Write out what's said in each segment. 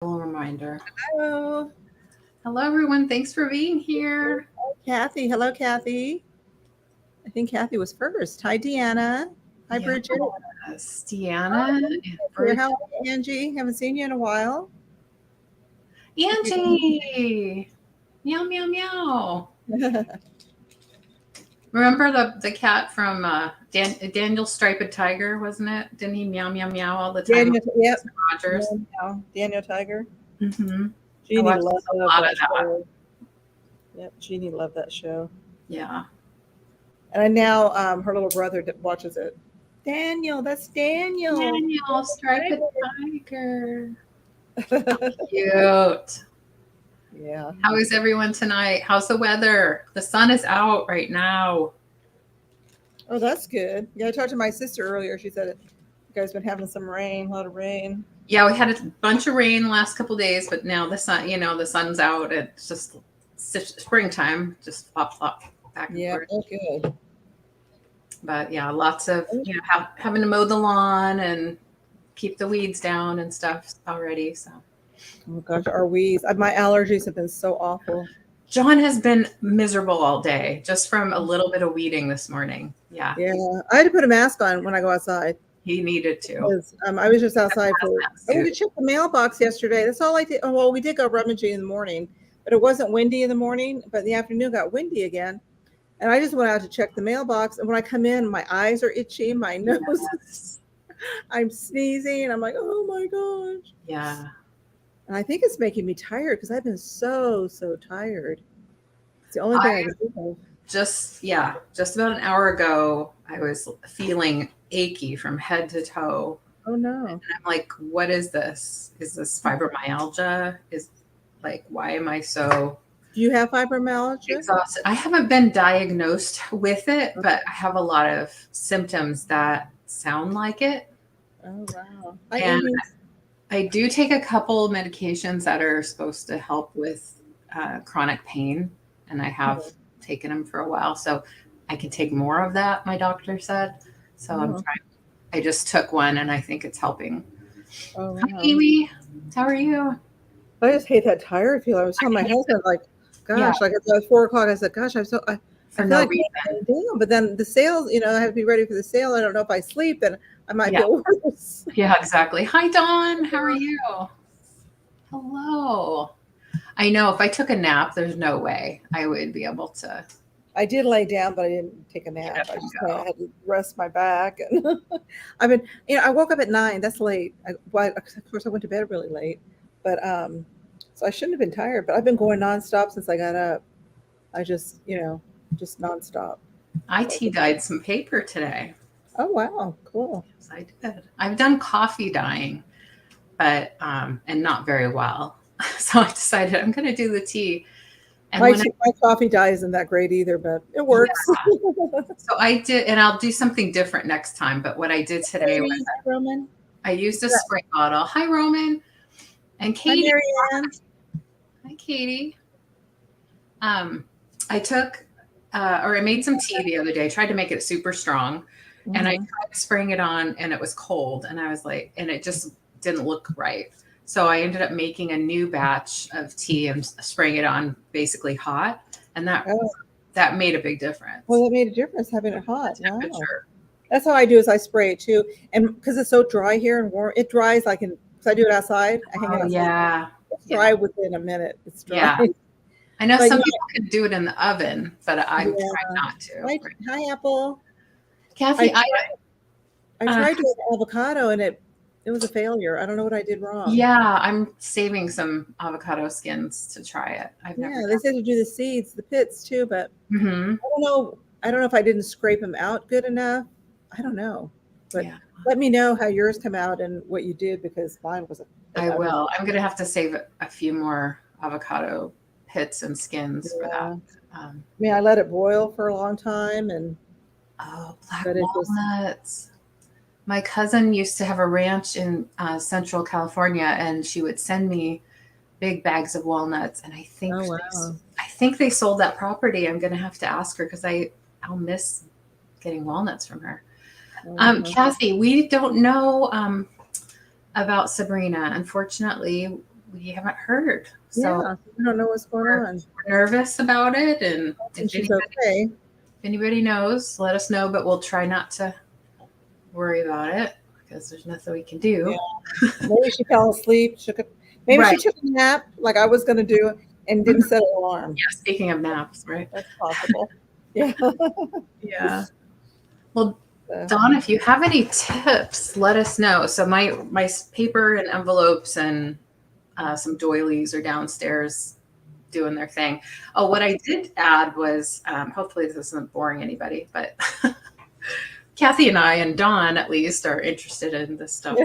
A little reminder. Hello. Hello, everyone. Thanks for being here. Kathy. Hello, Kathy. I think Kathy was first. Hi, Deanna. Hi, Bridget. Yes, Deanna and Here. Bridget. How are you, Angie? Haven't seen you in a while. Angie! Meow, meow, meow. Remember the cat from Daniel Striped Tiger, wasn't it? Didn't he meow, meow, meow all the time? Daniel, yep. Mr. Rogers. Daniel Tiger. Mm-hmm. I Jeannie watched loved a lot that of that. show. Yep, Jeannie loved that show. Yeah. And now her little brother watches it. Daniel, that's Daniel. Daniel Striped Tiger. Cute. Yeah. How is everyone tonight? How's the weather? The sun is out right now. Oh, that's good. Yeah, I talked to my sister earlier. She said you guys been having some rain, a lot of rain. Yeah, we had a bunch of rain the last couple of days, but now the sun, the sun's out. It's just springtime, just flop, flop back and forth. Oh, good. But yeah, lots of, having to mow the lawn and keep the weeds down and stuff already. So. Oh gosh, our weeds. My allergies have been so awful. John has been miserable all day, just from a little bit of weeding this morning. Yeah. Yeah, I had to put a mask on when I go outside. He needed to. Because, I was just outside I went to check the mailbox yesterday. That's all I did. Oh, well, we did go rummaging in the morning, but it wasn't windy in the morning. But in the afternoon, it got windy again. And I just went out to check the mailbox. And when I come in, my eyes are itchy. My nose is, I'm sneezing. I'm like, oh my gosh. Yeah. And I think it's making me tired because I've been so tired. It's the only thing I can think of. Just about an hour ago, I was feeling achy from head to toe. Oh no. And I'm like, what is this? Is this fibromyalgia? Why am I so... Do you have fibromyalgia? Exhausted. I haven't been diagnosed with it, but I have a lot of symptoms that sound like it. Oh wow. And I do take a couple medications that are supposed to help with chronic pain, and I have taken them for a while, so I can take more of that, my doctor said. So I'm trying. I just took one, and I think it's helping. Oh, wow. Hi, Amy. How are you? I just hate that tired feeling. I was telling my husband, like, gosh, like at 4 o'clock, I said, gosh, I feel like down. But then the sales, I have to be ready for the sale. I don't know if I sleep, then I might feel worse. Yeah, exactly. Hi, Dawn. How are you? Hello. I know if I took a nap, there's no way I would be able to. I did lay down, but I didn't take a nap. I just had to rest my back. And I've been, I woke up at 9. That's late. Of course, I went to bed really late. But so I shouldn't have been tired. But I've been going nonstop since I got up. I just, just nonstop. I tea-dyed some paper today. Oh, wow. Cool. Yes, I did. I've done coffee dyeing, but and not very well. So I decided I'm going to do the tea. And my coffee dye isn't that great either, but it works. Yeah. So I did, and I'll do something different next time. But what I did today was Roman. I used a spray bottle. Hi, Roman. And Katie. Hi, Marianne. Hi, Katie. I took, or I made some tea the other day. Tried to make it super strong, and I tried spraying it on, and it was cold, and I was like, and it just didn't look right. So I ended up making a new batch of tea and spraying it on basically hot, and that made a big difference. Well, it made a difference having it hot. Wow. That's how I do is I spray it too, and because it's so dry here and warm, it dries like because I do it outside. I hang it outside. Yeah. It's dry within a minute. It's dry. Yeah. I know some people can do it in the oven, but I'm trying not to. Hi, Apple. Kathy, I tried to do avocado and it was a failure. I don't know what I did wrong. Yeah, I'm saving some avocado skins to try it. They said to do the seeds, the pits too, but I don't know. I don't know if I didn't scrape them out good enough. I don't know. But let me know how yours come out and what you did because mine was I will. I'm going to have to save a few more avocado pits and skins for that. I let it boil for a long time and black walnuts. My cousin used to have a ranch in Central California, and she would send me big bags of walnuts. And I think they sold that property. I'm going to have to ask her because I'll miss getting walnuts from her. Kathy, we don't know about Sabrina. Unfortunately, we haven't heard. So Yeah, we don't know what's going on. we're nervous about it. And And she's okay. if anybody knows, let us know, but we'll try not to worry about it because there's nothing we can do. Yeah. Maybe she fell asleep. Maybe Right. she took a nap like I was going to do and didn't set an alarm. Yeah, speaking of naps, right? That's possible. Yeah. Yeah. Well, Dawn, if you have any tips, let us know. So my paper and envelopes and some doilies are downstairs doing their thing. Oh, what I did add was, hopefully this isn't boring anybody, but Cathy and I, and Dawn at least, are interested in this stuff.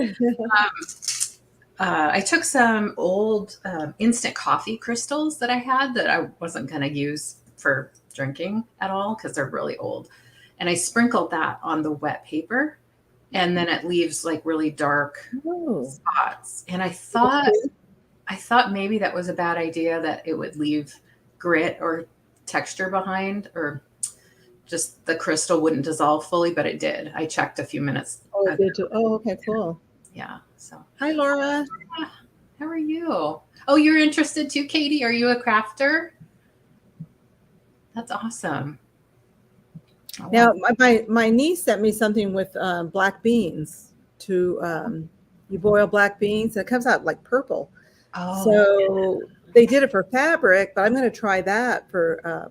I took some old instant coffee crystals that I had that I wasn't going to use for drinking at all because they're really old. And I sprinkled that on the wet paper, and then it leaves like really dark spots. And I thought maybe that was a bad idea, that it would leave grit or texture behind, or just the crystal wouldn't dissolve fully, but it did. I checked a few minutes. Oh, it did too. Oh, okay, cool. Yeah. So hi, Laura. How are you? Oh, you're interested too, Katie? Are you a crafter? That's awesome. Oh, now, my niece sent me something with black beans. You boil black beans, and it comes out like purple. Oh, so they did it for fabric, but I'm going to try that for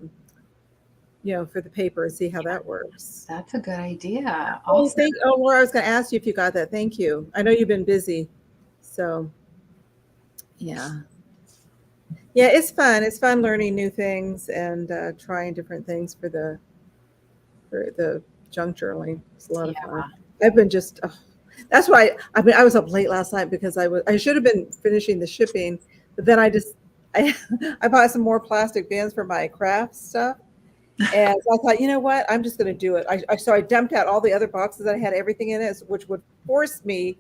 for the paper and see how that works. That's a good idea. Oh, Laura, I was going to ask you if you got that. Thank you. I know you've been busy. So, yeah. Yeah, it's fun. It's fun learning new things and trying different things for the junk journaling. It's a lot of fun. I've been just, that's why I was up late last night because I should have been finishing the shipping, but then I bought some more plastic bins for my craft stuff. And so I thought, you know what? I'm just going to do it. So I dumped out all the other boxes that had everything in it, which would force me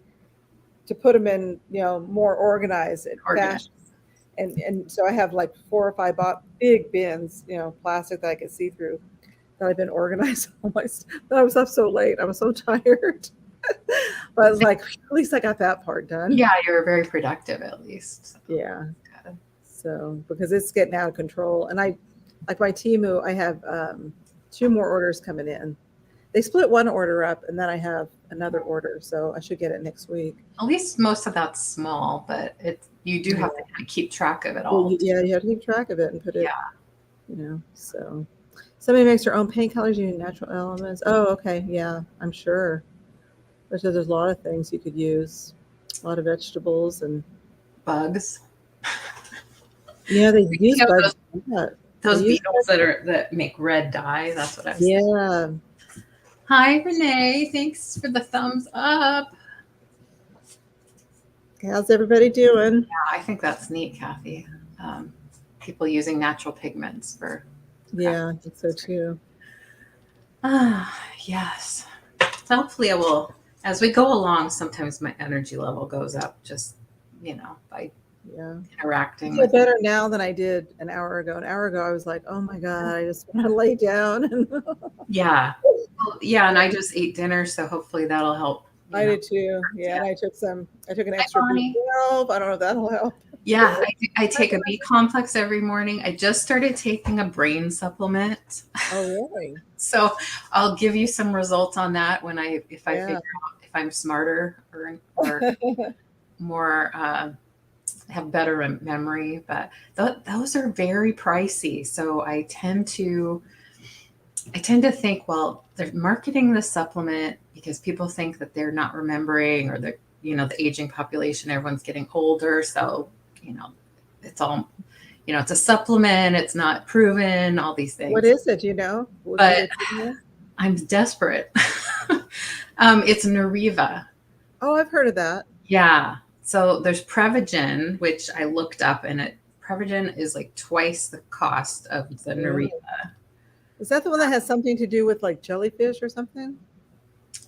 to put them in, more organized fashion. And so I have like 4 or 5 big bins, plastic that I could see through, that I've been organized almost. But I was up so late. I was so tired. But I was like, at least I got that part done. Yeah, you were very productive at least. Yeah. So because it's getting out of control. And like my Temu, I have 2 more orders coming in. They split one order up, and then I have another order, so I should get it next week. At least most of that's small, but you do have to keep track of it all. Well, yeah, you have to keep track of it and put it. So somebody makes their own paint colors using natural elements. Oh, okay, yeah, I'm sure. There's a lot of things you could use, a lot of vegetables and bugs. Yeah, they use bugs. Those beetles that make red dye. That's what I was saying. Yeah. Hi, Renee. Thanks for the thumbs up. How's everybody doing? Yeah, I think that's neat, Cathy. People using natural pigments for. Yeah, I think so too. Yes. So hopefully I will, as we go along, sometimes my energy level goes up just, by interacting. I feel better now than I did an hour ago. An hour ago, I was like, oh my God, I just want to lay down. Yeah. And I just ate dinner, so hopefully that'll help. I did too. Yeah, and I took an extra B12. I don't know if that'll help. Yeah, I take a B complex every morning. I just started taking a brain supplement. Oh, really? So I'll give you some results on that if I figure out if I'm smarter or more have better memory. But those are very pricey. So I tend to think, well, they're marketing the supplement because people think that they're not remembering, or the aging population, everyone's getting older. So, it's all, it's a supplement. It's not proven, all these things. What is it? Do you know? But I'm desperate. It's Nariva. Oh, I've heard of that. Yeah. So there's Prevagen, which I looked up, and Prevagen is like twice the cost of the Nariva. Is that the one that has something to do with like jellyfish or something?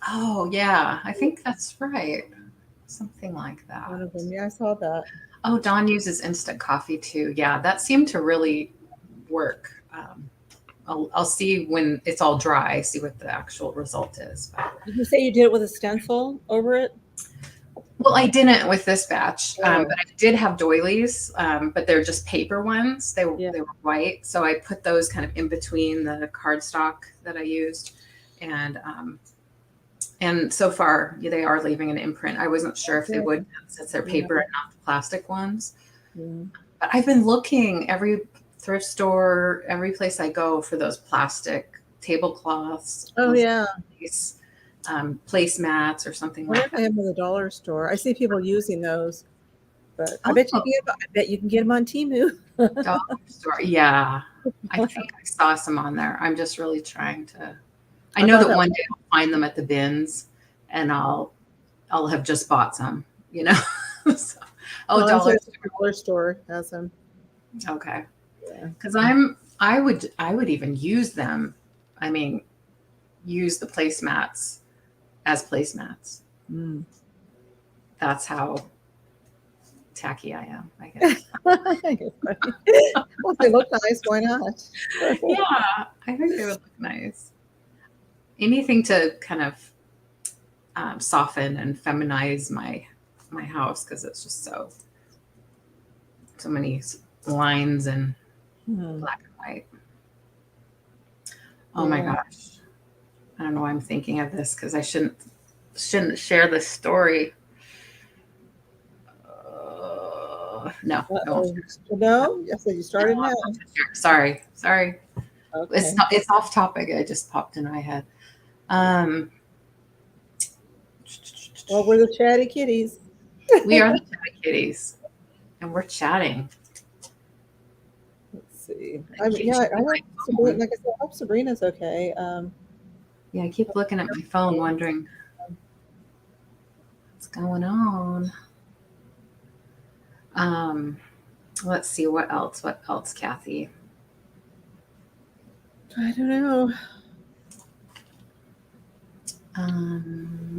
Oh, yeah. I think that's right. Something like that. One of them. Yeah, I saw that. Oh, Dawn uses instant coffee too. Yeah, that seemed to really work. I'll see when it's all dry, see what the actual result is. But did you say you did it with a stencil over it? Well, I didn't with this batch, Oh. but I did have doilies, but they're just paper ones. They were white, so I put those kind of in between the cardstock that I used, and so far they are leaving an imprint. I wasn't sure if they would since they're paper and not the plastic ones. But I've been looking every thrift store, every place I go for those plastic tablecloths. Oh yeah. Placemats or something like that. I have in the dollar store. I see people using those, but I bet you can get them on Temu. Dollar store. Yeah. I think I saw some on there. I'm just really trying to. I know that one day I'll find them at the bins, and I'll have just bought some. So, dollar store has them. Okay. Yeah. Because I would even use them. I mean, use the placemats as placemats. That's how tacky I am, I guess. Well, if they look nice, why not? Yeah, I think they would look nice. Anything to kind of soften and feminize my house, because it's just so many lines and black and white. Oh my gosh. I don't know why I'm thinking of this, because I shouldn't share this story. No. No? Yes, you started now. Sorry. Okay. It's off topic. It just popped in my head. Well, we're the Chatty Kitties. We are the Chatty Kitties, and we're chatting. Let's see. I hope Sabrina's okay. Yeah, I keep looking at my phone, wondering what's going on. Let's see, what else, Cathy? I don't know.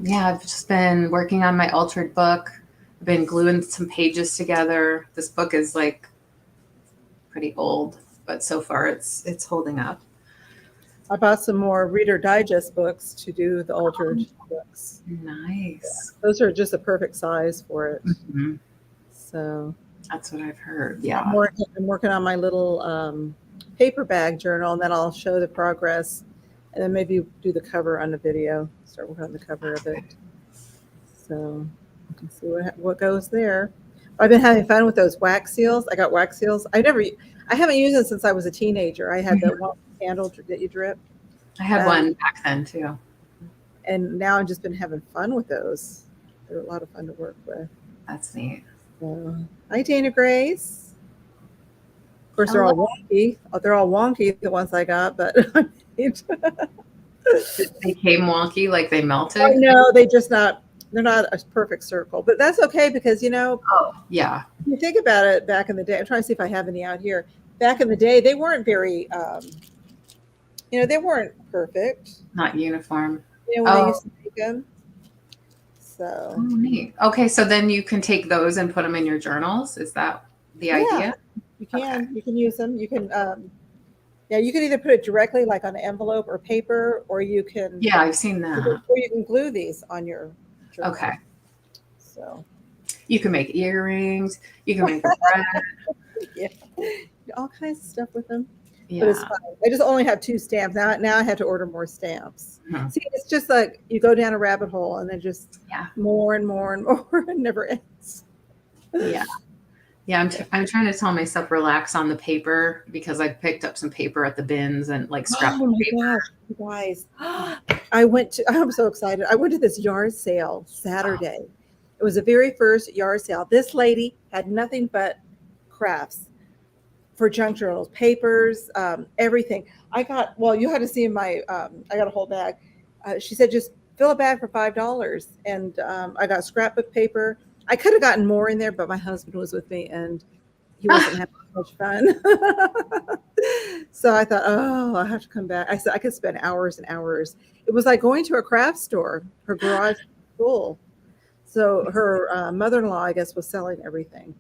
Yeah, I've just been working on my altered book. I've been gluing some pages together. This book is like pretty old, but so far it's holding up. I bought some more Reader Digest books to do the altered books. Nice. Yeah, those are just a perfect size for it. So that's what I've heard. Yeah. I'm working on my little paper bag journal, and then I'll show the progress, and then maybe do the cover on the video. Start working on the cover of it. So you can see what goes there. I've been having fun with those wax seals. I got wax seals. I haven't used them since I was a teenager. I had the one candle that you drip. I had one back then too. And now I've just been having fun with those. They're a lot of fun to work with. That's neat. Hi, Dana Grace. Of course, they're all wonky. They're all wonky, the ones I got, but they came wonky, like they melted. Oh, no, they're not a perfect circle, but that's okay because Oh yeah. You think about it. Back in the day, I'm trying to see if I have any out here. Back in the day, they weren't very, they weren't perfect. Not uniform. When they used to make them. So neat. Okay, so then you can take those and put them in your journals. Is that the idea? You can. Okay. You can use them. You can. You can either put it directly, like on an envelope or paper, or you can. Yeah, I've seen that. Or you can glue these on your journal. Okay. So you can make earrings. You can make bread. All kinds of stuff with them. Yeah. But it's fine. I just only have 2 stamps. Now I have to order more stamps. See, it's just like you go down a rabbit hole and then just more and more and more and never ends. Yeah. Yeah, I'm trying to tell myself relax on the paper because I picked up some paper at the bins and like scrap paper. Gosh, you guys. I'm so excited. I went to this yard sale Saturday. It was the very first yard sale. This lady had nothing but crafts for junk journals, papers, everything. You had to see my, I got a whole bag. She said, just fill a bag for $5. And I got scrapbook paper. I could have gotten more in there, but my husband was with me and he wasn't having much fun. So I thought, I have to come back. I said, I could spend hours and hours. It was like going to a craft store. Her garage was full. So her mother-in-law, I guess, was selling everything.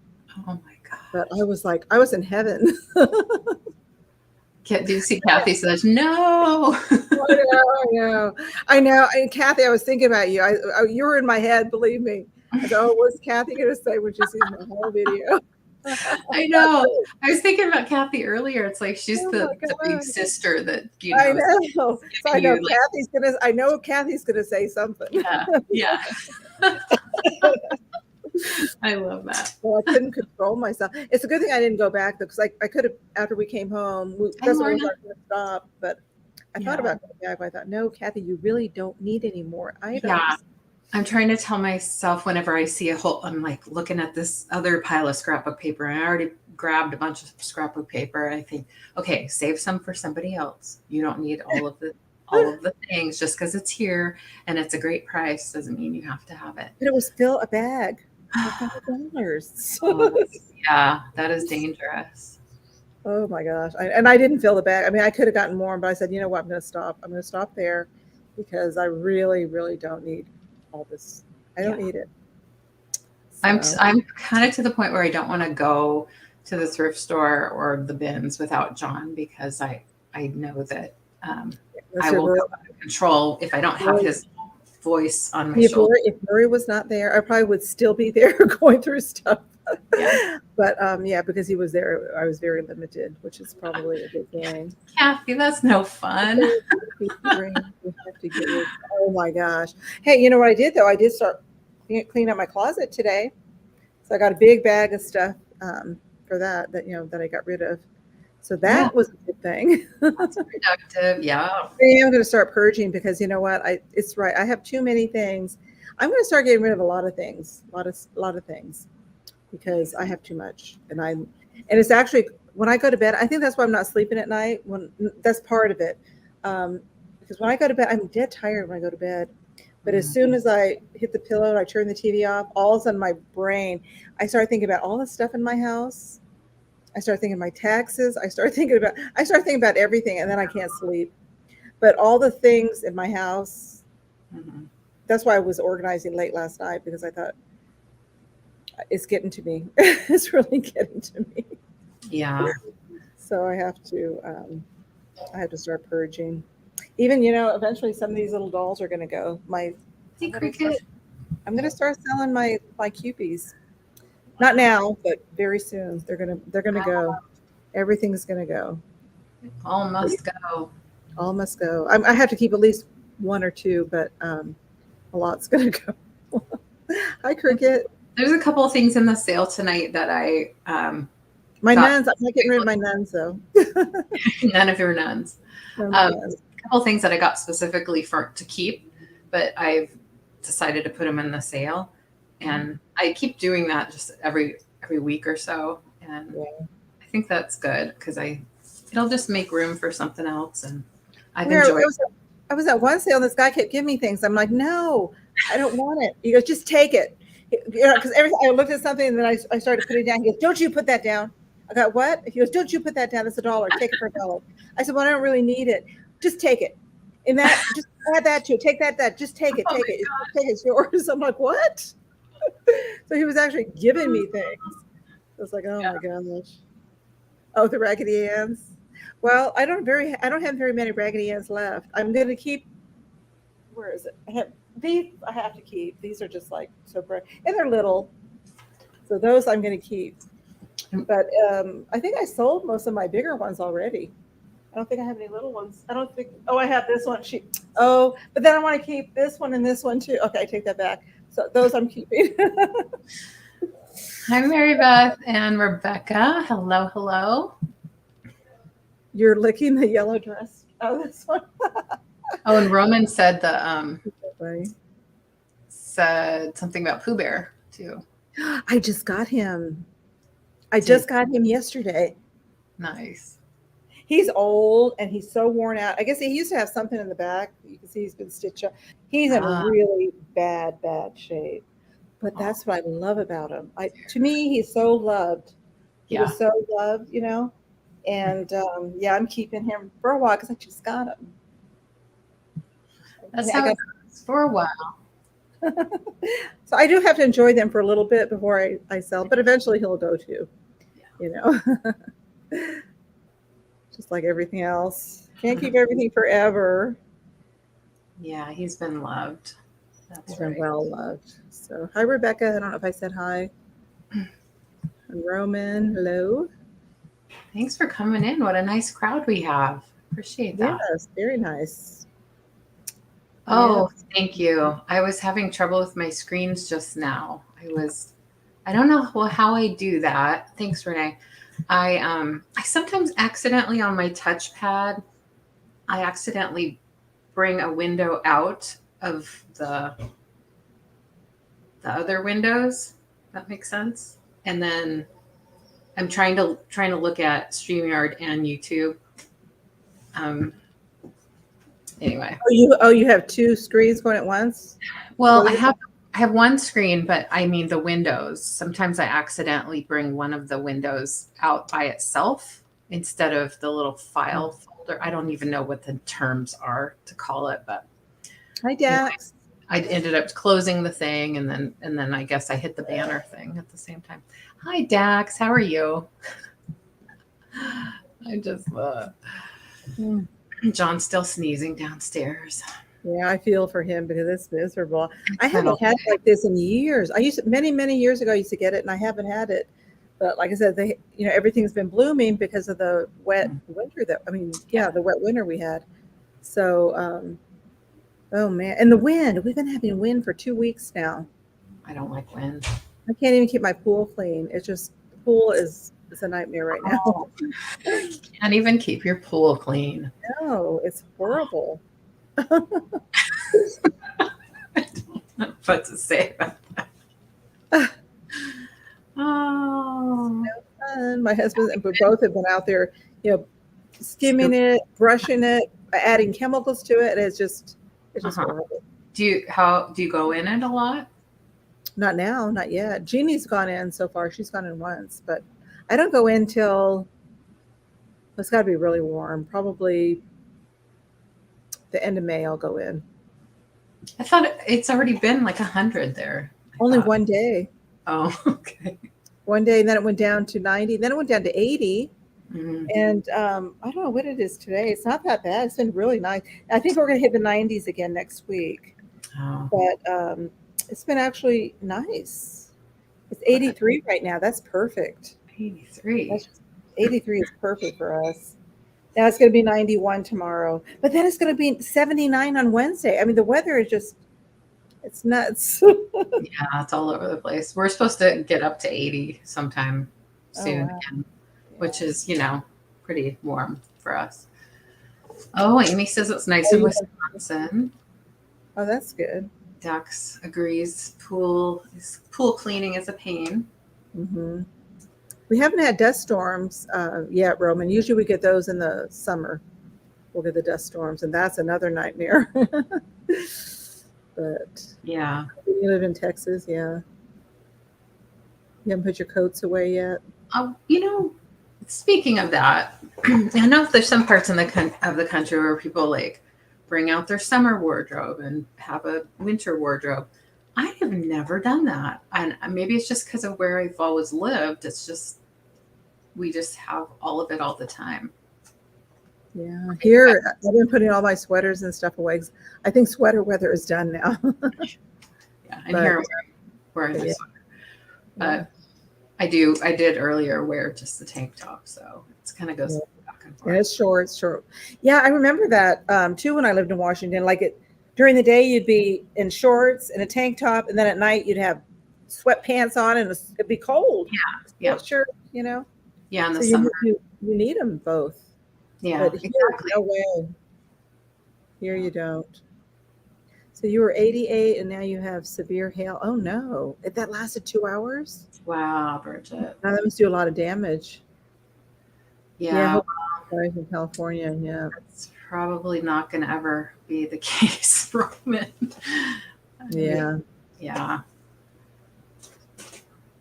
Oh my God. But I was like, I was in heaven. Do you see Cathy says, no. I know. And Cathy, I was thinking about you. You were in my head, believe me. I go, oh, what's Cathy going to say when she sees my whole video? I know. I was thinking about Cathy earlier. It's like she's Oh the big sister that I know. So I know like, Cathy's gonna say something. Yeah. I love that. Well, I couldn't control myself. It's a good thing I didn't go back though, because I could have after we came home. That's what I was going to stop, but I thought about going back. But I thought, no, Cathy, you really don't need any more items. Yeah. I'm trying to tell myself whenever I see I'm like looking at this other pile of scrapbook paper, and I already grabbed a bunch of scrapbook paper. I think, okay, save some for somebody else. You don't need all of the things just because it's here and it's a great price doesn't mean you have to have it. But it was still a bag for $5. Yeah, that is dangerous. Oh my gosh. And I didn't fill the bag. I mean, I could have gotten more, but I said, you know what, I'm going to stop. I'm going to stop there because I really, really don't need all this. I don't need it. So. I'm kind of to the point where I don't want to go to the thrift store or the bins without John, because I know that I will go out of control if I don't have his voice on my shoulder. If Murray was not there, I probably would still be there going through stuff. Yeah. But because he was there, I was very limited, which is probably a good thing. Cathy, that's no fun. Oh my gosh. Hey, you know what I did though? I did start cleaning up my closet today. So I got a big bag of stuff for that I got rid of. So that was a good thing. That's productive. Yeah. I am going to start purging because you know what? It's right. I have too many things. I'm going to start getting rid of a lot of things, a lot of things, because I have too much. And it's actually when I go to bed, I think that's why I'm not sleeping at night. That's part of it. Because when I go to bed, I'm dead tired when I go to bed. But as soon as I hit the pillow and I turn the TV off, all of a sudden my brain, I start thinking about all the stuff in my house. I start thinking of my taxes. I start thinking about everything, and then I can't sleep. But all the things in my house, that's why I was organizing late last night, because I thought it's getting to me. It's really getting to me. Yeah. So I have to start purging. Even, eventually some of these little dolls are going to go. I'm going to start selling my Cupies. Not now, but very soon. They're gonna go. Everything's gonna go. All must go. All must go. I have to keep at least one or two, but a lot's gonna go. Hi, Cricket. There's a couple of things in the sale tonight that I my nuns. I'm not getting rid of my nuns though. None of your nuns. A couple of things that I got specifically to keep, but I've decided to put them in the sale. And I keep doing that just every week or so, and I think that's good because it'll just make room for something else. And I've enjoyed. I was at one sale, and this guy kept giving me things. I'm like, no, I don't want it. He goes, just take it, because I looked at something and then I started putting it down. He goes, don't you put that down? I got what? He goes, don't you put that down? It's $1. Take it for $1. I said, well, I don't really need it. Just take it. And that just add that to it. Take that. Just take it. Take it. It's yours. I'm like, what? So he was actually giving me things. I was like, oh my gosh. Oh, the Raggedy Anns. Well, I don't have very many Raggedy Anns left. I'm going to keep. Where is it? These I have to keep. These are just like so bright, and they're little. So those I'm going to keep. But I think I sold most of my bigger ones already. I don't think I have any little ones. I don't think. Oh, I have this one. But then I want to keep this one and this one too. Okay, I take that back. So those I'm keeping. Hi, Mary Beth and Rebecca. Hello, hello. You're licking the yellow dress. Oh, this one. Oh, and Roman said said something about Pooh Bear too. I just got him. I just got him yesterday. Nice. He's old and he's so worn out. I guess he used to have something in the back. You can see he's been stitched up. He's in really bad shape. But that's what I love about him. To me, he's so loved. He was so loved, And I'm keeping him for a while because I just got him. That's how it goes for a while. So I do have to enjoy them for a little bit before I sell, but eventually he'll go too. Just like everything else. Can't keep everything forever. Yeah, he's been loved. That's He's right. been well loved. So hi, Rebecca. I don't know if I said hi. And Roman, hello. Thanks for coming in. What a nice crowd we have. Appreciate that. Yes, very nice. Oh, thank you. I was having trouble with my screens just now. I don't know how I do that. Thanks, Renee. I sometimes accidentally on my touchpad, I accidentally bring a window out of the other windows. That makes sense. And then I'm trying to look at StreamYard and YouTube. Anyway. You have two screens going at once? Well, I have one screen, but I mean the windows. Sometimes I accidentally bring one of the windows out by itself instead of the little file folder. I don't even know what the terms are to call it, but hi, Dax. Anyway, I ended up closing the thing and then I guess I hit the banner thing at the same time. Hi Dax, how are you? I just John's still sneezing downstairs. Yeah, I feel for him because it's miserable. I haven't had like this in years. I used to, many years ago, I used to get it, and I haven't had it. But like I said, everything's been blooming because of the wet winter the wet winter we had. So, oh man, and the wind. We've been having wind for 2 weeks now. I don't like wind. I can't even keep my pool clean. It's just the pool is a nightmare right now. Oh, can't even keep your pool clean. No, it's horrible. I don't know what to say about that. Oh, no fun. My husband and we both have been out there, skimming it, brushing it, adding chemicals to it. It's just horrible. Do you go in it a lot? Not now, not yet. Jeannie's gone in so far. She's gone in once, but I don't go in till it's got to be really warm. Probably the end of May, I'll go in. I thought it's already been like 100 there. Only one day. Oh, okay. One day, and then it went down to 90. Then it went down to 80. Mm-hmm. And I don't know what it is today. It's not that bad. It's been really nice. I think we're going to hit the 90s again next week. Oh. But it's been actually nice. It's 83 right now. That's perfect. 83. 83 is perfect for us. Now it's going to be 91 tomorrow, but then it's going to be 79 on Wednesday. I mean, the weather is just, it's nuts. Yeah, it's all over the place. We're supposed to get up to 80 sometime soon again, which is, pretty warm for us. Oh, Amy says it's nice in Wisconsin. Oh, that's good. Dax agrees. Pool cleaning is a pain. Mm-hmm. We haven't had dust storms yet, Roman. Usually we get those in the summer. We'll get the dust storms, and that's another nightmare. But yeah, you live in Texas, yeah. You haven't put your coats away yet? Speaking of that, I know if there's some parts of the country where people like bring out their summer wardrobe and have a winter wardrobe. I have never done that. And maybe it's just because of where I've always lived. It's just, we just have all of it all the time. Yeah. Here, I've been putting all my sweaters and stuff away. I think sweater weather is done now. Yeah. And here I'm wearing my sweater. But I did earlier wear just the tank top. So it's kind of goes back and forth. And it's short. Yeah. I remember that too when I lived in Washington. During the day, you'd be in shorts and a tank top, and then at night you'd have sweatpants on, and it'd be cold. Yeah. Sure, Yeah, in the so summer. You need them both. Yeah, but here, exactly. No way. Here you don't. So you were 88, and now you have severe hail. Oh no! That lasted 2 hours. Wow, Bridget. Now that must do a lot of damage. Yeah. In California, yeah. It's probably not going to ever be the case, Roman. Yeah. Yeah.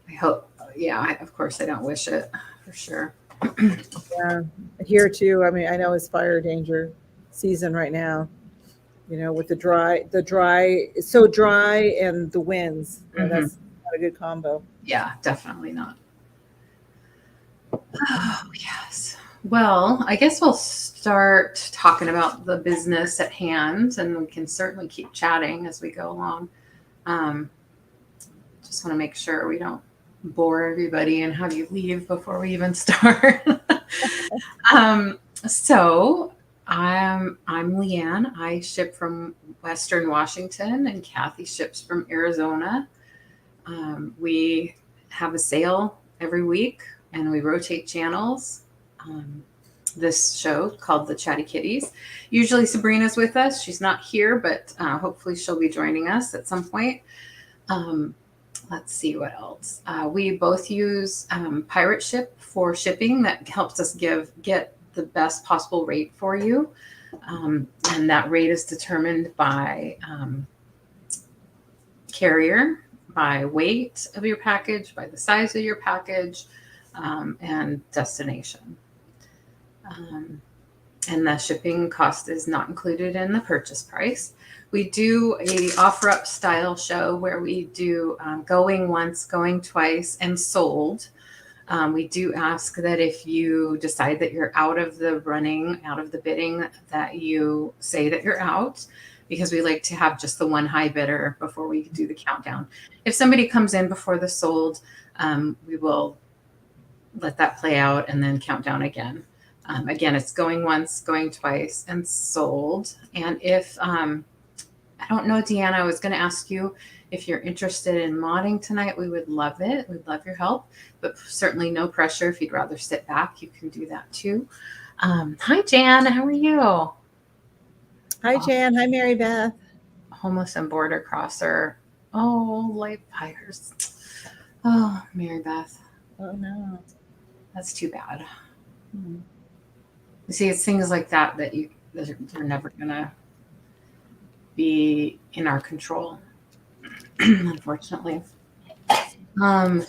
I hope. Yeah. Of course, I don't wish it for sure. Yeah. Here too. I mean, I know it's fire danger season right now. With the dry, it's so dry, and the winds. That's not a good combo. Yeah, definitely not. Oh, yes. Well, I guess we'll start talking about the business at hand, and we can certainly keep chatting as we go along. Just want to make sure we don't bore everybody and have you leave before we even start. So I'm LeAnne. I ship from Western Washington, and Cathy ships from Arizona. We have a sale every week, and we rotate channels. This show called the Chatty Kitties. Usually Sabrina's with us. She's not here, but hopefully she'll be joining us at some point. Let's see what else. We both use Pirate Ship for shipping. That helps us get the best possible rate for you. And that rate is determined by carrier, by weight of your package, by the size of your package, and destination. And the shipping cost is not included in the purchase price. We do a offer up style show where we do going once, going twice, and sold. We do ask that if you decide that you're out of the running, out of the bidding, that you say that you're out, because we like to have just the one high bidder before we do the countdown. If somebody comes in before the sold, we will let that play out and then count down again. Again, it's going once, going twice, and sold. And if, I don't know, Deanna, I was going to ask you if you're interested in modding tonight. We would love it. We'd love your help, but certainly no pressure. If you'd rather sit back, you can do that too. Hi, Jan. How are you? Hi, Jan. Hi, Mary Beth. Homeless and border crosser. Oh, light fires. Oh, Mary Beth. Oh, no. That's too bad. You see, it's things like that that they're never going to be in our control, unfortunately. Because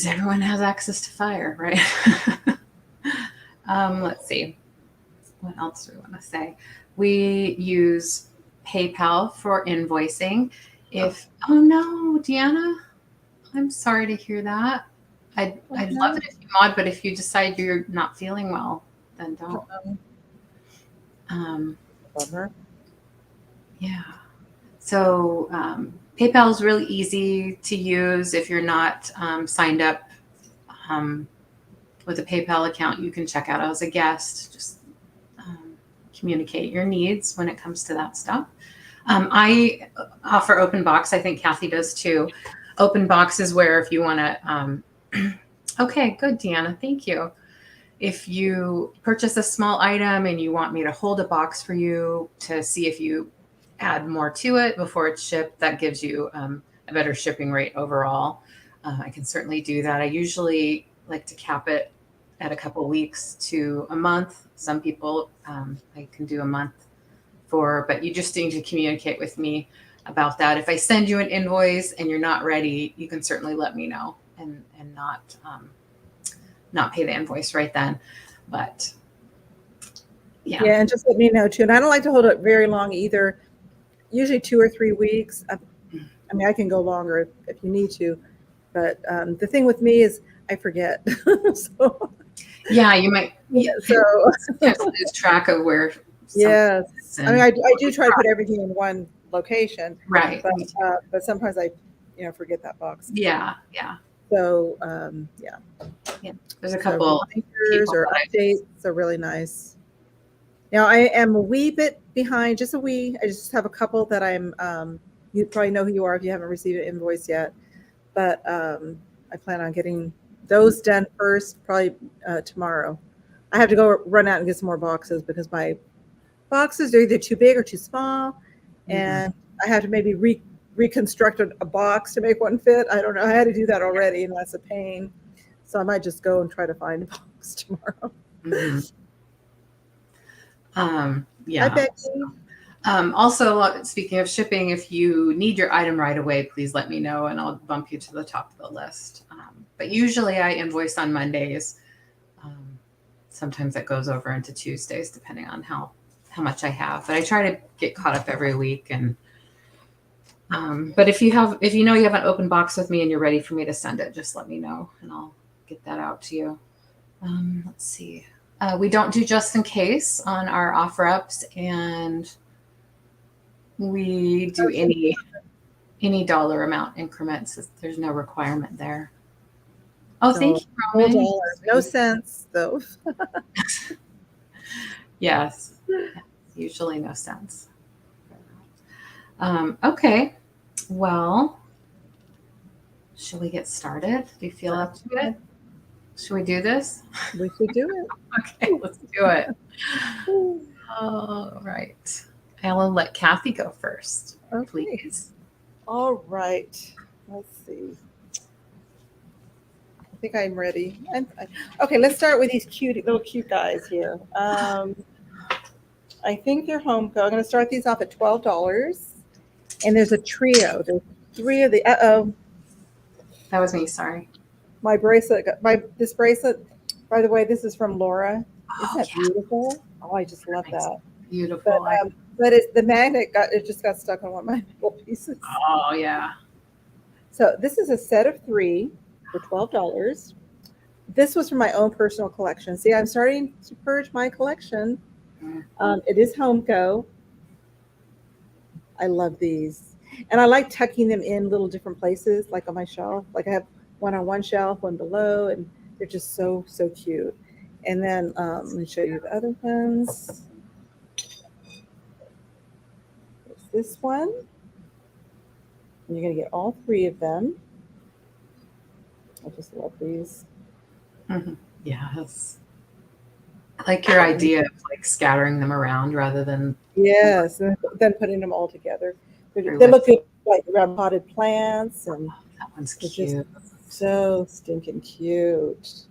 everyone has access to fire, right? Let's see. What else do we want to say? We use PayPal for invoicing. Oh no, Deanna, I'm sorry to hear that. I'd love it if you mod, but if you decide you're not feeling well, then don't. Bummer. Yeah. So PayPal is really easy to use. If you're not signed up with a PayPal account, you can check out as a guest. Just communicate your needs when it comes to that stuff. I offer open box. I think Cathy does too. Open box is where if you want to okay, good, Deanna. Thank you. If you purchase a small item and you want me to hold a box for you to see if you add more to it before it's shipped, that gives you a better shipping rate overall. I can certainly do that. I usually like to cap it at a couple weeks to a month. Some people I can do a month for, but you just need to communicate with me about that. If I send you an invoice and you're not ready, you can certainly let me know and not pay the invoice right then. But yeah. Yeah, and just let me know too. And I don't like to hold it very long either. Usually 2 or 3 weeks. I mean, I can go longer if you need to, but the thing with me is I forget. So yeah, you might. Yeah, so lose track of where. Yes, I mean, I do try to put everything in one location, right? But sometimes I, forget that box. Yeah. So yeah. There's a couple reminders or updates are really nice. Now I am a wee bit behind, just a wee. I just have a couple that I'm. You probably know who you are if you haven't received an invoice yet, but I plan on getting those done first, probably tomorrow. I have to go run out and get some more boxes because my boxes are either too big or too small, and I have to maybe reconstruct a box to make one fit. I don't know. I had to do that already, and that's a pain. So I might just go and try to find a box tomorrow. Yeah. I bet also, speaking of shipping, if you need your item right away, please let me know and I'll bump you to the top of the list. But usually I invoice on Mondays. Sometimes it goes over into Tuesdays, depending on how much I have. But I try to get caught up every week. And but if you know you have an open box with me and you're ready for me to send it, just let me know and I'll get that out to you. Let's see. We don't do just in case on our offer ups, and we do any dollar amount increments. There's no requirement there. Oh, So, thank you, $4, Roman. no cents though. Yes, usually no cents. Okay, well, should we get started? Do you feel up to it? Should we do this? We should do it. Okay, let's do it. All right. I'll let Cathy go first, please. All right. Let's see. I think I'm ready. Okay, let's start with these little cute guys here. I think they're home. I'm going to start these off at $12. And there's a trio. There's 3 of the. That was me. Sorry. My bracelet. This bracelet. By the way, this is from Laura. Isn't that beautiful? Oh, I just love that. Beautiful. But it's the magnet just got stuck on one of my little pieces. Oh yeah. So this is a set of 3 for $12. This was from my own personal collection. See, I'm starting to purge my collection. It is Homeco. I love these. And I like tucking them in little different places, like on my shelf. Like I have one on one shelf, one below, and they're just so, so cute. And then let me show you the other ones. There's this one. And you're going to get all 3 of them. I just love these. Mm-hmm. Yes. I like your idea of like scattering them around rather than. Yes, and then putting them all together. They look good like around potted plants, and that one's cute. So stinking cute.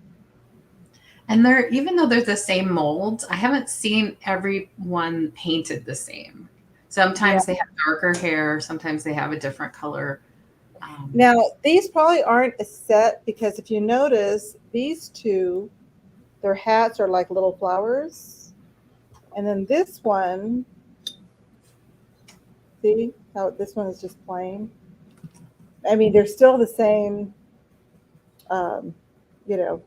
And even though they're the same molds, I haven't seen everyone painted the same. Sometimes they have darker hair, sometimes they have a different color. Now, these probably aren't a set because if you notice, these 2, their hats are like little flowers. And then this one, see how this one is just plain? I mean, they're still the same, you know,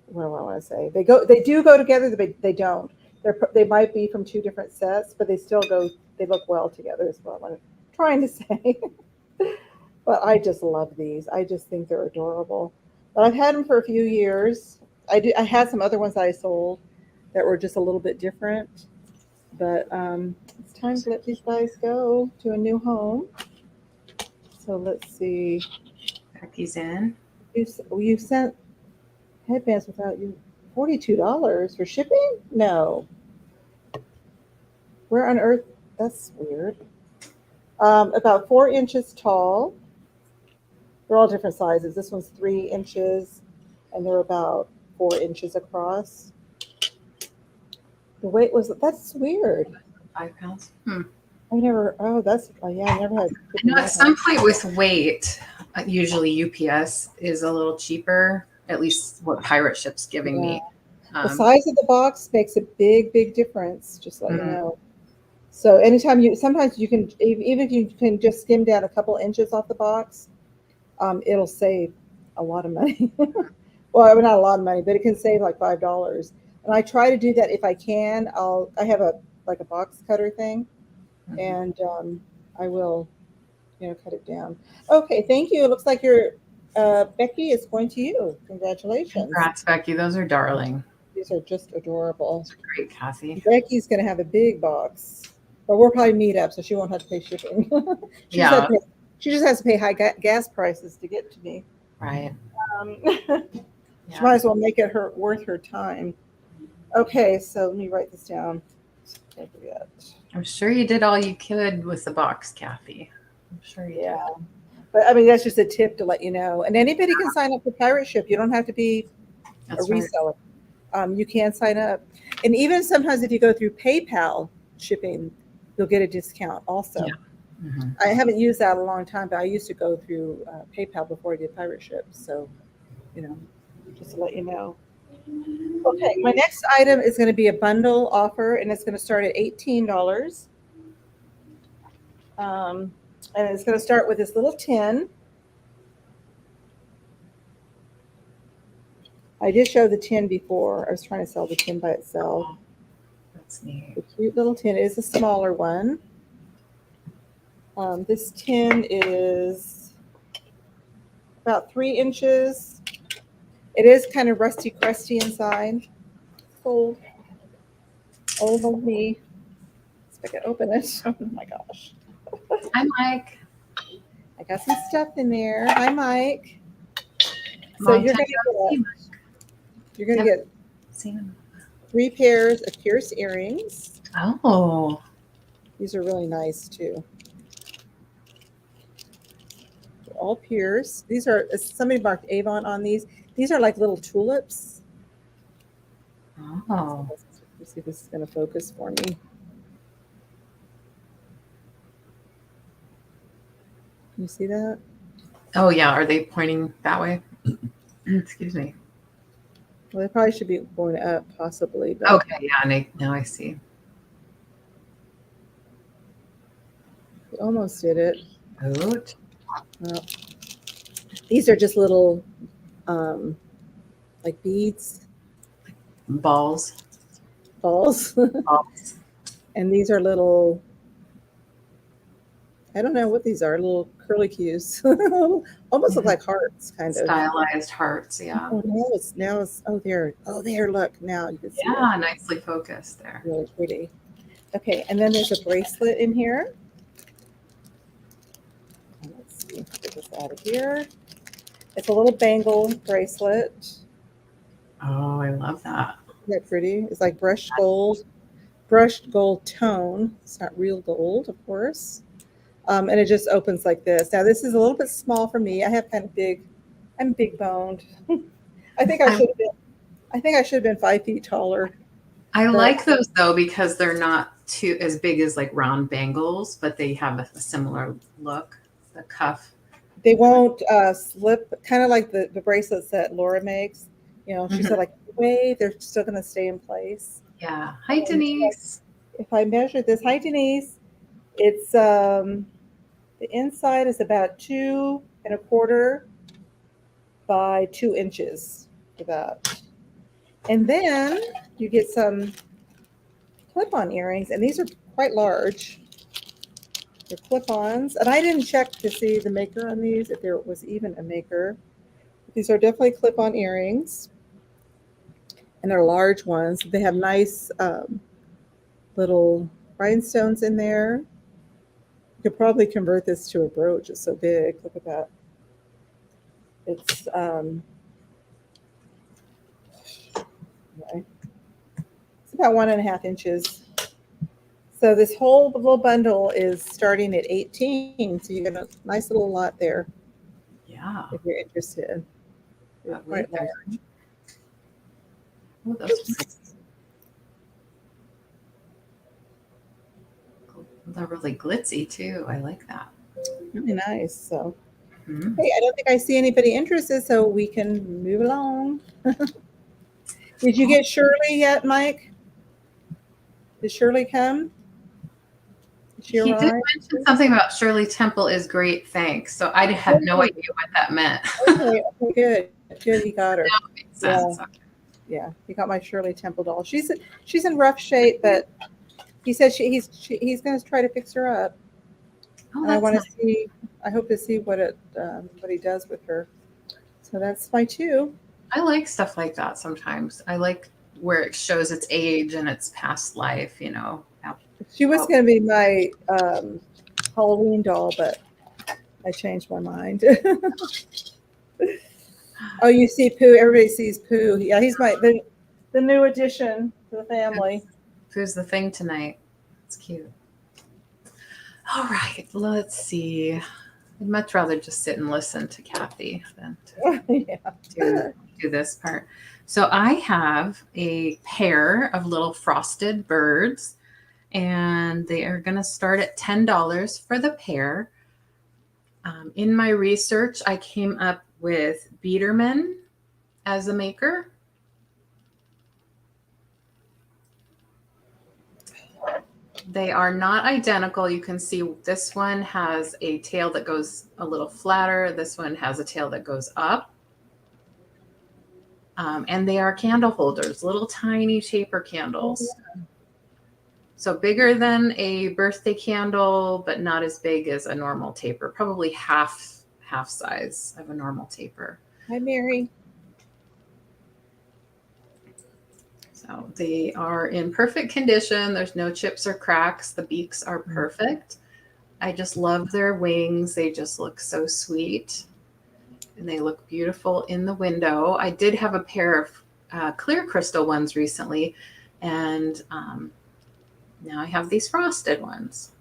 what do I want to say? They do go together, but they don't. They might be from 2 different sets, but they still go, they look well together is what I'm trying to say. But I just love these. I just think they're adorable. But I've had them for a few years. I had some other ones that I sold that were just a little bit different. But it's time to let these guys go to a new home. So let's see. Becky's in. You sent headbands without you. $42 for shipping? No. Where on earth? That's weird. About 4 inches tall. They're all different sizes. This one's 3 inches, and they're about 4 inches across. The weight that's weird. 5 pounds. I never had. I know at some point with weight, usually UPS is a little cheaper, at least what Pirate Ship's giving me. The size of the box makes a big, big difference, just let you know. So sometimes you can, even if you can just skim down a couple inches off the box, it'll save a lot of money. Well, not a lot of money, but it can save like $5. And I try to do that if I can. I have a box cutter thing, and I will, cut it down. Okay, thank you. It looks like your Becky is going to you. Congratulations. Congrats, Becky. Those are darling. These are just adorable. Those are great, Cathy. Becky's going to have a big box, but we'll probably meet up, so she won't have to pay shipping. She just has to pay high gas prices to get to me. Right. She might as well make it worth her time. Okay, so let me write this down. Don't forget. I'm sure you did all you could with the box, Cathy. I'm sure you did. But I mean, that's just a tip to let you know. And anybody can sign up for Pirate Ship. You don't have to be a reseller. Right. You can sign up. And even sometimes if you go through PayPal shipping, you'll get a discount also. Yeah. I haven't used that in a long time, but I used to go through PayPal before I did Pirate Ship. So, just to let you know. Okay, my next item is going to be a bundle offer, and it's going to start at $18. And it's going to start with this little tin. I did show the tin before. I was trying to sell the tin by itself. Oh, that's neat. The cute little tin is a smaller one. This tin is about 3 inches. It is kind of rusty, crusty inside. Old on me. Let's see if I can open it. Oh my gosh. Hi, Mike. I got some stuff in there. Hi, Mike. So Long you're time gonna get seen him. 3 pairs of pierced earrings. Oh, These are really nice too. They're all pierced. These are, somebody marked Avon on these. These are like little tulips. oh, Let's see if this is going to focus for me. Can you see that? oh yeah. Are they pointing that way? Excuse me. Well, they probably should be going up, possibly. But Okay, yeah. Now I see. we almost did it. Good. Well, these are just little, like beads, Balls. balls, Balls. and these are little. I don't know what these are. Little curly cues, almost look like hearts, kind of. Stylized hearts. Yeah. Oh, now it's oh there. Look, now you can see Yeah. it. Nicely focused there. Really pretty. Okay, and then there's a bracelet in here. Let's see, get this out of here. It's a little bangle bracelet. Oh, I love that. Isn't that pretty? It's like brushed gold tone. It's not real gold, of course. And it just opens like this. Now this is a little bit small for me. I have kind of I'm big boned. I think I should have been 5 feet taller. I like those though because they're not too as big as like round bangles, but they have a similar look. The cuff. They won't slip, kind of like the bracelets that Laura makes. You know, she said like wave, they're still going to stay in place. Yeah. Hi, Denise. If I measure this, hi Denise, it's the inside is about 2 1/4 by 2 inches for that. And then you get some clip-on earrings, and these are quite large. They're clip-ons, and I didn't check to see the maker on these, if there was even a maker. These are definitely clip-on earrings, and they're large ones. They have nice little rhinestones in there. You could probably convert this to a brooch. It's so big. Look at that. It's it's about 1.5 inches. So this whole little bundle is starting at 18. So you get a nice little lot there. Yeah. If you're interested. They're quite large. Oh, those they're really glitzy too. I like that. Really nice. So, hey, I don't think I see anybody interested, so we can move along. Did you get Shirley yet, Mike? Did Shirley come? He did mention something about Shirley Temple is great, thanks. So I had no idea what that meant. Okay, good. He got her. That makes sense. Yeah, he got my Shirley Temple doll. She's in rough shape, but he said he's going to try to fix her up. Oh, and I want to see. I hope to see what he does with her. So that's my 2. I like stuff like that sometimes. I like where it shows its age and its past life. You know. She was going to be my Halloween doll, but I changed my mind. Oh, you see Pooh. Everybody sees Pooh. Yeah, he's the new addition to the family. Pooh's the thing tonight. It's cute. All right, let's see. I'd much rather just sit and listen to Cathy than to do this part. So I have a pair of little frosted birds, and they are going to start at $10 for the pair. In my research, I came up with Biederman as a maker. They are not identical. You can see this one has a tail that goes a little flatter. This one has a tail that goes up. And they are candle holders, little tiny taper candles. Oh, yeah. So bigger than a birthday candle, but not as big as a normal taper, probably half size of a normal taper. Hi, Mary. So they are in perfect condition. There's no chips or cracks. The beaks are perfect. I just love their wings. They just look so sweet. And they look beautiful in the window. I did have a pair of clear crystal ones recently. And now I have these frosted ones.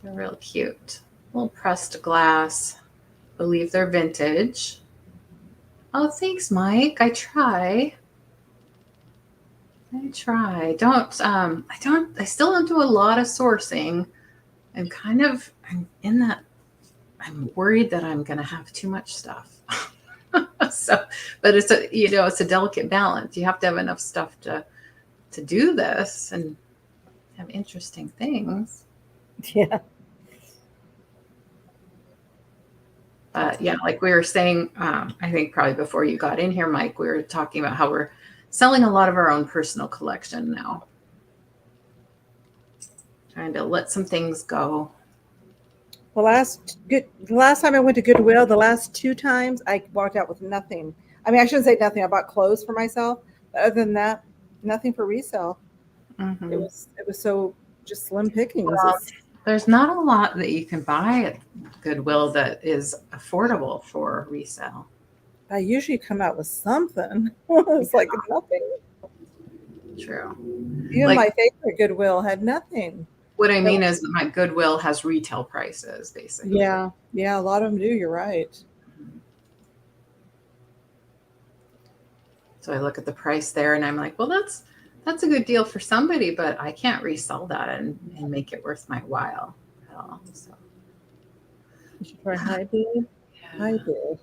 They're real cute. Little pressed glass. I believe they're vintage. Oh, thanks, Mike. I try. I still don't do a lot of sourcing. I'm in that, I'm worried that I'm going to have too much stuff. So, but it's a delicate balance. You have to have enough stuff to do this and have interesting things. Yeah. Yeah, like we were saying, I think probably before you got in here, Mike, we were talking about how we're selling a lot of our own personal collection now. Trying to let some things go. The last time I went to Goodwill, the last 2 times I walked out with nothing. I mean, I shouldn't say nothing. I bought clothes for myself, but other than that, nothing for resale. Mm-hmm. It was so just slim pickings. Well, there's not a lot that you can buy at Goodwill that is affordable for resale. I usually come out with something. It's like nothing. True. Even my favorite Goodwill had nothing. What I mean is that my Goodwill has retail prices, basically. Yeah, a lot of them do. You're right. So I look at the price there and I'm like, well, that's a good deal for somebody, but I can't resell that and make it worth my while at all. So You should try Hybrid. yeah. Hybrid.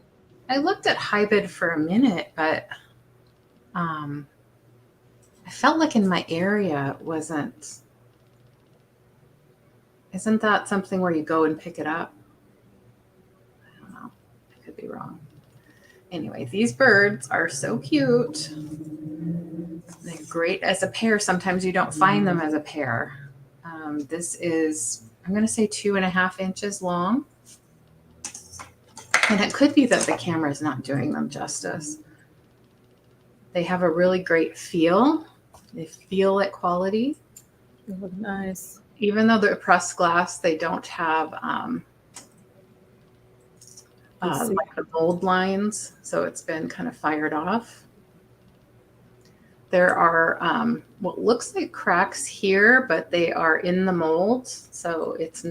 I looked at Hybrid for a minute, but I felt like in my area isn't that something where you go and pick it up? I don't know. I could be wrong. Anyway, these birds are so cute. They're great as a pair. Sometimes you don't find them as a pair. This is, I'm going to say 2.5 inches long. And it could be that the camera is not doing them justice. They have a really great feel. They feel like quality. They look nice. Even though they're pressed glass, they don't have like the mold lines. So it's been kind of fired off. There are what looks like cracks here, but they are in the mold. So it's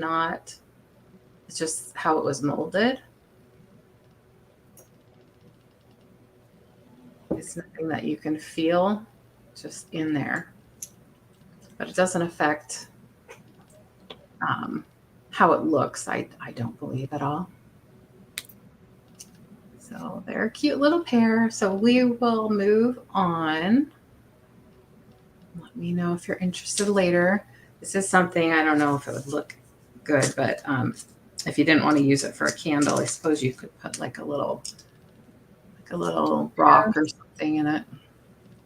just how it was molded. It's nothing that you can feel just in there, but it doesn't affect how it looks. I don't believe at all. So they're a cute little pair. So we will move on. Let me know if you're interested later. This is something, I don't know if it would look good, but if you didn't want to use it for a candle, I suppose you could put like a little rock or something in it,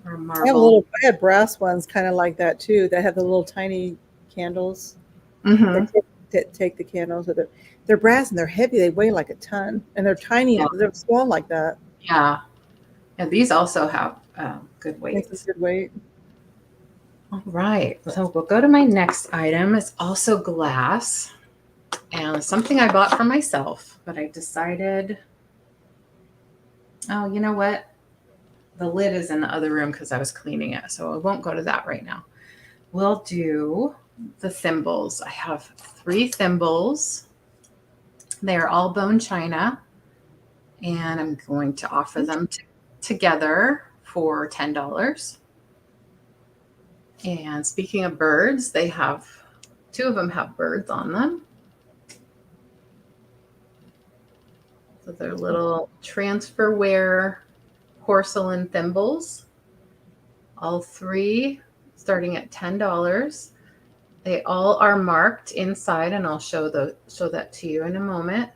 or a marble. I had brass ones kind of like that too. That have the little tiny candles. Mm-hmm. That take the candles. They're brass and they're heavy. They weigh like a ton, and they're tiny. Yeah. They're small like that. Yeah. And these also have good weight. Makes a good weight. All right. So we'll go to my next item. It's also glass, and something I bought for myself, but I decided, oh, you know what? The lid is in the other room because I was cleaning it, so I won't go to that right now. We'll do the thimbles. I have 3 thimbles. They are all bone china, and I'm going to offer them together for $10. And speaking of birds, they have 2 of them have birds on them. So they're little transferware porcelain thimbles. All 3 starting at $10. They all are marked inside, and I'll show that to you in a moment.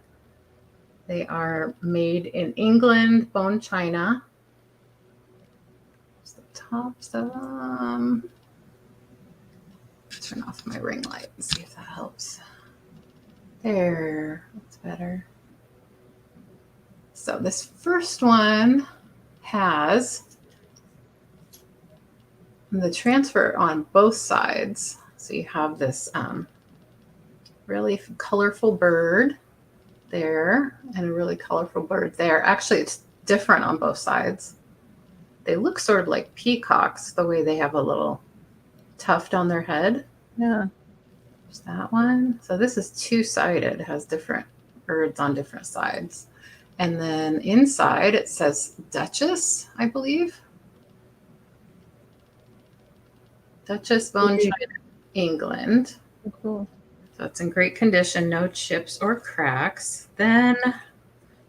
They are made in England, bone china. There's the tops of them. Turn off my ring light and see if that helps. There, that's better. So this first one has the transfer on both sides. So you have this really colorful bird there and a really colorful bird there. Actually, it's different on both sides. They look sort of like peacocks, the way they have a little tuft on their head. Yeah. There's that one. So this is two-sided, has different birds on different sides. And then inside it says Duchess, I believe. Duchess bone china, England. Oh, cool. So it's in great condition, no chips or cracks. Then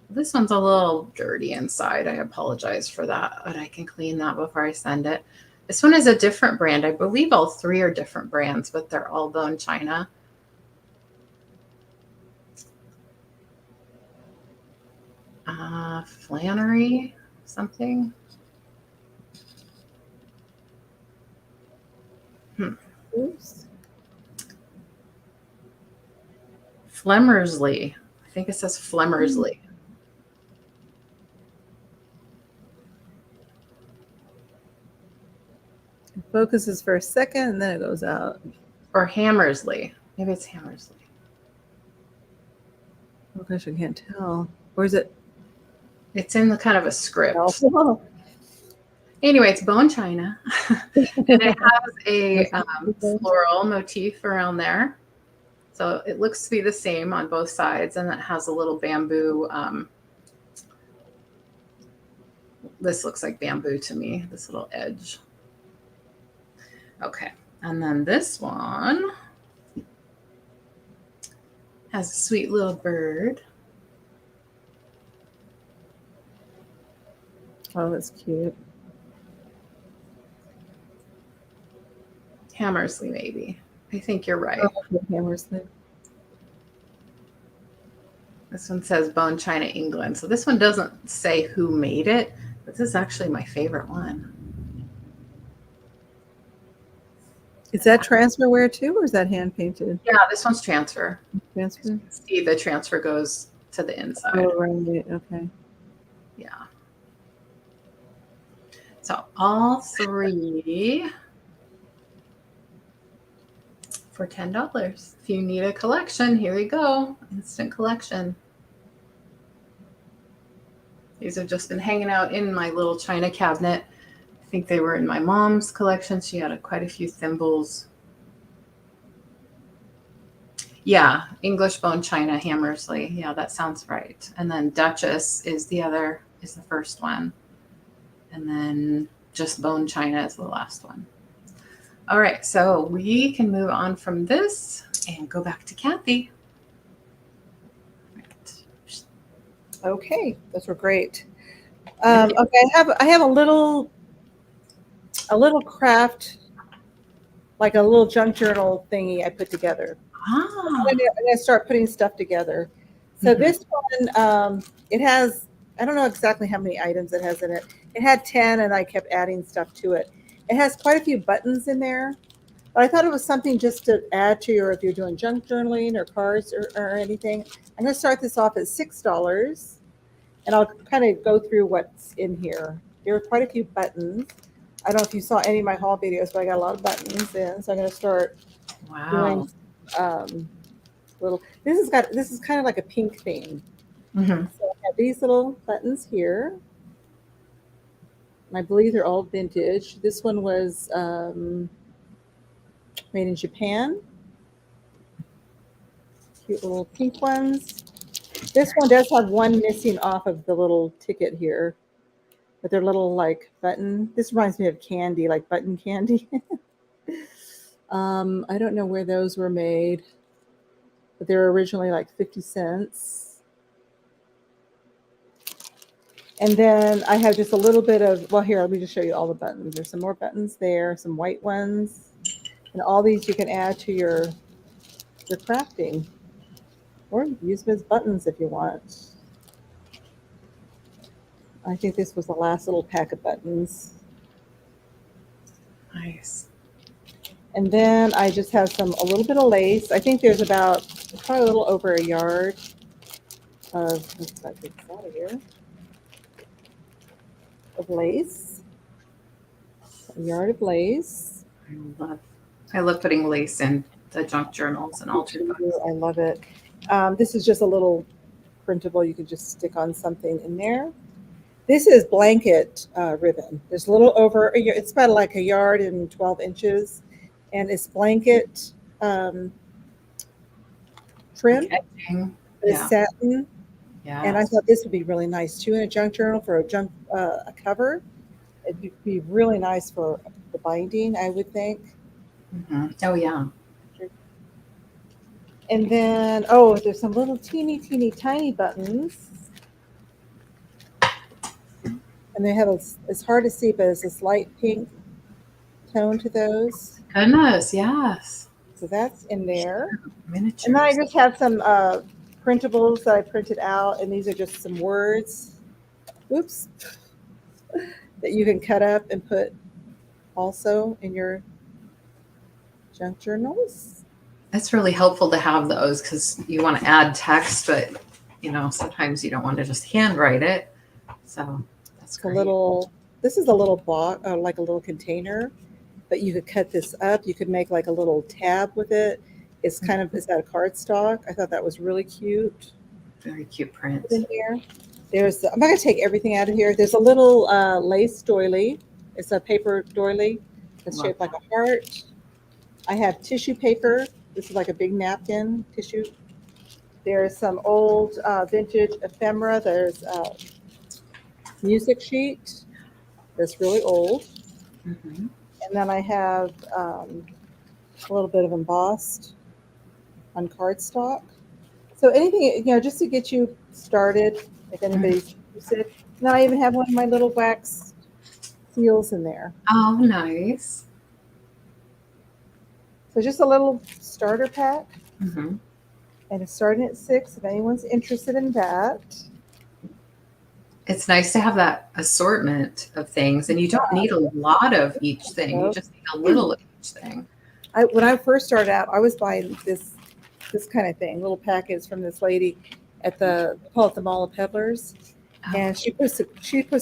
this one's a little dirty inside. I apologize for that, but I can clean that before I send it. This one is a different brand. I believe all three are different brands, but they're all bone china. Flannery something. Oops. Flemmersley. I think it says Flemmersley. It focuses for a second and then it goes out. Or Hammersley. Maybe it's Hammersley. Oh gosh, I can't tell. Where is it? It's in the kind of a script. Oh. Anyway, it's bone china. And it has a floral motif around there. So it looks to be the same on both sides. And it has a little bamboo. This looks like bamboo to me, this little edge. Okay. And then this one has a sweet little bird. Oh, that's cute. Hammersley, maybe. I think you're right. Oh, Hammersley. This one says bone china, England. So this one doesn't say who made it, but this is actually my favorite one. Is that transfer wear too, or is that hand painted? Yeah, this one's transfer. Transfer? See, the transfer goes to the inside. Oh, right. Okay. Yeah. So all three for $10. If you need a collection, here you go. Instant collection. These have just been hanging out in my little china cabinet. I think they were in my mom's collection. She had quite a few thimbles. Yeah, English bone china, Hammersley. Yeah, that sounds right. And then Duchess is the first one. And then just bone china is the last one. All right, so we can move on from this and go back to Cathy. Right. Okay, those were great. Okay, I have a little craft, like a little junk journal thingy I put together. I'm gonna start putting stuff together. So this one, it has, I don't know exactly how many items it has in it. It had 10 and I kept adding stuff to it. It has quite a few buttons in there, but I thought it was something just to add to your, if you're doing junk journaling or cards or anything. I'm gonna start this off at $6 and I'll kind of go through what's in here. There are quite a few buttons. I don't know if you saw any of my haul videos, but I got a lot of buttons in. So I'm gonna start doing little, this is kind of like a pink theme. So I have these little buttons here. I believe they're all vintage. This one was made in Japan. Cute little pink ones. This one does have one missing off of the little ticket here, but they're little like button. This reminds me of candy, like button candy. I don't know where those were made, but they were originally like 50 cents. And then I have just a little bit of, well, here, let me just show you all the buttons. There's some more buttons there, some white ones. And all these you can add to your crafting. Or use them as buttons if you want. I think this was the last little pack of buttons. Nice. And then I just have a little bit of lace. I think there's about probably a little over a yard of, let's get this out of here, of lace. A yard of lace. I love putting lace in the junk journals and altered books. I love it. This is just a little printable. You can just stick on something in there. This is blanket ribbon. There's a little over, it's about like a yard and 12 inches. And it's blanket trim. It's satin. Yeah. And I thought this would be really nice too in a junk journal for a cover. It'd be really nice for the binding, I would think. Mm-hmm. Oh, yeah. And then, there's some little teeny tiny buttons. And they have it's hard to see, but it's this light pink tone to those. Goodness, yes. So that's in there. Miniatures. And then I just have some printables that I printed out, and these are just some words. Oops. That you can cut up and put also in your junk journals. That's really helpful to have those because you want to add text, but sometimes you don't want to just handwrite it. So that's great. This is a little box, like a little container, but you could cut this up. You could make like a little tab with it. It's out of cardstock. I thought that was really cute. Very cute print. In here. I'm not going to take everything out of here. There's a little lace doily. It's a paper doily. It's shaped like a heart. I have tissue paper. This is like a big napkin tissue. There's some old vintage ephemera. There's a music sheet that's really old. Mm-hmm. And then I have a little bit of embossed on cardstock. So anything, just to get you started, if anybody's interested. And then I even have one of my little wax seals in there. Oh, nice. So just a little starter pack. Mm-hmm. And it's starting at 6 if anyone's interested in that. It's nice to have that assortment of things, and you don't need a lot of each thing. You just need a little of each thing. When I first started out, I was buying this kind of thing, little packets from this lady at the Mall of Peddlers. Oh. And she puts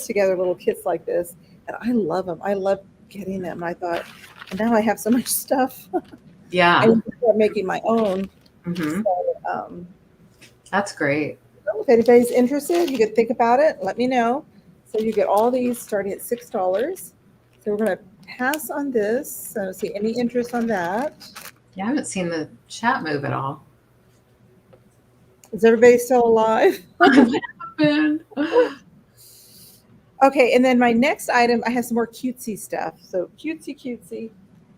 together little kits like this, and I love them. I love getting them. And I thought, and now I have so much stuff. Yeah. I need to start making my own. Mm-hmm. So, that's great. If anybody's interested, you could think about it. Let me know. So you get all these starting at $6. So we're going to pass on this. So I don't see any interest on that. Yeah, I haven't seen the chat move at all. Is everybody still alive? What happened? Okay, and then my next item, I have some more cutesy stuff. So cutesy.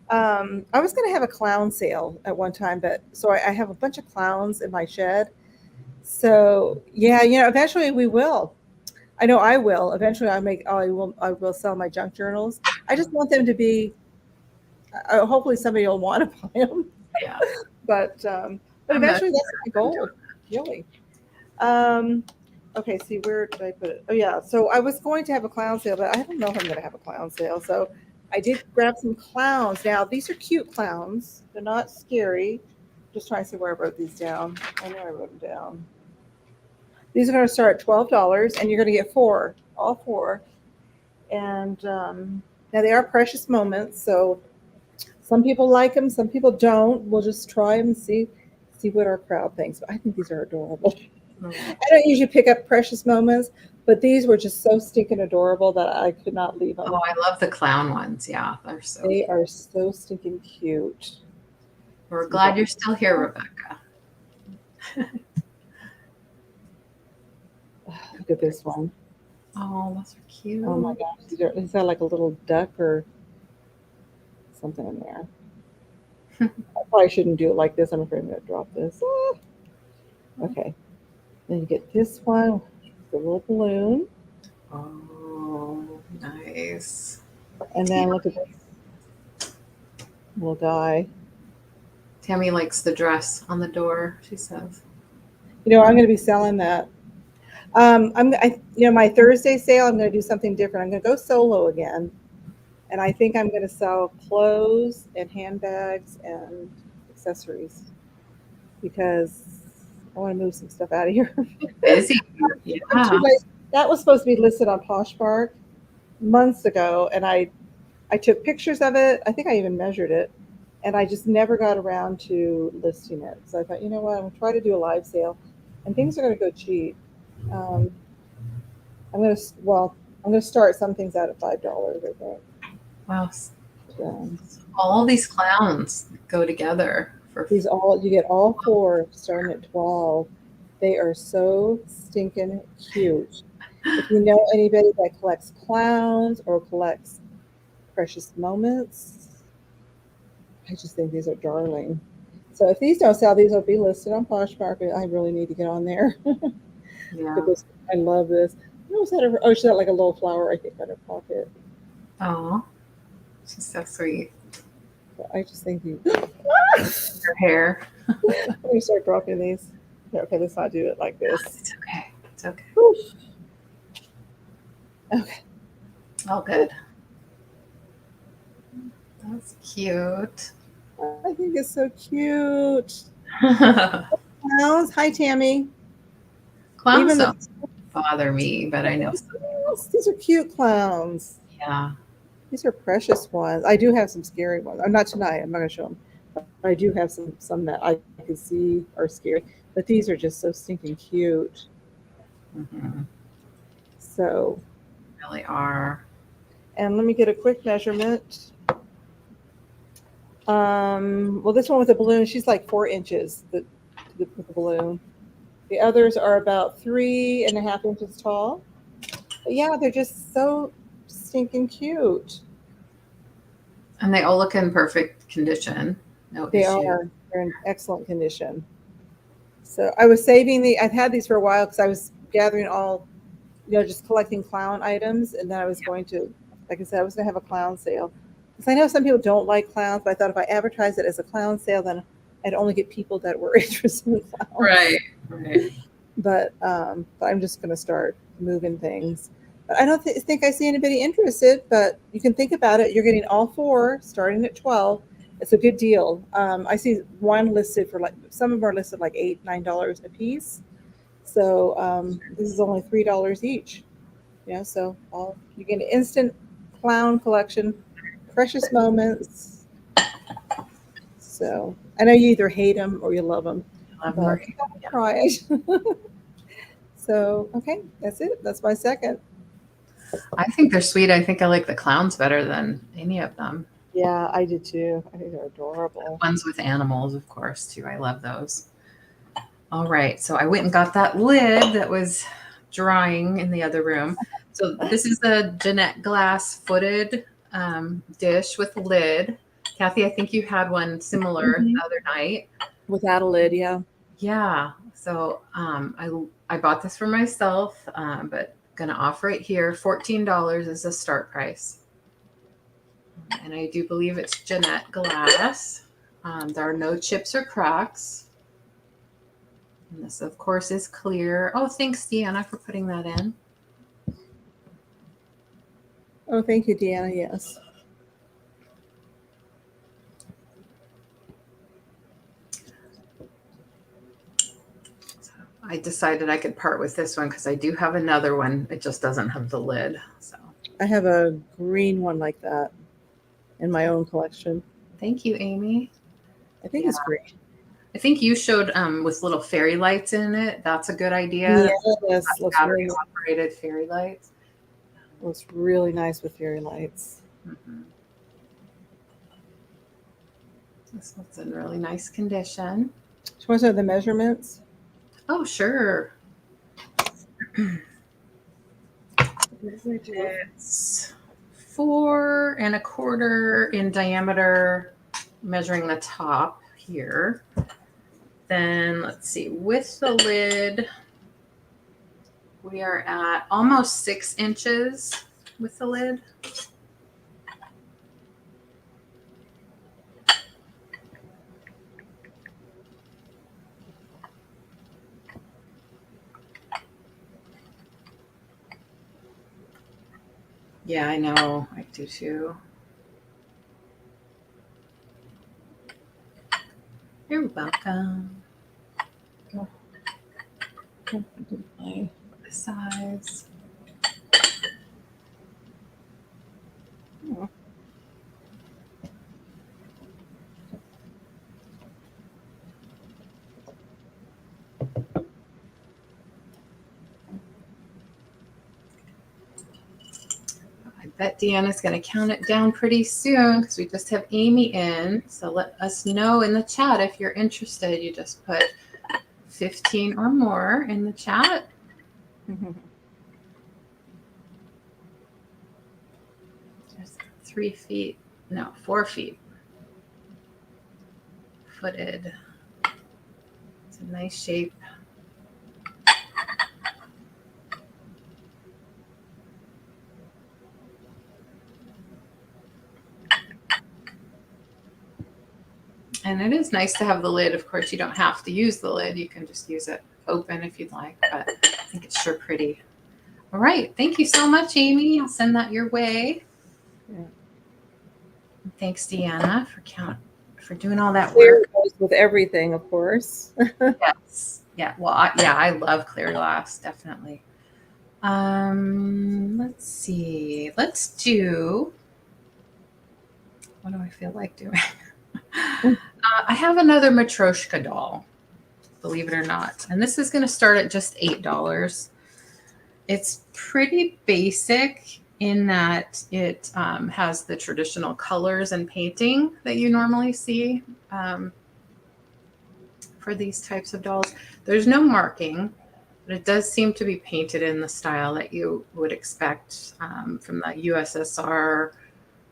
I was going to have a clown sale at one time, but so I have a bunch of clowns in my shed. So yeah, eventually we will. I know I will. Eventually I will sell my junk journals. I just want them to be, hopefully somebody will want to buy them. Yeah. But eventually that's my goal, really. Okay, see, where did I put it? Oh yeah, so I was going to have a clown sale, but I don't know if I'm going to have a clown sale. So I did grab some clowns. Now these are cute clowns. They're not scary. Just trying to see where I wrote these down. I know I wrote them down. These are going to start at $12, and you're going to get all four. And now they are precious moments, so some people like them, some people don't. We'll just try them and see what our crowd thinks. But I think these are adorable. Mm-hmm. I don't usually pick up precious moments, but these were just so stinking adorable that I could not leave them. Oh, I love the clown ones. Yeah, they are so stinking cute. We're glad you're still here, Rebecca. Look at this one. Oh, those are cute. Oh my gosh. Is that like a little duck or something in there? I probably shouldn't do it like this. I'm afraid I'm going to drop this. Okay. Then you get this one, the little balloon. Oh, nice. And then look at this little guy. Tammy likes the dress on the door, she says. I'm going to be selling that. My Thursday sale, I'm going to do something different. I'm going to go solo again. And I think I'm going to sell clothes and handbags and accessories because I want to move some stuff out of here. Busy. I'm too Yeah. late. That was supposed to be listed on Poshmark months ago, and I took pictures of it. I think I even measured it, and I just never got around to listing it. So I thought, you know what, I'm going to try to do a live sale, and things are going to go cheap. Um, I'm going to start some things out at $5, I think. Wow. So, All these clowns go together for you get all four starting at 12. They are so stinking cute. If you know anybody that collects clowns or collects precious moments, I just think these are darling. So if these don't sell, these will be listed on Poshmark. I really need to get on there yeah. because I love this. What was that? Oh, she's got like a little flower, I think, on her pocket. Oh, she's so sweet. But I just think you. Her hair. Let me start dropping these. Yeah, okay, let's not do it like this. It's okay. It's okay. Oof. Okay. All good. That's cute. I think it's so cute. Clowns. Hi, Tammy. Clowns Even the don't bother me, but I know. these are cute clowns. Yeah. These are precious ones. I do have some scary ones. I'm not tonight. I'm not going to show them. But I do have some that I can see are scary. But these are just so stinking cute. Mm-hmm. So, Really are. and let me get a quick measurement. Well, this one with the balloon, she's like 4 inches with the balloon. The others are about 3.5 inches tall. But yeah, they're just so stinking cute. And they all look in perfect condition. No They issue. are. They're in excellent condition. So I was saving I've had these for a while because I was gathering all, just collecting clown items. And then I was going to, like I said, I was going to have a clown sale. Because I know some people don't like clowns, but I thought if I advertised it as a clown sale, then I'd only get people that were interested in clowns. Right. But I'm just going to start moving things. But I don't think I see anybody interested, but you can think about it. You're getting all four starting at 12. It's a good deal. I see one listed for some of them are listed like $8, $9 a piece. So this is only $3 each. So you get an instant clown collection, precious moments. So I know you either hate them or you love them, Love but them. try it. So, okay, that's it. That's my second. I think they're sweet. I think I like the clowns better than any of them. Yeah, I did too. I think they're adorable. Ones with animals, of course, too. I love those. All right. So I went and got that lid that was drying in the other room. So this is the Jeanette glass footed dish with a lid. Cathy, I think you had one similar the other night. Without a lid, yeah. Yeah. So I bought this for myself, but gonna offer it here. $14 is the start price. And I do believe it's Jeanette glass. There are no chips or cracks. And this, of course, is clear. Oh, thanks, Deanna, for putting that in. Oh, thank you, Deanna. Yes. I decided I could part with this one because I do have another one. It just doesn't have the lid. So I have a green one like that in my own collection. thank you, Amy. I think it's great. I think you showed with little fairy lights in it. That's a good idea. Yes, Battery operated fairy lights. Looks really nice with fairy lights. Mm-hmm. This one's in really nice condition. Do you want to know the measurements? Oh, sure. It's 4 1/4 in diameter, measuring the top here. Then let's see, with the lid, we are at almost 6 inches with the lid. Yeah, I know. I do too. You're welcome. Oh. The size. Oh. I bet Deanna's going to count it down pretty soon because we just have Amy in. So let us know in the chat if you're interested. You just put 15 or more in the chat. There's 3 feet, no, 4 feet footed. It's a nice shape. And it is nice to have the lid. Of course, you don't have to use the lid. You can just use it open if you'd like, but I think it's sure pretty. All right. Thank you so much, Amy. I'll send that your way. Yeah. And thanks, Deanna, for doing all that work. With everything, of course. Yes. Yeah. Well, I love clear glass, definitely. Let's see. Let's do. What do I feel like doing? I have another Matryoshka doll, believe it or not. And this is going to start at just $8. It's pretty basic in that it has the traditional colors and painting that you normally see for these types of dolls. There's no marking, but it does seem to be painted in the style that you would expect from the USSR,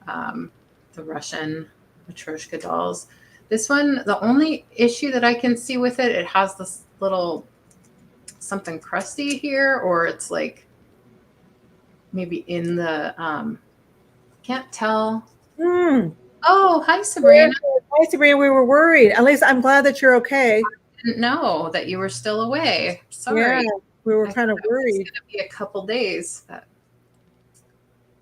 the Russian Matryoshka dolls. This one, the only issue that I can see with it, it has this little something crusty here, or it's like maybe in the, can't tell. Oh, hi, Sabrina. Hi, Sabrina. We were worried. At least I'm glad that you're okay. I didn't know that you were still away. Sorry. Yeah, we were kind of worried. It's going to be a couple days. But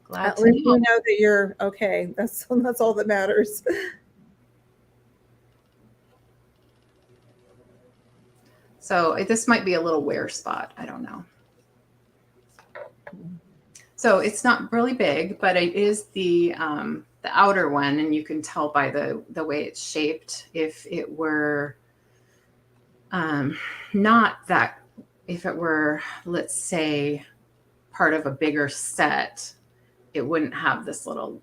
glad At to least know. we know that you're okay. That's all that matters. So this might be a little wear spot. I don't know. So it's not really big, but it is the outer one, and you can tell by the way it's shaped. If it were not that, if it were, let's say, part of a bigger set, it wouldn't have this little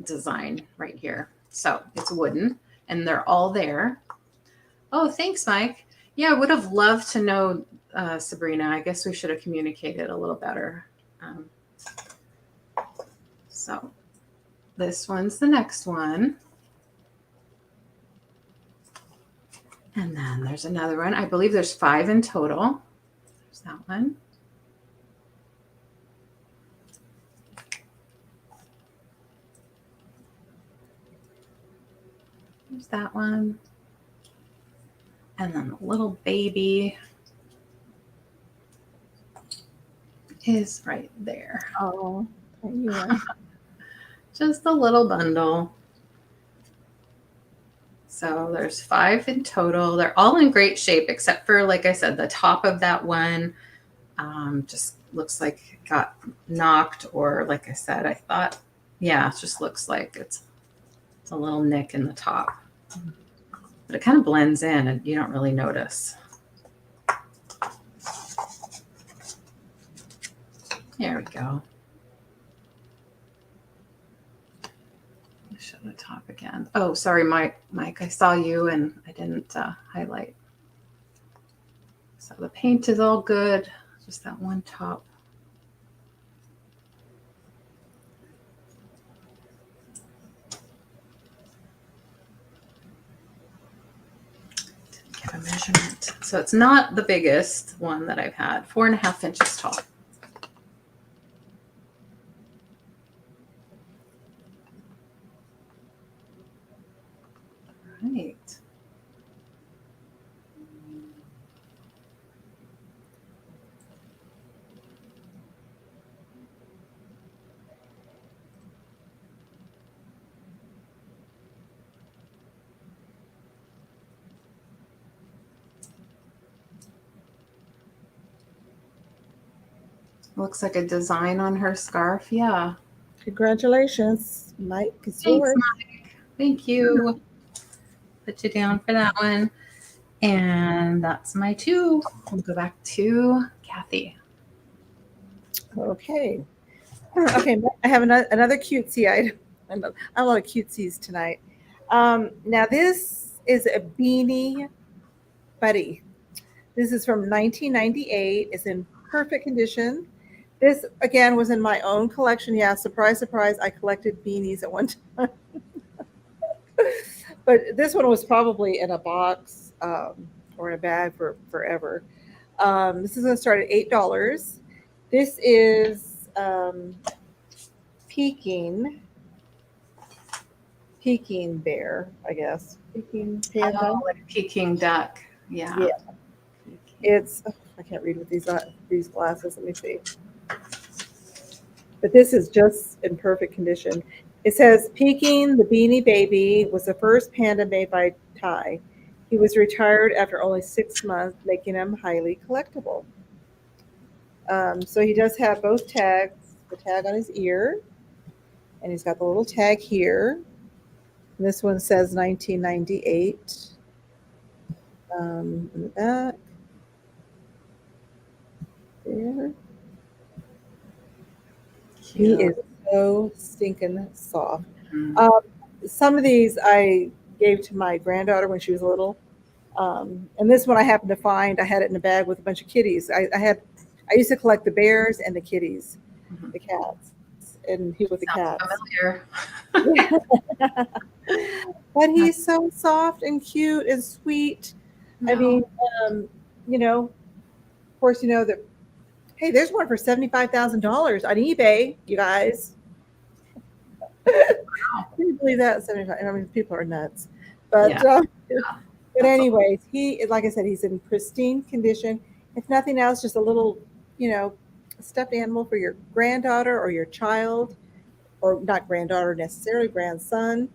design right here. So it's wooden, and they're all there. Oh, thanks, Mike. Yeah, I would have loved to know, Sabrina. I guess we should have communicated a little better. So this one's the next one. And then there's another one. I believe there's 5 in total. There's that one. There's that one. And then the little baby is right there. Oh, yeah. Just a little bundle. So there's 5 in total. They're all in great shape, except for, like I said, the top of that one just looks like it got knocked, or like I said, I thought, yeah, it just looks like it's a little nick in the top. But it kind of blends in and you don't really notice. There we go. Show the top again. Oh, sorry, Mike. I saw you and I didn't highlight. So the paint is all good. Just that one top. Didn't get a measurement. So it's not the biggest one that I've had. 4.5 inches tall. Right. Looks like a design on her scarf. Yeah. Congratulations, Mike. It's Thanks, yours. Mike. Thank you. Put you down for that one. And that's my 2. We'll go back to Cathy. Okay. Okay, I have another cutesy item. I have a lot of cutesies tonight. Now this is a beanie buddy. This is from 1998. It's in perfect condition. This again was in my own collection. Yeah, surprise, surprise. I collected beanies at one time. But this one was probably in a box or in a bag for forever. This is going to start at $8. This is Peking bear, I guess. Peking panda. Oh, like Peking duck. Yeah. Yeah. It's I can't read with these glasses. Let me see. But this is just in perfect condition. It says Peking the Beanie Baby was the first panda made by Thai. He was retired after only 6 months, making him highly collectible. So he does have both tags, the tag on his ear, and he's got the little tag here. And this one says 1998 in the back. There. He is so stinking soft. Mm-hmm. Some of these I gave to my granddaughter when she was little. And this one I happened to find. I had it in a bag with a bunch of kitties. I used to collect the bears and the kitties, Mm-hmm. the cats, and he with the cats. Familiar. But he's so soft and cute and sweet. No. I mean, of course, that. Hey, there's one for $75,000 on eBay, you guys. Can you believe that? 75. I mean, people are nuts. But Yeah. But anyways, like I said, he's in pristine condition. If nothing else, just a little, stuffed animal for your granddaughter or your child, or not granddaughter necessarily, grandson.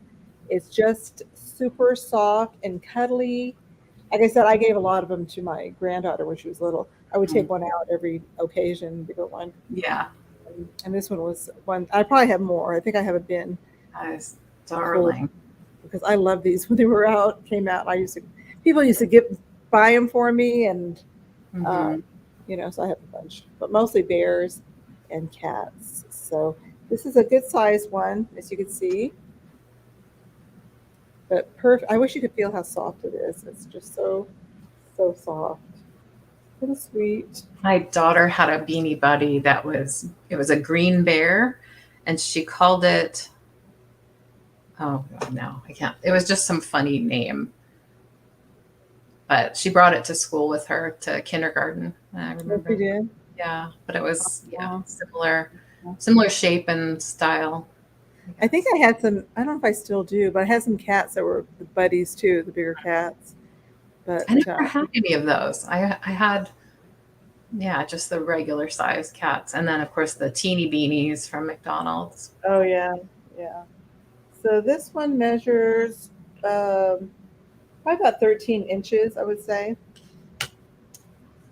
It's just super soft and cuddly. Like I said, I gave a lot of them to my granddaughter when she was little. I would take one out every occasion, bigger one. Yeah. And this one was one. I probably have more. I think I have a bin. That is darling. Because I love these when they came out. People used to buy them for me, and so I have a bunch, but mostly bears and cats. So this is a good sized one, as you can see. But perfect. I wish you could feel how soft it is. It's just so soft. And sweet. My daughter had a beanie buddy it was a green bear, and she called it, oh no, I can't. It was just some funny name. But she brought it to school with her to kindergarten. I remember. Yes, you did? Yeah, but it was similar shape and style. I think I had some. I don't know if I still do, but I had some cats that were the buddies too, the bigger cats. But I never had any of those. I had, just the regular size cats, and then of course the teeny beanies from McDonald's. Oh yeah. So this one measures probably about 13 inches, I would say.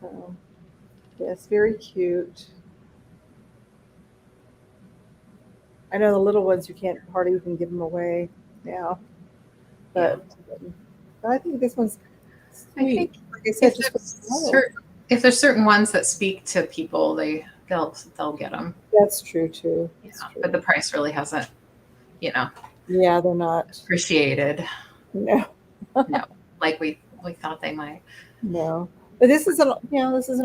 So, yes, very cute. I know the little ones you can't hardly even give them away now, but I think this one's sweet. I think, like I said, if there's certain ones that speak to people, they'll get them. That's true too. That's true. But the price really hasn't, Yeah, they're not appreciated. No. No, like we thought they might. No, but this is an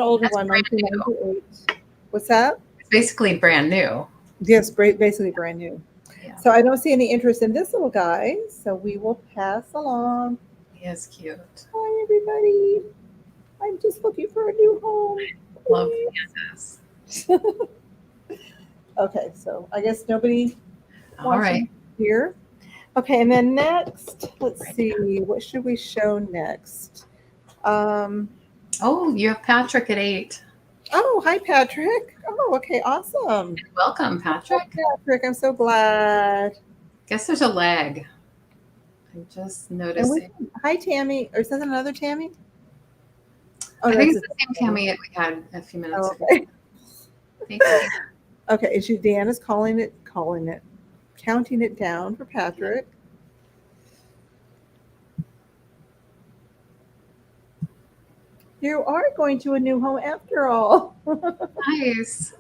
older one, 1998. What's that? It's basically brand new. Yes, basically brand new. Yeah. So I don't see any interest in this little guy, so we will pass along. He is cute. Hi, everybody. I'm just looking for a new home. Love this. Okay, so I guess nobody. All right. Here. Okay, and then next, let's see, what should we show next? You have Patrick at 8. Oh, hi, Patrick. Oh, okay, awesome. Welcome, Patrick. Hi, Patrick, I'm so glad. Guess there's a leg. I'm just noticing. Hi, Tammy. Or is that another Tammy? Oh, I think it's the same Tammy that we had a few minutes ago. Thank you. Okay, and Deanna's counting it down for Patrick. You are going to a new home after all. Nice.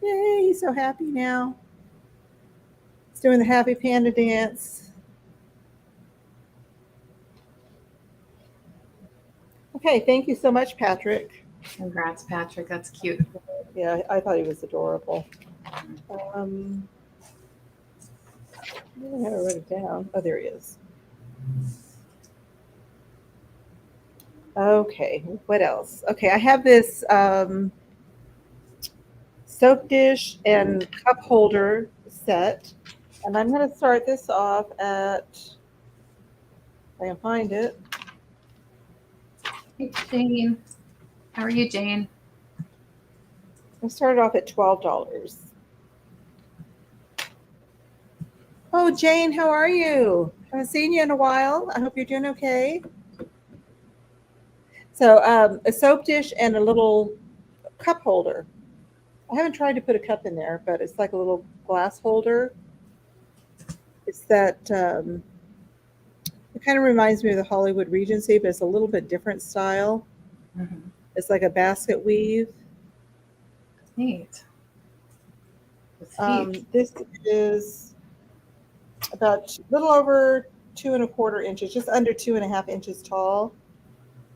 Yay, he's so happy now. He's doing the happy panda dance. Okay, thank you so much, Patrick. Congrats, Patrick. That's cute. Yeah, I thought he was adorable. I wrote it down. Oh, there he is. Okay, what else? Okay, I have this soap dish and cup holder set, and I'm going to start this off at, if I can find it. Hey, Jane. How are you, Jane? I started off at $12. Oh, Jane, how are you? Haven't seen you in a while. I hope you're doing okay. So a soap dish and a little cup holder. I haven't tried to put a cup in there, but it's like a little glass holder. It's that, it kind of reminds me of the Hollywood Regency, but it's a little bit different style. Mm-hmm. It's like a basket weave. Neat. This is about a little over 2¼ inches, just under 2½ inches tall.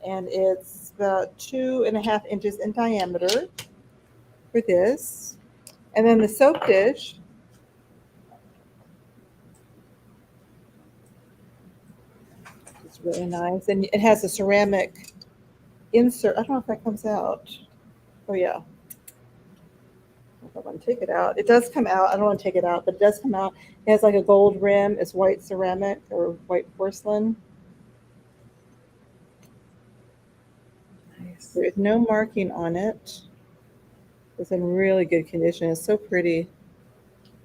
And it's about 2½ inches in diameter for this. And then the soap dish is really nice. And it has a ceramic insert. I don't know if that comes out. Oh, yeah. I don't want to take it out. It does come out. I don't want to take it out, but it does come out. It has like a gold rim. It's white ceramic or white porcelain. Nice. There's no marking on it. It's in really good condition. It's so pretty.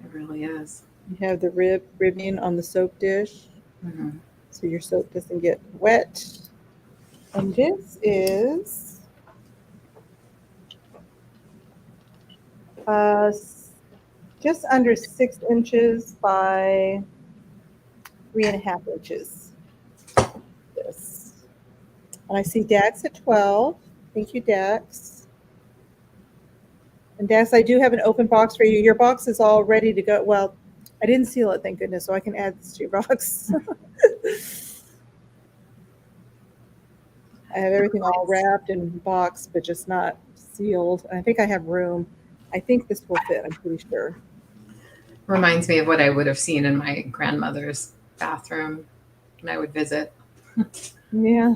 It really is. You have the ribbing on the soap dish, so your soap doesn't get wet. And this is just under 6 inches by 3½ inches. This. And I see Dax at 12. Thank you, Dax. And Dax, I do have an open box for you. Your box is all ready to go. Well, I didn't seal it, thank goodness, so I can add this to your box. I have everything all wrapped and boxed, but just not sealed. I think I have room. I think this will fit, I'm pretty sure. Reminds me of what I would have seen in my grandmother's bathroom when I would visit. Yeah.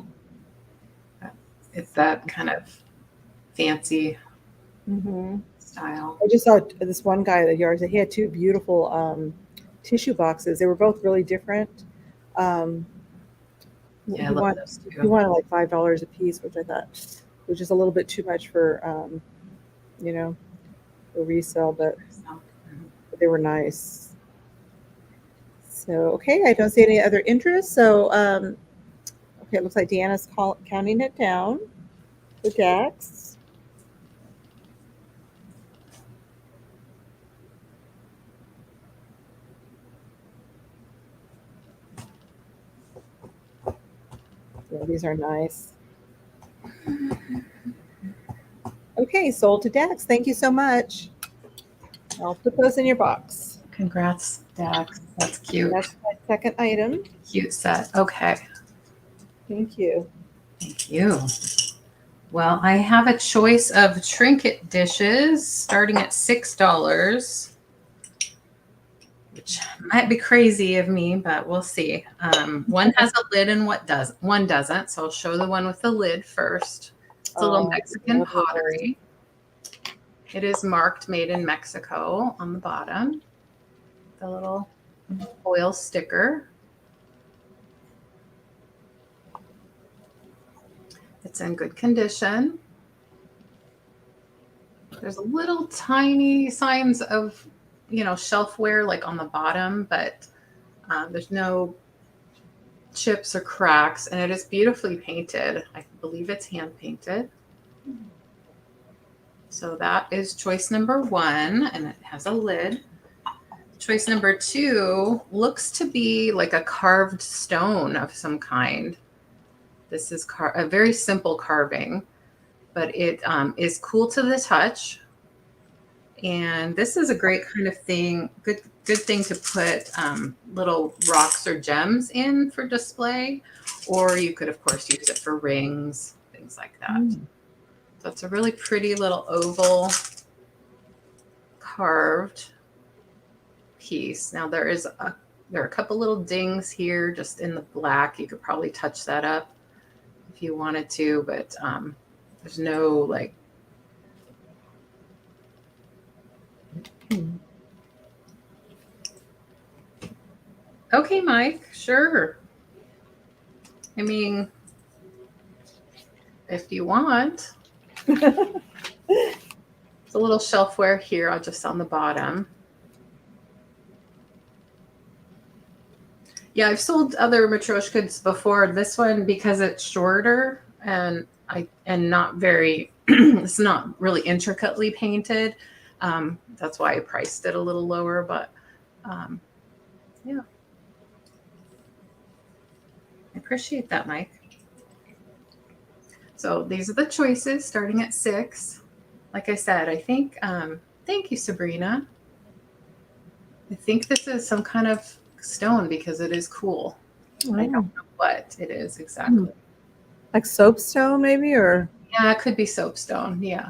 It's that kind of fancy style. I just saw this one guy at the yard. He had 2 beautiful tissue boxes. They were both really different. Yeah, I love those too. He wanted like $5 a piece, which I thought was just a little bit too much for, for resale, but they were nice. So, okay, I don't see any other interest. So, okay, it looks like Deanna's counting it down for Dax. Yeah, these are nice. Okay, sold to Dax. Thank you so much. I'll put those in your box. Congrats, Dax. That's cute. And that's my second item. Cute set. Okay. Thank you. Thank you. Well, I have a choice of trinket dishes starting at $6, which might be crazy of me, but we'll see. One has a lid and one doesn't. So I'll show the one with the lid first. It's a little Mexican pottery. It is marked made in Mexico on the bottom. The little foil sticker. It's in good condition. There's little tiny signs of, shelf wear like on the bottom, but there's no chips or cracks, and it is beautifully painted. I believe it's hand painted. So that is choice number 1, and it has a lid. Choice number 2 looks to be like a carved stone of some kind. This is a very simple carving, but it is cool to the touch. And this is a great kind of thing, good thing to put little rocks or gems in for display, or you could, of course, use it for rings, things like that. So it's a really pretty little oval carved piece. Now there are a couple little dings here just in the black. You could probably touch that up if you wanted to, but there's no like. Okay, Mike, sure. I mean, if you want. It's a little shelfware here, just on the bottom. Yeah, I've sold other Matryoshkas before. This one, because it's shorter and not very, it's not really intricately painted. That's why I priced it a little lower, but yeah. I appreciate that, Mike. So these are the choices starting at 6. Like I said, I think, thank you, Sabrina. I think this is some kind of stone because it is cool. Oh. I don't know what it is exactly. Like soapstone maybe, or? Yeah, it could be soapstone. Yeah.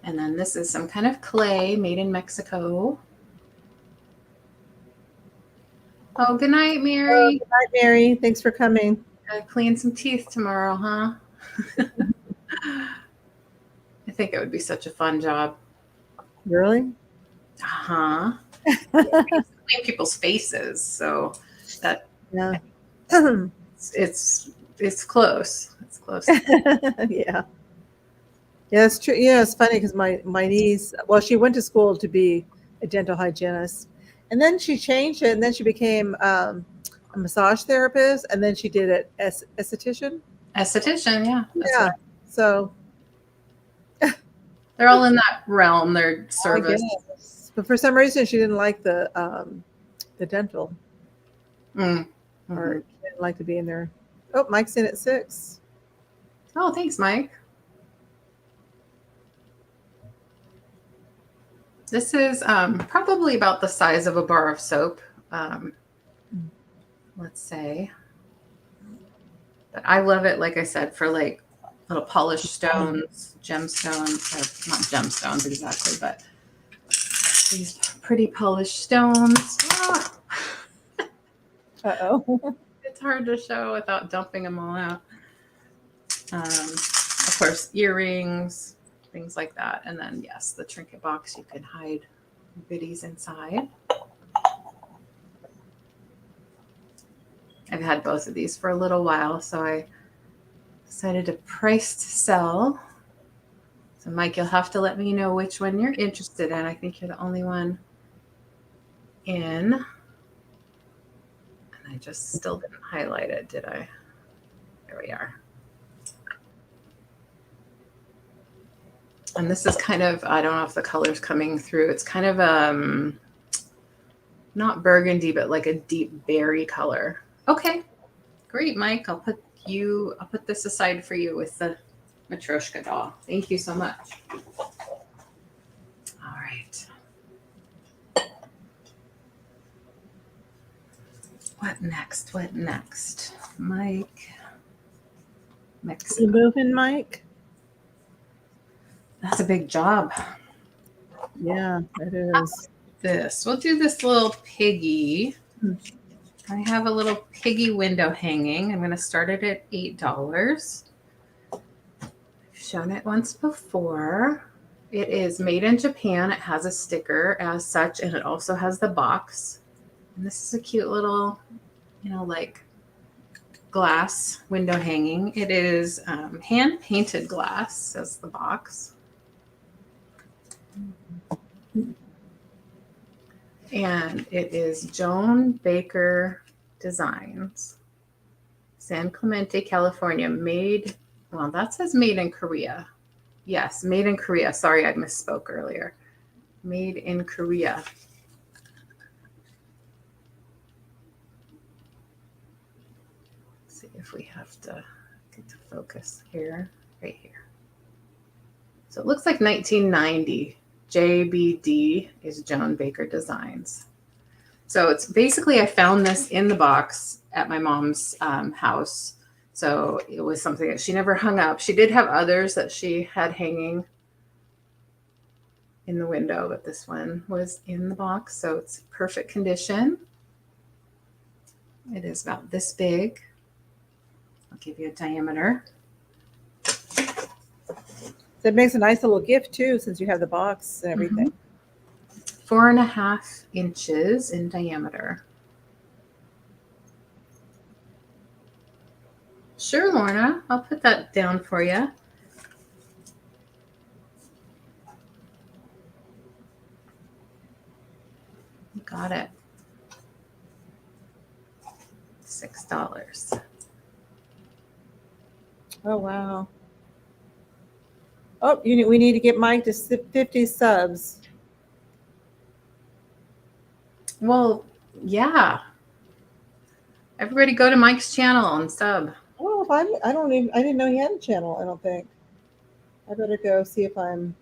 And then this is some kind of clay made in Mexico. Oh, good night, Mary. Oh, good night, Mary. Thanks for coming. Clean some teeth tomorrow, huh? I think it would be such a fun job. Really? Uh-huh. Clean people's faces, so that yeah. It's close. It's close. Yeah. Yeah, it's true. Yeah, it's funny because my niece, well, she went to school to be a dental hygienist, and then she changed it, and then she became a massage therapist, and then she did it as esthetician. Esthetician, yeah. Yeah. So they're all in that realm. Their service, but for some reason, she didn't like the dental, or she didn't like to be in there. Oh, Mike's in at 6. Oh, thanks, Mike. This is probably about the size of a bar of soap, let's say. But I love it, like I said, for like little polished stones, gemstones, or not gemstones exactly, but these pretty polished stones. Oh. Uh-oh. It's hard to show without dumping them all out. Of course, earrings, things like that. And then, yes, the trinket box, you can hide goodies inside. I've had both of these for a little while, so I decided to price to sell. So, Mike, you'll have to let me know which one you're interested in. I think you're the only one in. And I just still didn't highlight it, did I? There we are. And this is kind of, I don't know if the color's coming through. It's kind of not burgundy, but like a deep berry color. Okay, great, Mike. I'll put this aside for you with the Matryoshka doll. Thank you so much. All right. What next? What next? Mike. Mexico. You moving, Mike? That's a big job. Yeah, it is. We'll do this little piggy. I have a little piggy window hanging. I'm going to start it at $8. I've shown it once before. It is made in Japan. It has a sticker as such, and it also has the box. And this is a cute little, like glass window hanging. It is hand painted glass, says the box. And it is Joan Baker Designs. San Clemente, California. Well, that says made in Korea. Yes, made in Korea. Sorry, I misspoke earlier. Made in Korea. Let's see if we have to get to focus here, right here. So it looks like 1990. JBD is Joan Baker Designs. So it's basically, I found this in the box at my mom's house. So it was something that she never hung up. She did have others that she had hanging in the window, but this one was in the box. So it's perfect condition. It is about this big. I'll give you a diameter. That makes a nice little gift too, since you have the box and everything. 4.5 inches in diameter. Sure, Lorna, I'll put that down for you. Got it. $6. Oh, wow. Oh, we need to get Mike to 50 subs. Well, yeah. Everybody go to Mike's channel and sub. Well, I didn't know he had a channel, I don't think. I better go see if I'm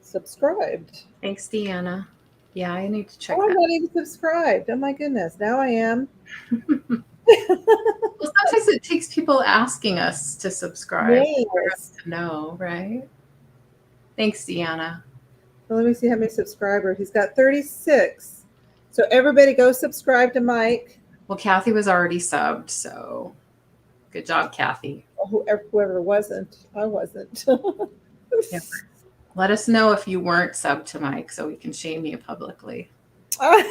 subscribed. Thanks, Deanna. Yeah, I need to check I'm that. not even subscribed. Oh my goodness. Now I am. Well, sometimes it takes people asking us to subscribe for us to know, right? Thanks, Deanna. Well, let me see how many subscribers. He's got 36. So everybody go subscribe to Mike. Well, Cathy was already subbed, so good job, Cathy. Whoever wasn't, I wasn't. Yep. Let us know if you weren't subbed to Mike so we can shame you publicly. Hey,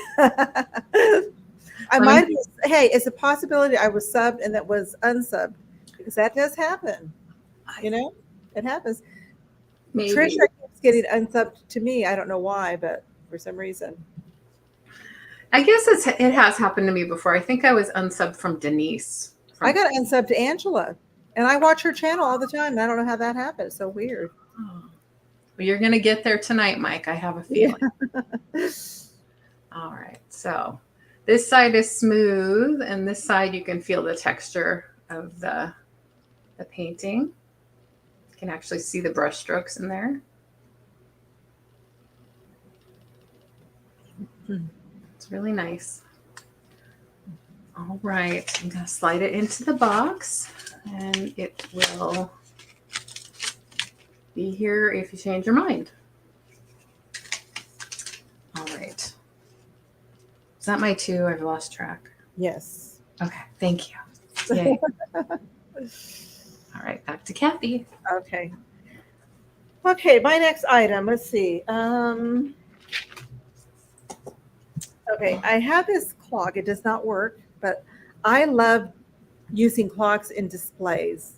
it's a possibility I was subbed and that was unsubbed, because that does happen. You know, it happens. Maybe. Trisha keeps getting unsubbed to me. I don't know why, but for some reason. I guess it has happened to me before. I think I was unsubbed from Denise. I got unsubbed to Angela, and I watch her channel all the time, and I don't know how that happened. It's so weird. Oh. Well, you're going to get there tonight, Mike. I have a feeling. Yeah. All right. So this side is smooth, and this side you can feel the texture of the painting. You can actually see the brush strokes in there. It's really nice. All right. I'm going to slide it into the box, and it will be here if you change your mind. All right. Is that my 2? I've lost track. Yes. Okay. Thank you. Yay. All right. Back to Cathy. Okay. Okay. My next item. Let's see. Okay. I have this clock. It does not work, but I love using clocks in displays.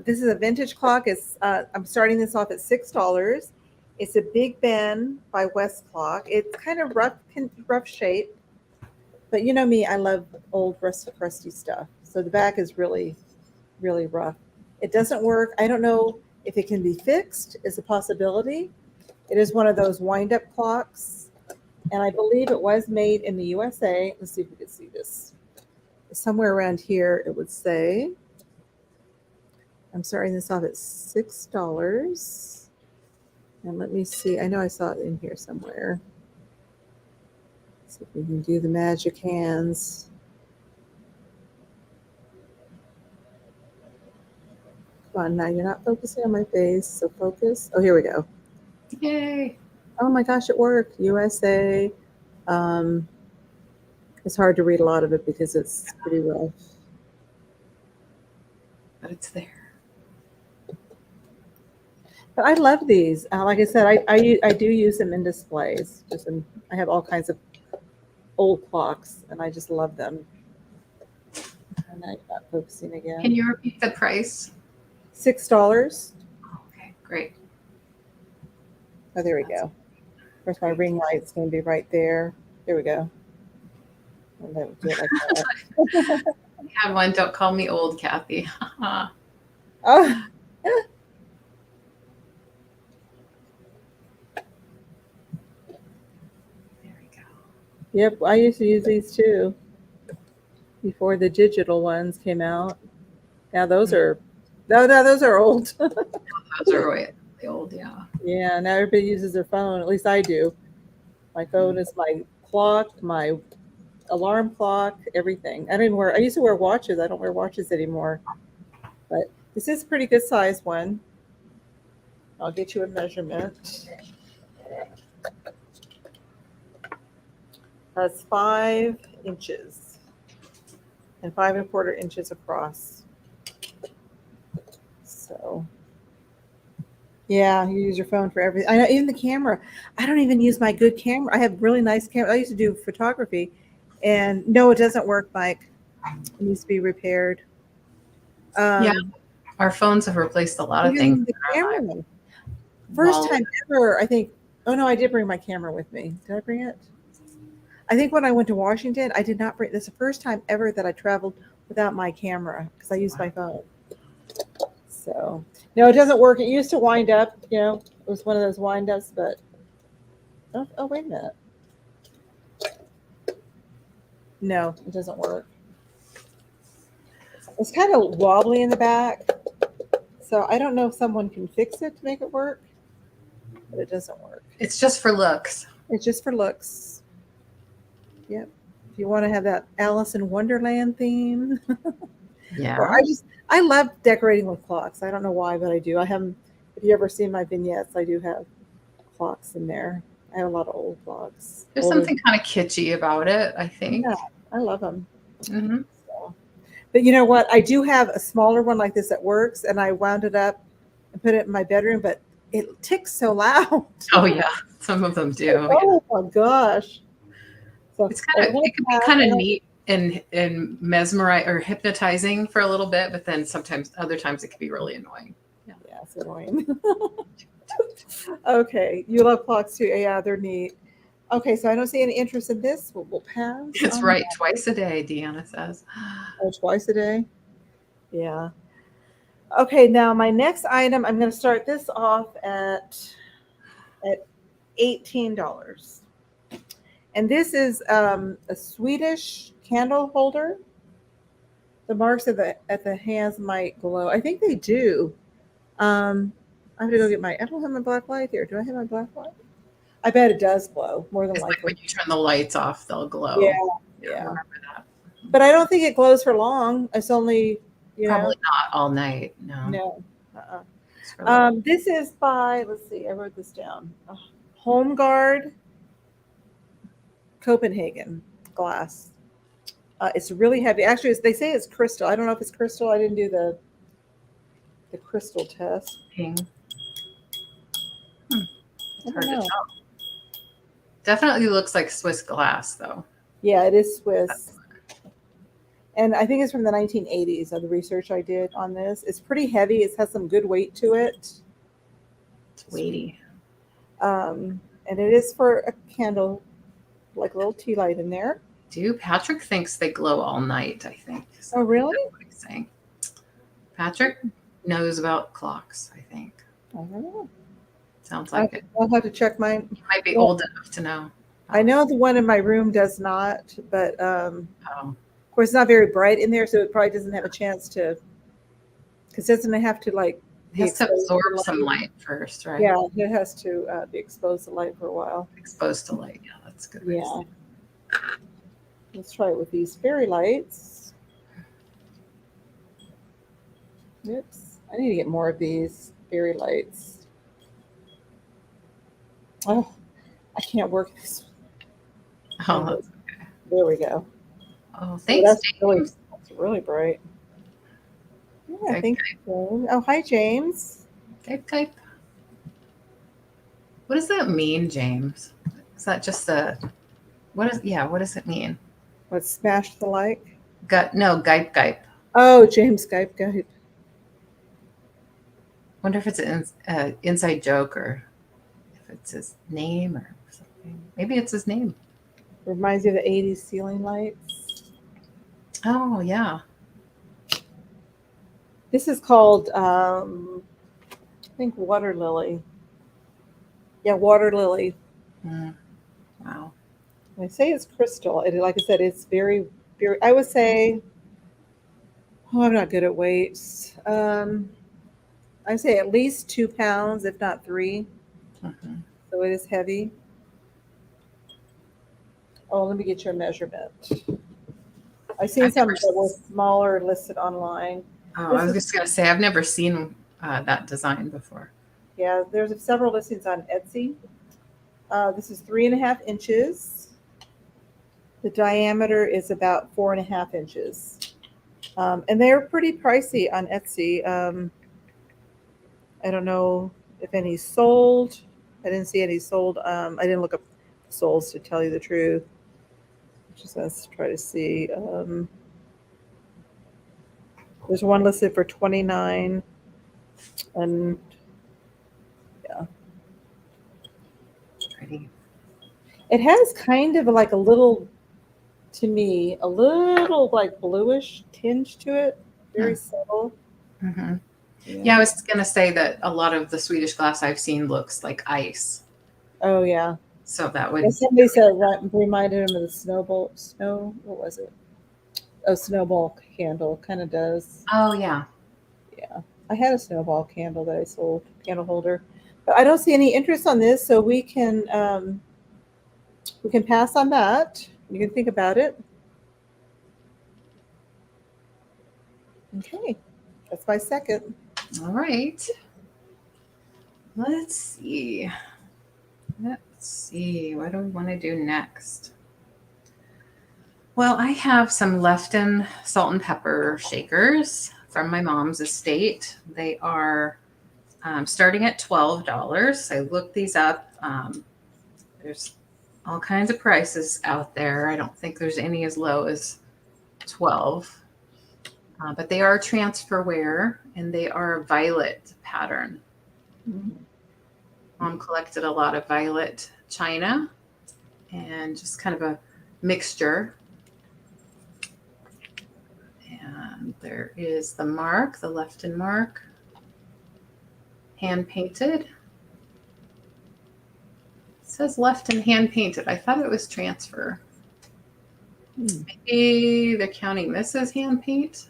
This is a vintage clock. I'm starting this off at $6. It's a Big Ben by West Clock. It's kind of rough shape, but you know me, I love old rusty stuff. So the back is really, really rough. It doesn't work. I don't know if it can be fixed. It's a possibility. It is one of those wind-up clocks, and I believe it was made in the USA. Let's see if we can see this. Somewhere around here, it would say. I'm starting this off at $6. And let me see. I know I saw it in here somewhere. Let's see if we can do the magic hands. Come on, now you're not focusing on my face, so focus. Oh, here we go. Yay. Oh my gosh, it worked. USA. It's hard to read a lot of it because it's pretty rough. But it's there. But I love these. Like I said, I do use them in displays. I have all kinds of old clocks, and I just love them. And I'm not focusing again. Can you repeat the price? $6. Okay, great. Oh, there we go. Of course, my ring light's going to be right there. There we go. And then do it like that. I had one. Don't call me old, Cathy. Oh. There we go. Yep, I used to use these too before the digital ones came out. Now those are, no, those are old. Those are really old, yeah. Yeah, now everybody uses their phone. At least I do. My phone is my clock, my alarm clock, everything. I used to wear watches. I don't wear watches anymore. But this is a pretty good size one. I'll get you a measurement. That's 5 inches and 5¼ inches across. So yeah, you use your phone for everything. I know, even the camera. I don't even use my good camera. I have really nice camera. I used to do photography, and no, it doesn't work, Mike. It needs to be repaired. Yeah, our phones have replaced a lot of things. Even the camera. First time ever, I think. Oh no, I did bring my camera with me. Did I bring it? I think when I went to Washington, I did not bring. This is the first time ever that I traveled without my camera because I used my phone. So no, it doesn't work. It used to wind up. You know, it was one of those wind ups, but oh wait a minute. No, it doesn't work. It's kind of wobbly in the back, so I don't know if someone can fix it to make it work, but it doesn't work. It's just for looks. It's just for looks. Yep. If you want to have that Alice in Wonderland theme. Yeah. Or I love decorating with clocks. I don't know why, but I do. I have, if you ever seen my vignettes, I do have clocks in there. I have a lot of old clocks. There's something kind of kitschy about it, I think. Yeah, I love them. Mm-hmm. So. But you know what? I do have a smaller one like this that works, and I wound it up and put it in my bedroom, but it ticks so loud. Oh, yeah. Some of them do. Oh, my gosh. So it can be kind of neat and mesmerizing or hypnotizing for a little bit, but then other times it can be really annoying. Yeah, it's annoying. Okay, you love clocks too. Yeah, they're neat. Okay, so I don't see any interest in this. We'll pass. It's right. Twice a day, Deanna says. Oh, twice a day? Yeah. Okay, now my next item, I'm going to start this off at $18. And this is a Swedish candle holder. The marks at the hands might glow. I think they do. I have to go get I don't have my black light here. Do I have my black light? I bet it does glow, more than likely. Like when you turn the lights off, they'll glow. Yeah. Remember that. But I don't think it glows for long. It's only, probably not all night. No. No. This is by, let's see, I wrote this down. Home Guard Copenhagen glass. It's really heavy. Actually, they say it's crystal. I don't know if it's crystal. I didn't do the crystal test. It's hard to tell. Definitely looks like Swiss glass, though. Yeah, it is Swiss. And I think it's from the 1980s of the research I did on this. It's pretty heavy. It has some good weight to it. It's weighty. And it is for a candle, like a little tea light in there. Patrick thinks they glow all night, I think. So really? That's what he's saying. Patrick knows about clocks, I think. I don't know. Sounds like it. I'll have to check mine. You might be old enough to know. I know the one in my room does not, but of course it's not very bright in there, so it probably doesn't have a chance to, because doesn't it have to like it has to absorb some light first, right? Yeah, it has to be exposed to light for a while. Exposed to light, yeah, that's good. Yeah. Let's try it with these fairy lights. Oops, I need to get more of these fairy lights. Oh, I can't work this. Oh, that's okay. There we go. Oh, thanks. That's really bright. Yeah, I think so. Oh, hi, James. Type. What does that mean, James? Is that just what does it mean? What, smash the like? Gype. Oh, James Gype. Wonder if it's an inside joke or if it's his name or something. Maybe it's his name. Reminds you of the 80s ceiling lights. Oh, yeah. This is called, I think, water lily. Yeah, water lily. Wow. I say it's crystal. And like I said, it's very, very, I would say, oh, I'm not good at weights. I say at least 2 pounds, if not 3. Mhm. So it is heavy. Oh, let me get your measurement. I've seen I've some never. that were smaller listed online. Oh, I This was is, just gonna say I've never seen that design before. yeah, there's several listings on Etsy. This is 3.5 inches. The diameter is about 4.5 inches. And they're pretty pricey on Etsy. I don't know if any sold. I didn't see any sold. I didn't look up souls to tell you the truth. Just let's try to see. There's one listed for 29, and yeah, Pretty. it has kind of like a little, to me, a little like bluish tinge to it. Very subtle. Mm-hmm. Yeah. Yeah, I was gonna say that a lot of the Swedish glass I've seen looks like ice. Oh yeah. So that Yeah, would. somebody said reminded him of the what was it? Oh, snowball candle. Kind of does. Oh yeah. Yeah. I had a snowball candle that I sold, candle holder. But I don't see any interest on this, so we can pass on that. You can think about it. Okay. That's my second. All right. Let's see. Let's see. What do we want to do next? Well, I have some Lefton salt and pepper shakers from my mom's estate. They are starting at $12. I looked these up. There's all kinds of prices out there. I don't think there's any as low as 12. But they are transferware and they are a violet pattern. Mom collected a lot of violet china and just kind of a mixture. And there is the mark, the Lefton mark, hand painted. It says Lefton hand painted. I thought it was transfer. Maybe they're counting this as hand paint.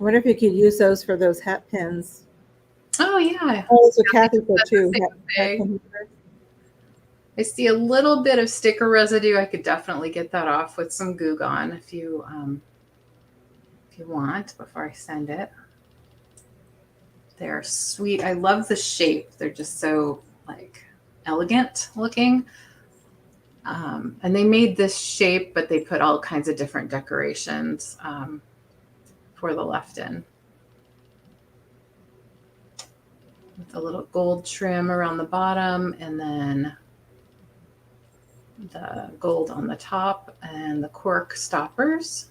I wonder if you could use those for those hat pins. Oh yeah. Oh, that's what Cathy said too. I see a little bit of sticker residue. I could definitely get that off with some Goo Gone if you want before I send it. They're sweet. I love the shape. They're just so like elegant looking. And they made this shape, but they put all kinds of different decorations for the Lefton. With a little gold trim around the bottom and then the gold on the top and the cork stoppers.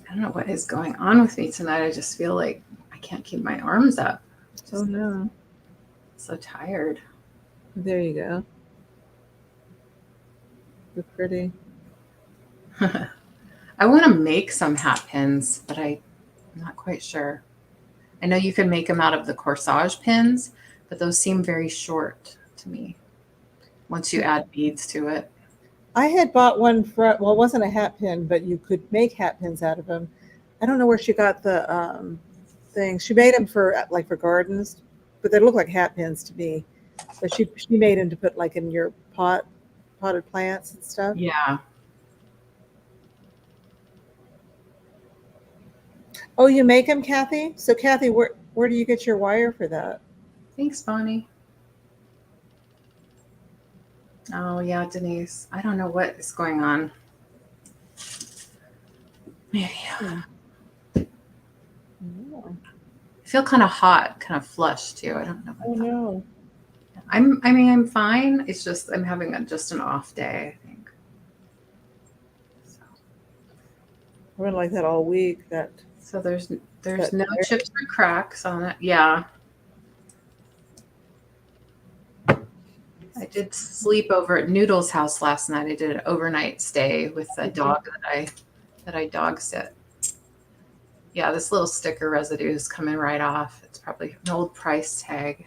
I don't know what is going on with me tonight. I just feel like I can't keep my arms up. Oh no. So tired. There you go. They're pretty. I want to make some hat pins, but I'm not quite sure. I know you can make them out of the corsage pins, but those seem very short to me once you add beads to it. I had bought one for, well, it wasn't a hat pin, but you could make hat pins out of them. I don't know where she got the things. She made them for like for gardens, but they look like hat pins to me. But she made them to put like in your potted plants and stuff. Yeah. Oh, you make them, Cathy? So Cathy, where do you get your wire for that? Thanks, Bonnie. Oh yeah, Denise. I don't know what is going on. Maybe. I feel kind of hot, kind of flushed too. I don't know. Oh no. I'm fine. It's just I'm having just an off day, I think. So. I've been like that all week. So there's no chips or cracks on it. Yeah. I did sleep over at Noodle's house last night. I did an overnight stay with a dog that I dog sit. Yeah, this little sticker residue is coming right off. It's probably an old price tag.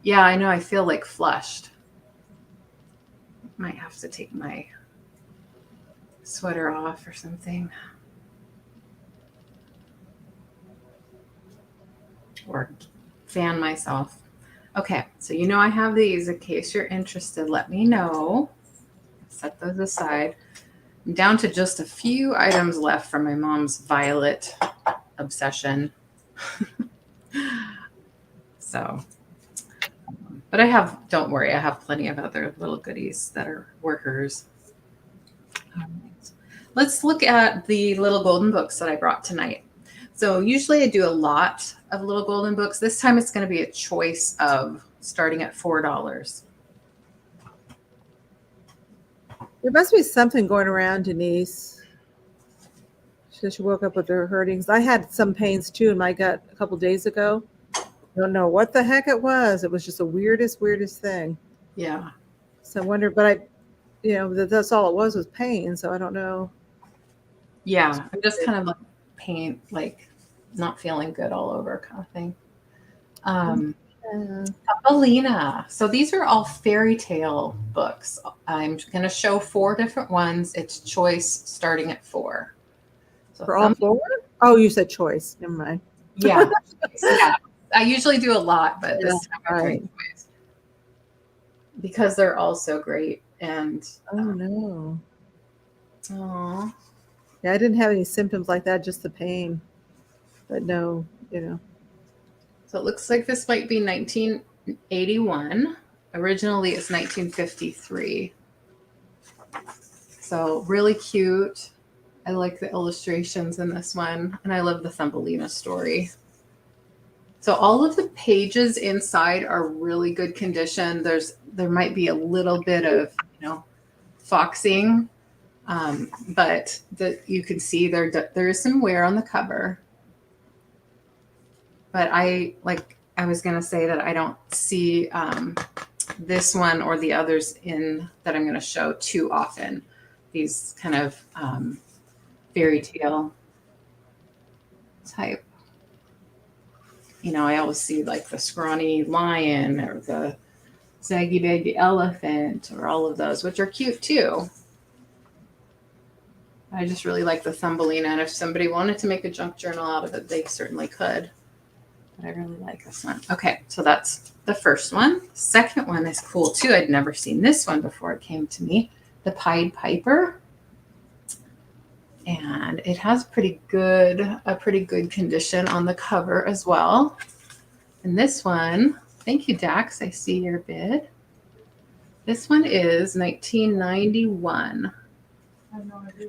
Yeah, I know. I feel like flushed. Might have to take my sweater off or something. Or fan myself. Okay, so you know I have these. In case you're interested, let me know. Set those aside. I'm down to just a few items left from my mom's violet obsession. So, but I have, don't worry, I have plenty of other little goodies that are workers. All right. Let's look at the little golden books that I brought tonight. So usually I do a lot of little golden books. This time it's going to be a choice of starting at $4. There must be something going around, Denise. She woke up with her hurtings. I had some pains too in my gut a couple days ago. I don't know what the heck it was. It was just the weirdest thing. Yeah. So I wonder, but that's all it was pain. So I don't know. Yeah. I'm just kind of like pain, like not feeling good all over kind of thing. Thumbelina. So these are all fairy tale books. I'm going to show 4 different ones. It's choice starting at 4. So for all 4? Oh, you said choice. Never mind. Yeah. Yeah. I usually do a lot, but this time I'm doing choice. Because they're all so great. And oh no. Oh. Yeah, I didn't have any symptoms like that, just the pain. But no, So it looks like this might be 1981. Originally, it's 1953. So really cute. I like the illustrations in this one, and I love the Thumbelina story. So all of the pages inside are really good condition. There might be a little bit of foxing, but you can see there is some wear on the cover. But I was going to say that I don't see this one or the others that I'm going to show too often. These kind of fairy tale type. I always see like the scrawny lion or the saggy baby elephant or all of those, which are cute too. I just really like the Thumbelina, and if somebody wanted to make a junk journal out of it, they certainly could. But I really like this one. Okay, so that's the first one. The second one is cool too. I'd never seen this one before it came to me. The Pied Piper. And it has a pretty good condition on the cover as well. And this one, thank you, Dax. I see your bid. This one is 1991. I have no idea.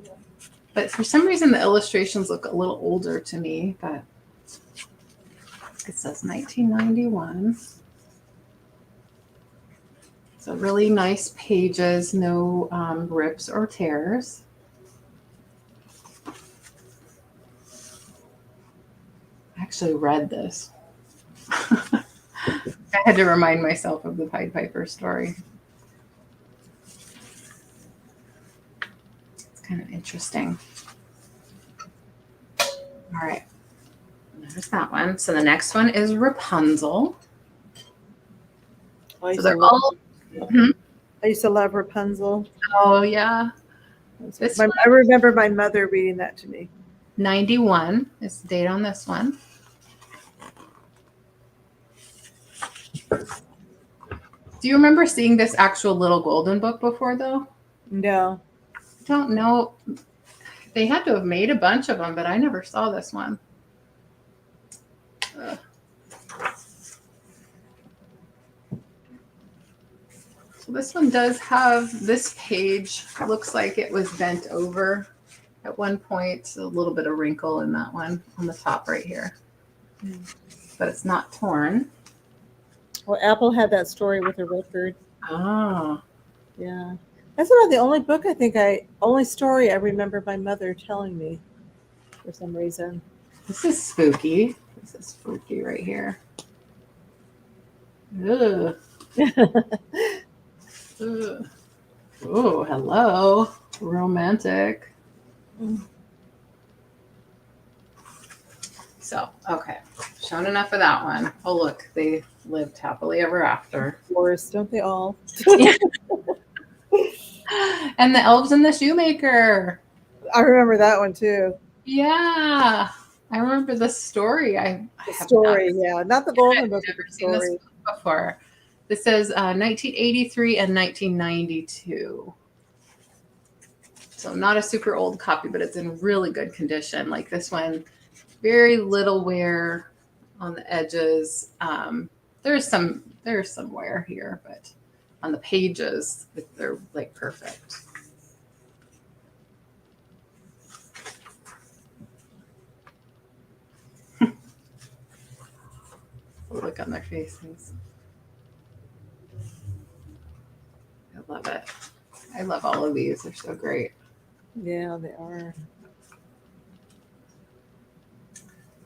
But for some reason, the illustrations look a little older to me, but it says 1991. So really nice pages, no rips or tears. I actually read this. I had to remind myself of the Pied Piper story. It's kind of interesting. All right. There's that one. So the next one is Rapunzel. I so they're all. I used to love Rapunzel. Oh yeah. I remember my mother reading that to me. 91 is the date on this one. Do you remember seeing this actual little golden book before though? No. I don't know. They had to have made a bunch of them, but I never saw this one. Ugh. So this one does have this page. Looks like it was bent over at one point. A little bit of wrinkle in that one on the top right here. But it's not torn. Well, Apple had that story with a record. Oh. Yeah. That's about the only book only story I remember my mother telling me for some reason. This is spooky. This is spooky right here. Ugh. Oh, hello. Romantic. So, okay. Shown enough of that one. Oh, look. They lived happily ever after. Of course, don't they all? And the elves and the shoemaker. I remember that one too. Yeah. I remember the story. I The have story, yeah. Not the golden book, never but the seen this story. book before. This says 1983 and 1992. So not a super old copy, but it's in really good condition. Like this one, very little wear on the edges. There's some wear here, but on the pages, they're like perfect. Look on their faces. I love it. I love all of these. They're so great. Yeah, they are.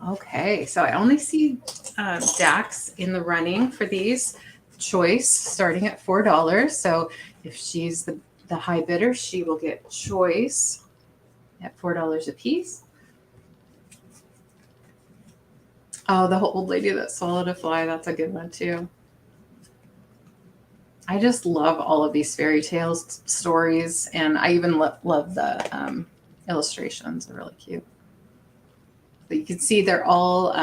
Okay, so I only see Dax in the running for these. Choice starting at $4. So if she's the high bidder, she will get choice at $4 a piece. Oh, the old lady that swallowed a fly. That's a good one too. I just love all of these fairy tales stories, and I even love the illustrations. They're really cute. But you can see they're all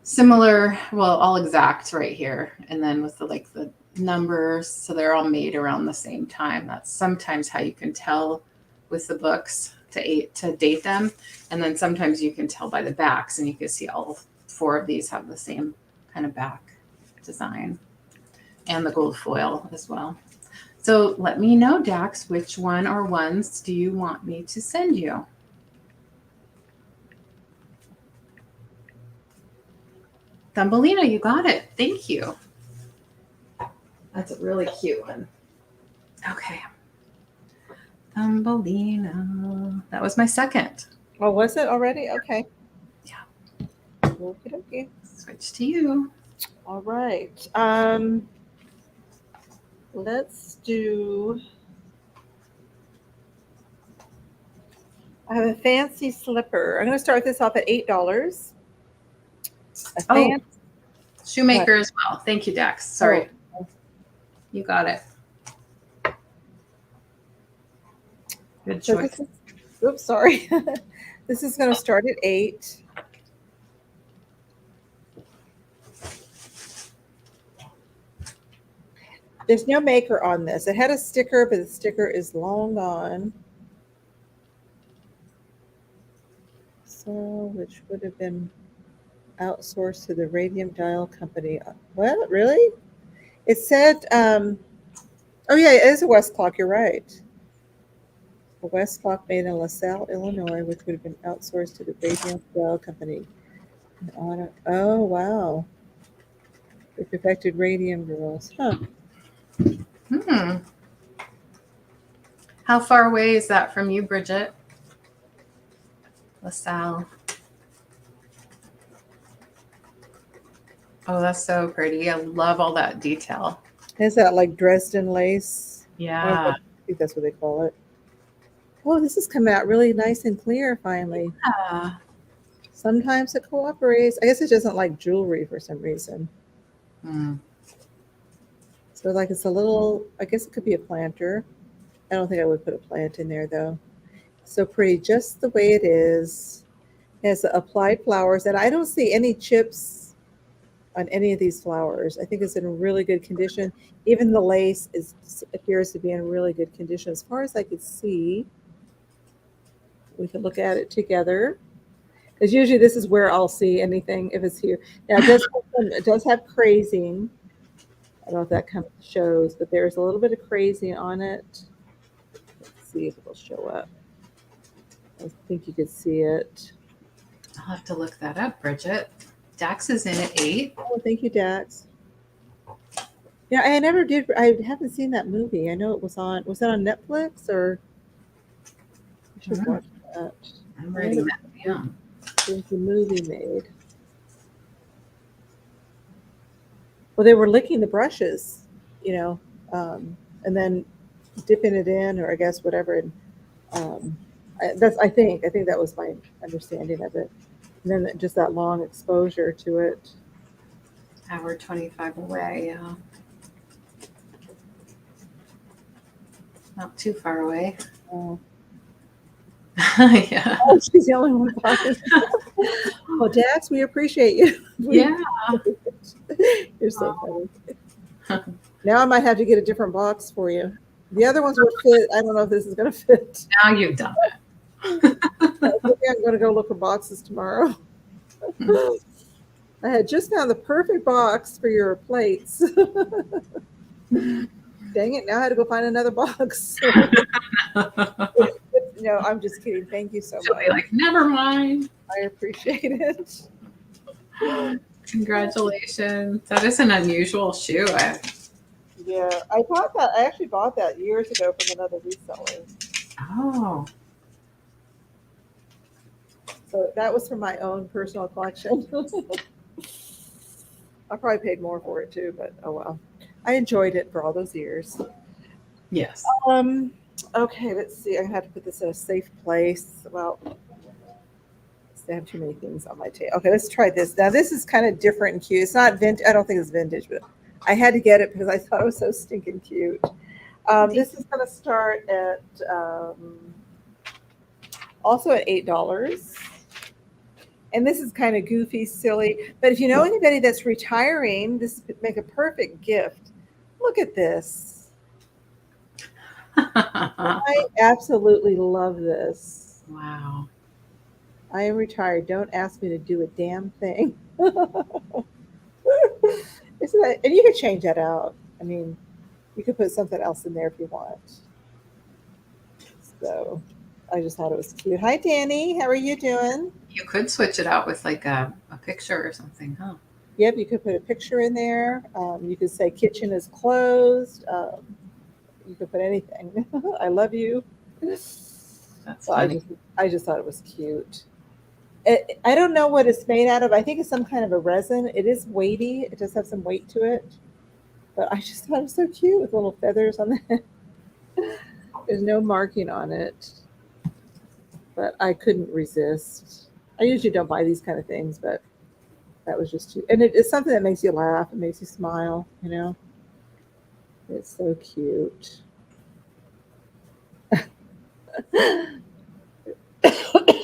similar, well, all exact right here. And then with the numbers, so they're all made around the same time. That's sometimes how you can tell with the books to date them. And then sometimes you can tell by the backs, and you can see all 4 of these have the same kind of back design and the gold foil as well. So let me know, Dax, which one or ones do you want me to send you? Thumbelina, you got it. Thank you. That's a really cute one. Okay. Thumbelina. That was my second. Oh, was it already? Okay. Yeah. Okay. Switch to you. All right. Let's do. I have a fancy slipper. I'm going to start this off at $8. Shoemaker as well. Thank you, Dax. Sorry. Oh. You got it. Good choice. So oops, sorry. This is going to start at $8. There's no maker on this. It had a sticker, but the sticker is long gone. So, which would have been outsourced to the radium dial company. What? Really? It said, oh yeah, it is a West clock. You're right. A West clock made in LaSalle, Illinois, which would have been outsourced to the radium dial company. Oh, wow. The perfected radium girls. Huh. How far away is that from you, Bridget? LaSalle. Oh, that's so pretty. I love all that detail. Is that like Dresden lace? Yeah. I think that's what they call it. Oh, this is coming out really nice and clear finally. Yeah. Sometimes it cooperates. I guess it doesn't like jewelry for some reason. So like it's a little, I guess it could be a planter. I don't think I would put a plant in there though. So pretty, just the way it is. It has applied flowers, and I don't see any chips on any of these flowers. I think it's in really good condition. Even the lace appears to be in really good condition. As far as I could see, we can look at it together. Because usually this is where I'll see anything if it's here. Now it does have crazing. I don't know if that shows, but there's a little bit of crazing on it. Let's see if it'll show up. I think you could see it. I'll have to look that up, Bridget. Dax is in at 8. Oh, thank you, Dax. Yeah, I never did. I haven't seen that movie. I know it was on. Was that on Netflix or? I should watch that. I'm writing that down. There's a movie made. Well, they were licking the brushes, you know, and then dipping it in, or I guess whatever. And I think that was my understanding of it. And then just that long exposure to it. Hour 25 away, yeah. Not too far away. Yeah. Oh, she's the only one buying. Well, Dax, we appreciate you. Yeah. You're so funny. Now I might have to get a different box for you. The other ones will fit. I don't know if this is going to fit. Now you've done it. I'm going to go look for boxes tomorrow. I had just found the perfect box for your plates. Dang it, now I had to go find another box. No, I'm just kidding. Thank you so She'll much. be like, never mind. I appreciate it. Congratulations. That is an unusual shoe. Yeah, I bought that. I actually bought that years ago from another reseller. Oh. So that was for my own personal collection. I probably paid more for it too, but oh well. I enjoyed it for all those years. Yes. Okay, let's see. I had to put this in a safe place. Well, I have too many things on my table. Okay, let's try this. Now this is kind of different and cute. It's not vintage. I don't think it's vintage, but I had to get it because I thought it was so stinking cute. This is going to start at also at $8. And this is kind of goofy, silly. But if you know anybody that's retiring, this would make a perfect gift. Look at this. I absolutely love this. Wow. I am retired. Don't ask me to do a damn thing. Isn't that, and you could change that out. I mean, you could put something else in there if you want. So I just thought it was cute. Hi, Danny. How are you doing? You could switch it out with like a picture or something, huh? Yep, you could put a picture in there. You could say kitchen is closed. You could put anything. I love you. That's So funny. I just thought it was cute. I don't know what it's made out of. I think it's some kind of a resin. It is weighty. It does have some weight to it. But I just thought it was so cute with little feathers on it. There's no marking on it. But I couldn't resist. I usually don't buy these kind of things, but that was just too. And it's something that makes you laugh. It makes you smile, you know. It's so cute.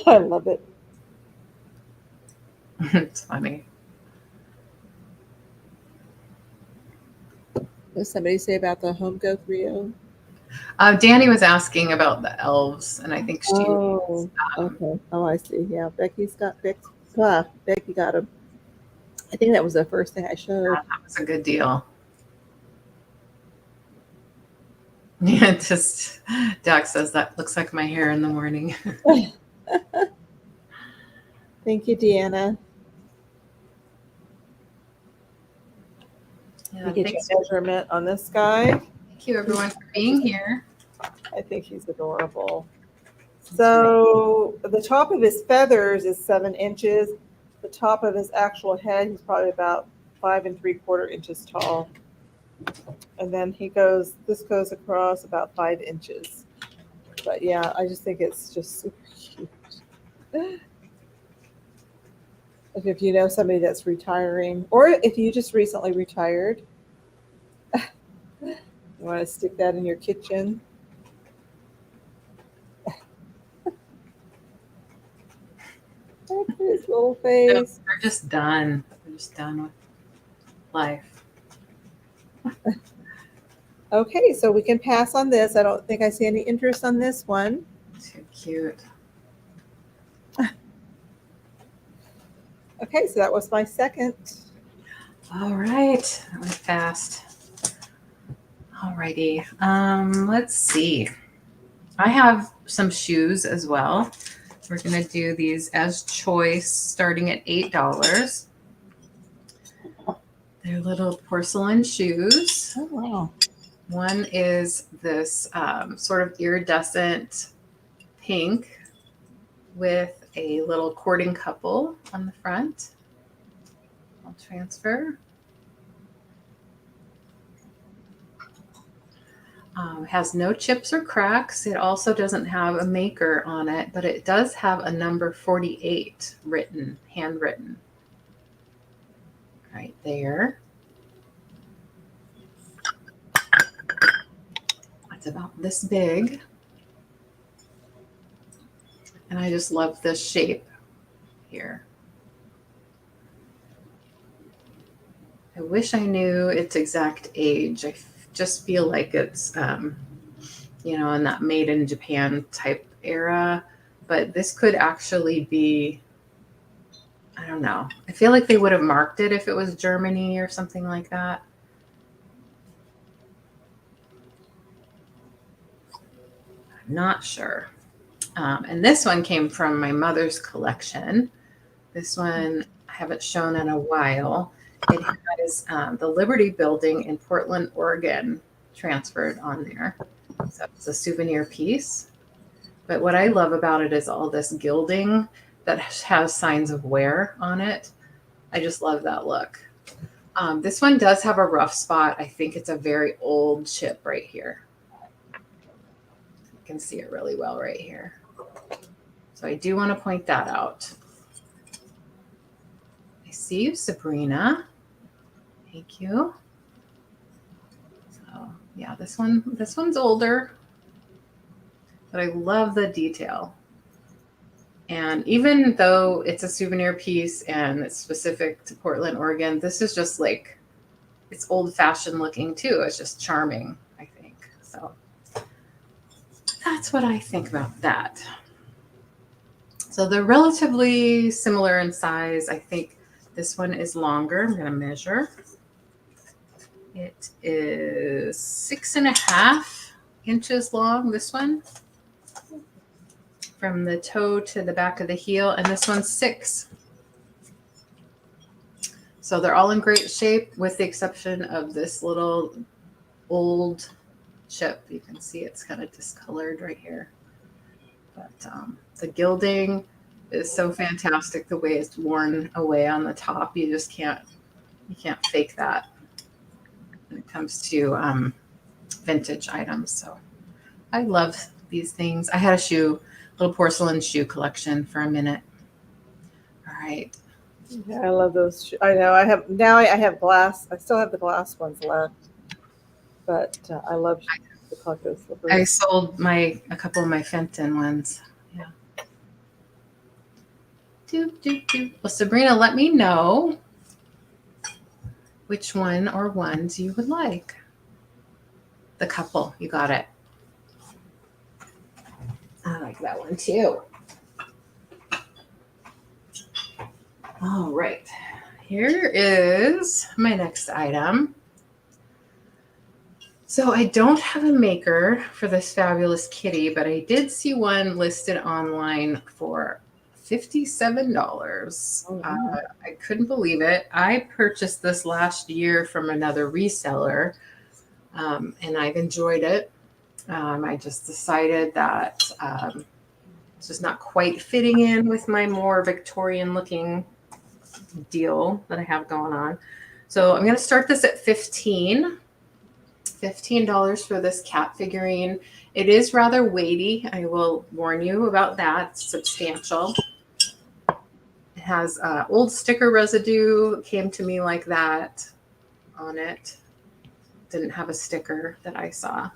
I love it. It's funny. What did somebody say about the Home Go 3.0? Danny was asking about the elves, and I think she. Oh, okay. Oh, I see. Yeah, Becky got them. I think that was the first thing I showed. That was a good deal. Yeah, just Dax says that looks like my hair in the morning. Thank you, Deanna. Yeah, You get your measurement on this guy. Thank you, everyone, for being here. I think he's adorable. So the top of his feathers is 7 inches. The top of his actual head, he's probably about 5 3/4 inches tall. And then this goes across about 5 inches. But yeah, I just think it's just super cute. If you know somebody that's retiring, or if you just recently retired, you want to stick that in your kitchen. Look at his little face. They're just done. They're just done with life. Okay, so we can pass on this. I don't think I see any interest on this one. Too cute. Okay, so that was my second. All right, that went fast. All righty. Let's see. I have some shoes as well. We're gonna do these as choice, starting at $8. They're little porcelain shoes. Oh wow! One is this sort of iridescent pink with a little courting couple on the front. I'll transfer. Has no chips or cracks. It also doesn't have a maker on it, but it does have a number 48 written, handwritten right there. It's about this big. And I just love this shape here. I wish I knew its exact age. I just feel like it's, you know, in that made in Japan type era. But this could actually be, I don't know. I feel like they would have marked it if it was Germany or something like that. I'm not sure. And this one came from my mother's collection. This one I haven't shown in a while. It has the Liberty Building in Portland, Oregon transferred on there. So it's a souvenir piece. But what I love about it is all this gilding that has signs of wear on it. I just love that look. This one does have a rough spot. I think it's a very old chip right here. You can see it really well right here. So I do want to point that out. I see you, Sabrina. Thank you. So yeah, this one's older, but I love the detail. And even though it's a souvenir piece and it's specific to Portland, Oregon, this is just like, it's old fashioned looking too. It's just charming, I think. So that's what I think about that. So they're relatively similar in size. I think this one is longer. I'm going to measure. It is 6.5 inches long, this one, from the toe to the back of the heel, and this one's 6. So they're all in great shape with the exception of this little old chip. You can see it's kind of discolored right here. But the gilding is so fantastic. The way it's worn away on the top, you just can't fake that when it comes to vintage items. So I love these things. I had a little porcelain shoe collection for a minute. All right. Yeah, I love those. I know. I have glass. I still have the glass ones left, but I love the collector's slippers. I sold a couple of my Fenton ones. Yeah. Well, Sabrina, let me know which one or ones you would like. The couple, you got it. I like that one too. All right, here is my next item. So I don't have a maker for this fabulous kitty, but I did see one listed online for $57. Oh, wow. I couldn't believe it. I purchased this last year from another reseller, and I've enjoyed it. I just decided that it's just not quite fitting in with my more Victorian looking deal that I have going on. So I'm going to start this at $15 for this cat figurine. It is rather weighty. I will warn you about that. It's substantial. It has old sticker residue. Came to me like that on it. Didn't have a sticker that I saw.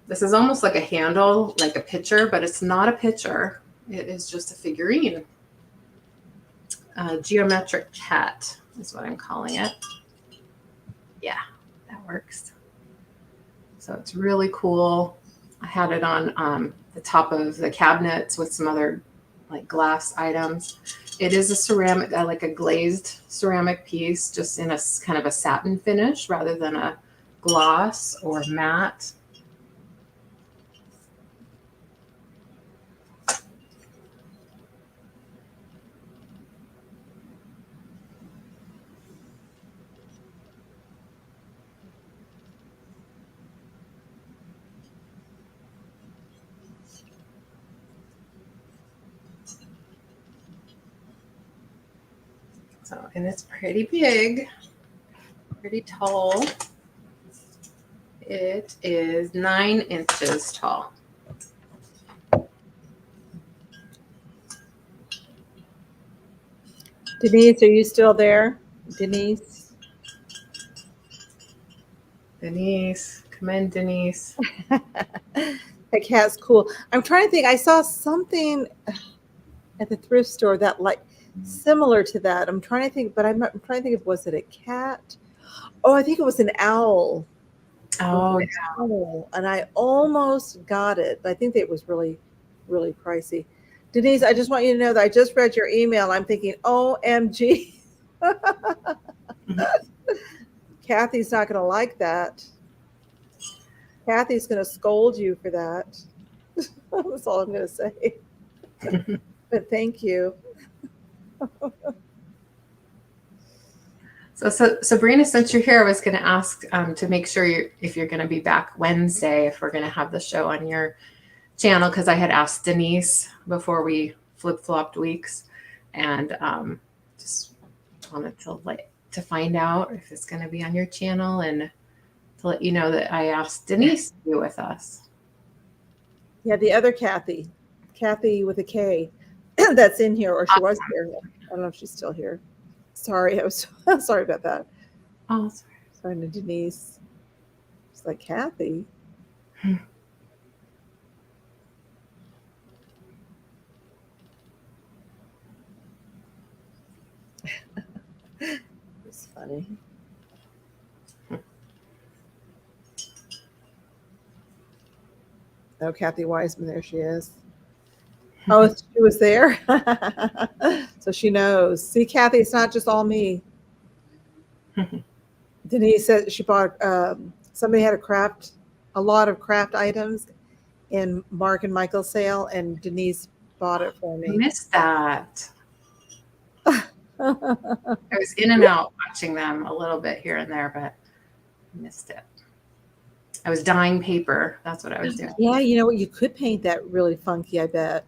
This is almost like a handle, like a pitcher, but it's not a pitcher. It is just a figurine. Geometric cat is what I'm calling it. Yeah, that works. So it's really cool. I had it on the top of the cabinets with some other like glass items. It is a ceramic, like a glazed ceramic piece, just in a kind of a satin finish rather than a gloss or matte. So, and it's pretty big, pretty tall. It is 9 inches tall. Denise, are you still there? Denise? Denise, come in, Denise. That cat's cool. I'm trying to think. I saw something at the thrift store that like similar to that. I'm trying to think, but I'm trying to think of, was it a cat? Oh, I think it was an owl. Oh, yeah. Owl, and I almost got it, but I think it was really, really pricey. Denise, I just want you to know that I just read your email. I'm thinking, OMG. Cathy's not going to like that. Cathy's going to scold you for that. That's all I'm going to say. But thank you. So Sabrina, since you're here, I was going to ask to make sure if you're going to be back Wednesday, if we're going to have the show on your channel, because I had asked Denise before we flip-flopped weeks, and just wanted to find out if it's going to be on your channel, and to let you know that I asked Denise to be with us. Yeah, the other Cathy with a K, that's in here, or she was here. I don't know if she's still here. Sorry, I was sorry about that. Oh, sorry to Denise. It's like Cathy. It's funny. Oh, Cathy Wiseman, there she is. Oh, she was there. So she knows. See, Cathy, it's not just all me. Denise said she bought, somebody had a lot of craft items in Mark and Michael's sale, and Denise bought it for me. I missed that. I was in and out watching them a little bit here and there, but I missed it. I was dyeing paper. That's what I was doing. Yeah, you know what? You could paint that really funky, I bet.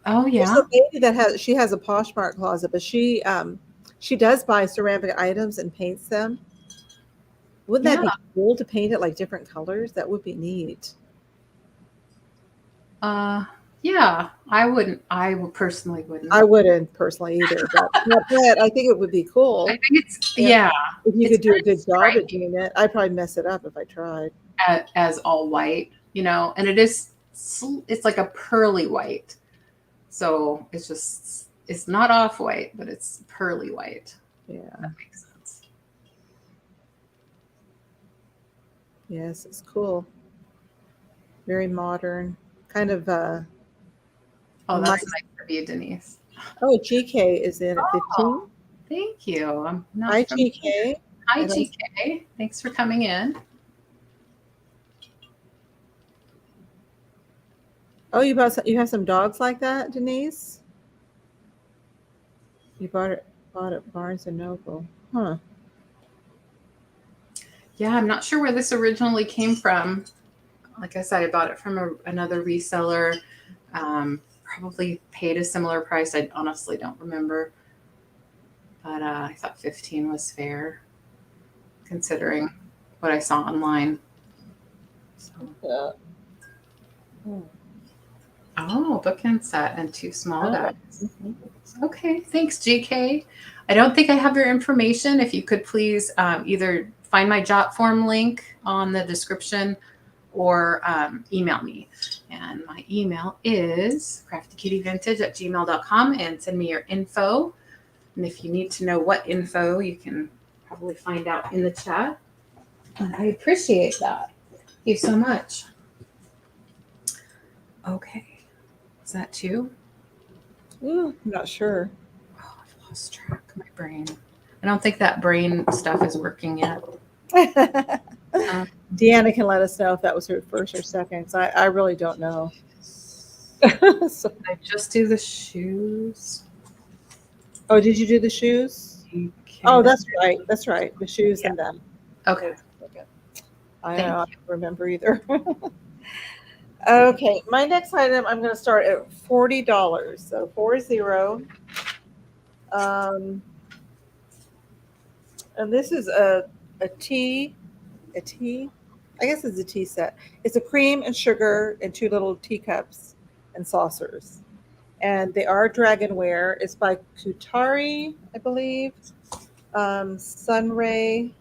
Oh yeah. There's a lady that has a Poshmark closet, but she does buy ceramic items and paints them. Wouldn't that be cool to paint it like different colors? That would be neat. Yeah, I personally wouldn't. I wouldn't personally either, but I think it would be cool. I think it's if you could do a good job at doing it. I'd probably mess it up if I tried. As all white, and it's like a pearly white. So it's not off white, but it's pearly white. Yeah. That makes sense. Yes, it's cool. Very modern. Kind of oh, that's nice of you, Denise. Oh, GK is in at 15. Thank you. I'm not Hi, GK. Hi, GK. Thanks for coming in. Oh, you have some dogs like that, Denise? You bought it Barnes and Noble. Huh. Yeah, I'm not sure where this originally came from. Like I said, I bought it from another reseller. Probably paid a similar price. I honestly don't remember. But I thought 15 was fair, considering what I saw online. So. Oh, bookend set and 2 small bags. Okay, thanks, GK. I don't think I have your information. If you could please either find my jot form link on the description or email me. And my email is craftykittyvintage@gmail.com, and send me your info. And if you need to know what info, you can probably find out in the chat. And I appreciate that. Thank you so much. Okay. Is that 2? I'm not sure. Oh, I've lost track of my brain. I don't think that brain stuff is working yet. Deanna can let us know if that was her first or second. So I really don't know. So I just do the shoes. Oh, did you do the shoes? Oh, that's right. That's right. The shoes and them. Okay. I don't remember either. Okay, my next item, I'm going to start at $40. So 40. And this is a tea I guess it's a tea set. It's a cream and sugar and 2 little teacups and saucers. And they are dragonware. It's by Kutari, I believe. Sunray,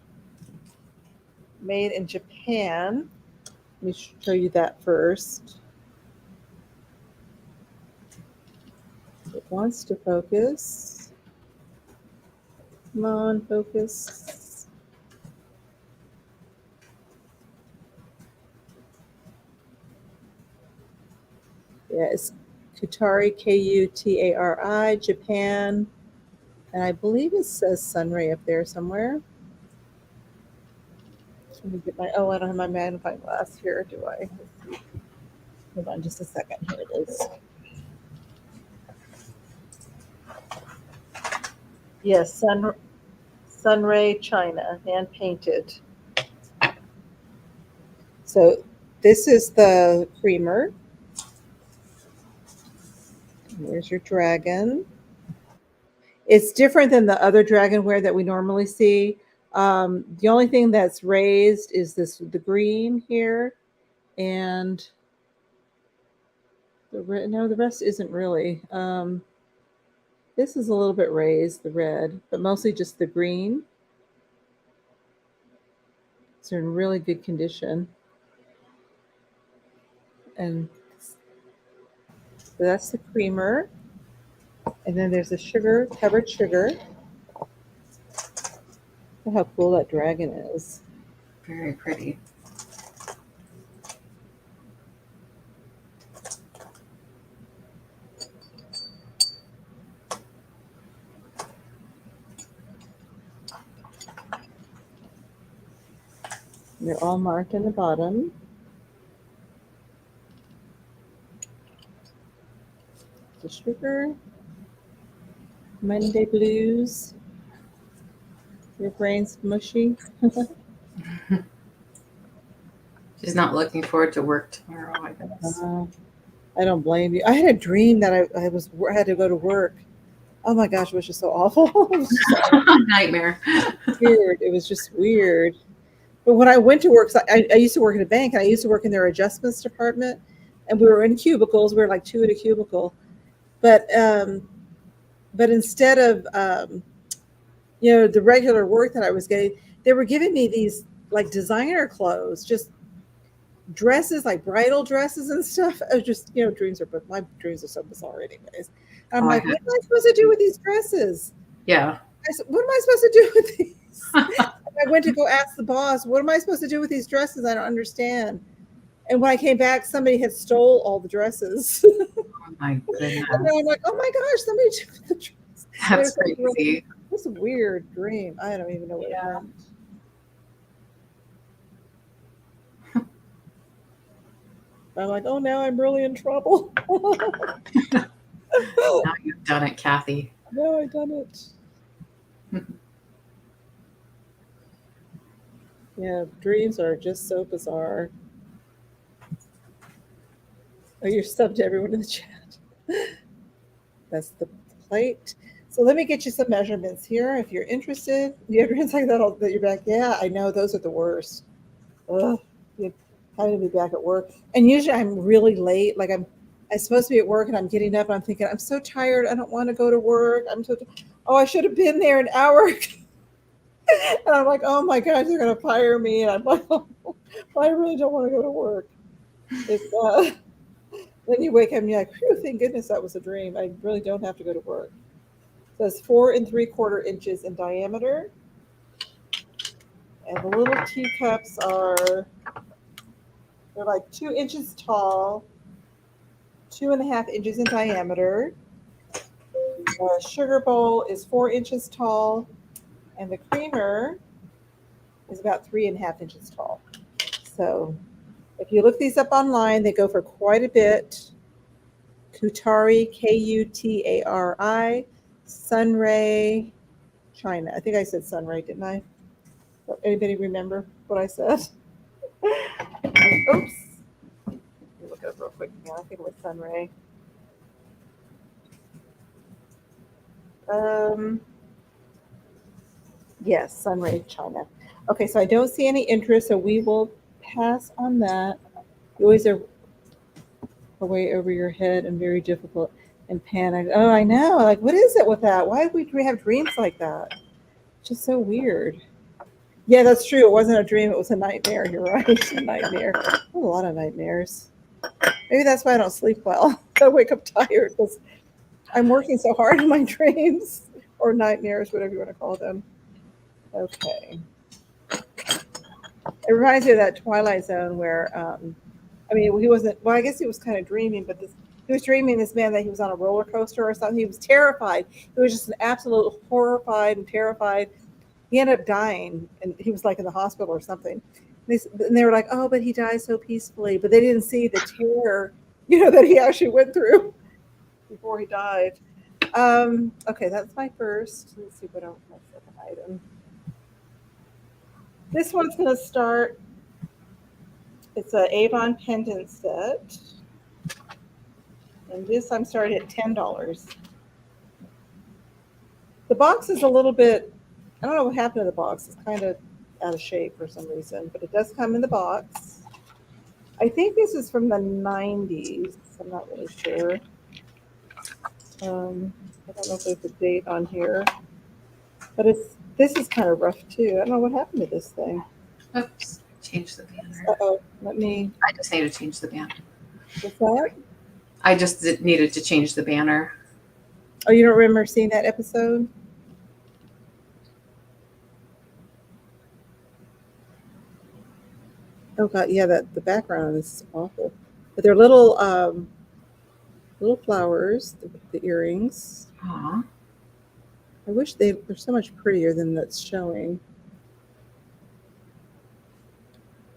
made in Japan. Let me show you that first. It wants to focus. Come on, focus. Yeah, it's Kutari, Kutari, Japan. And I believe it says Sunray up there somewhere. Let me get my, oh, I don't have my magnifying glass here, do I? Hold on just a second. Here it is. Yes, Sunray China, hand painted. So this is the creamer. There's your dragon. It's different than the other dragonware that we normally see. The only thing that's raised is the green here, and the rest isn't really. This is a little bit raised, the red, but mostly just the green. It's in really good condition. And so that's the creamer. And then there's the covered sugar. Look how cool that dragon is. Very pretty. And they're all marked in the bottom. The sugar. Monday blues. Your brain's mushy. She's not looking forward to work tomorrow, I guess. I don't blame you. I had a dream that I had to go to work. Oh my gosh, it was just so awful. It was just Nightmare. weird. It was just weird. But when I went to work, I used to work at a bank, and I used to work in their adjustments department, and we were in cubicles. We were like 2 in a cubicle, but instead of the regular work that I was getting, they were giving me these like designer clothes, just dresses, like bridal dresses and stuff. I was just, dreams are, but my dreams are so bizarre anyways. I'm like, what am I supposed to do with these dresses? Yeah. I said, what am I supposed to do with these? I went to go ask the boss, what am I supposed to do with these dresses? I don't understand. And when I came back, somebody had stole all the dresses. Oh my goodness. And I'm like, oh my gosh, somebody took the dress. That's crazy. It was a weird dream. I don't even know what it meant. I'm like, oh, now I'm really in trouble. Now you've done it, Cathy. No, I done it. Yeah, dreams are just so bizarre. Oh, you're subbed to everyone in the chat. That's the plate. So let me get you some measurements here if you're interested. You ever like that you're back? Yeah, I know, those are the worst. Ugh, you having to be back at work. And usually I'm really late. Like I'm supposed to be at work, and I'm getting up and I'm thinking, I'm so tired. I don't want to go to work. I should have been there an hour ago. And I'm like, oh my gosh, they're gonna fire me. And I'm like, oh, I really don't want to go to work. Then you wake up and you're like, phew, thank goodness that was a dream. I really don't have to go to work. So it's 4 3/4 inches in diameter. And the little teacups they're like 2 inches tall, 2.5 inches in diameter. The sugar bowl is 4 inches tall, and the creamer is about 3.5 inches tall. So if you look these up online, they go for quite a bit. Kutari, Kutari, Sunray, China. I think I said Sunray, didn't I? Anybody remember what I said? Oops. Let me look it up real quick. Yeah, I think it was Sunray. Yes, Sunray, China. Okay, so I don't see any interest, so we will pass on that. You always are way over your head and very difficult and panicked. Oh, I know. Like, what is it with that? Why would we have dreams like that? Just so weird. Yeah, that's true. It wasn't a dream. It was a nightmare. You're right. A nightmare. I have a lot of nightmares. Maybe that's why I don't sleep well. I wake up tired because I'm working so hard in my dreams or nightmares, whatever you want to call them. Okay. It reminds me of that Twilight Zone where, I mean, he wasn't, well, I guess he was kind of dreaming, but he was dreaming this man that he was on a roller coaster or something. He was terrified. He was just an absolute horrified and terrified. He ended up dying, and he was like in the hospital or something. And they were like, oh, but he died so peacefully. But they didn't see the terror, that he actually went through before he died. Okay, that's my first. Let's see what else my second item. This one's going to start. It's an Avon pendant set. And this I'm starting at $10. The box is a little bit, I don't know what happened to the box. It's kind of out of shape for some reason, but it does come in the box. I think this is from the 90s. I'm not really sure. I don't know if there's a date on here, but this is kind of rough too. I don't know what happened to this thing. Oops, change the banner. Uh-oh, I just need to change the banner. What's that? I just needed to change the banner. Oh, you don't remember seeing that episode? Oh God, yeah, the background is awful. But they're little flowers, the earrings. Aww. I wish they're so much prettier than that's showing.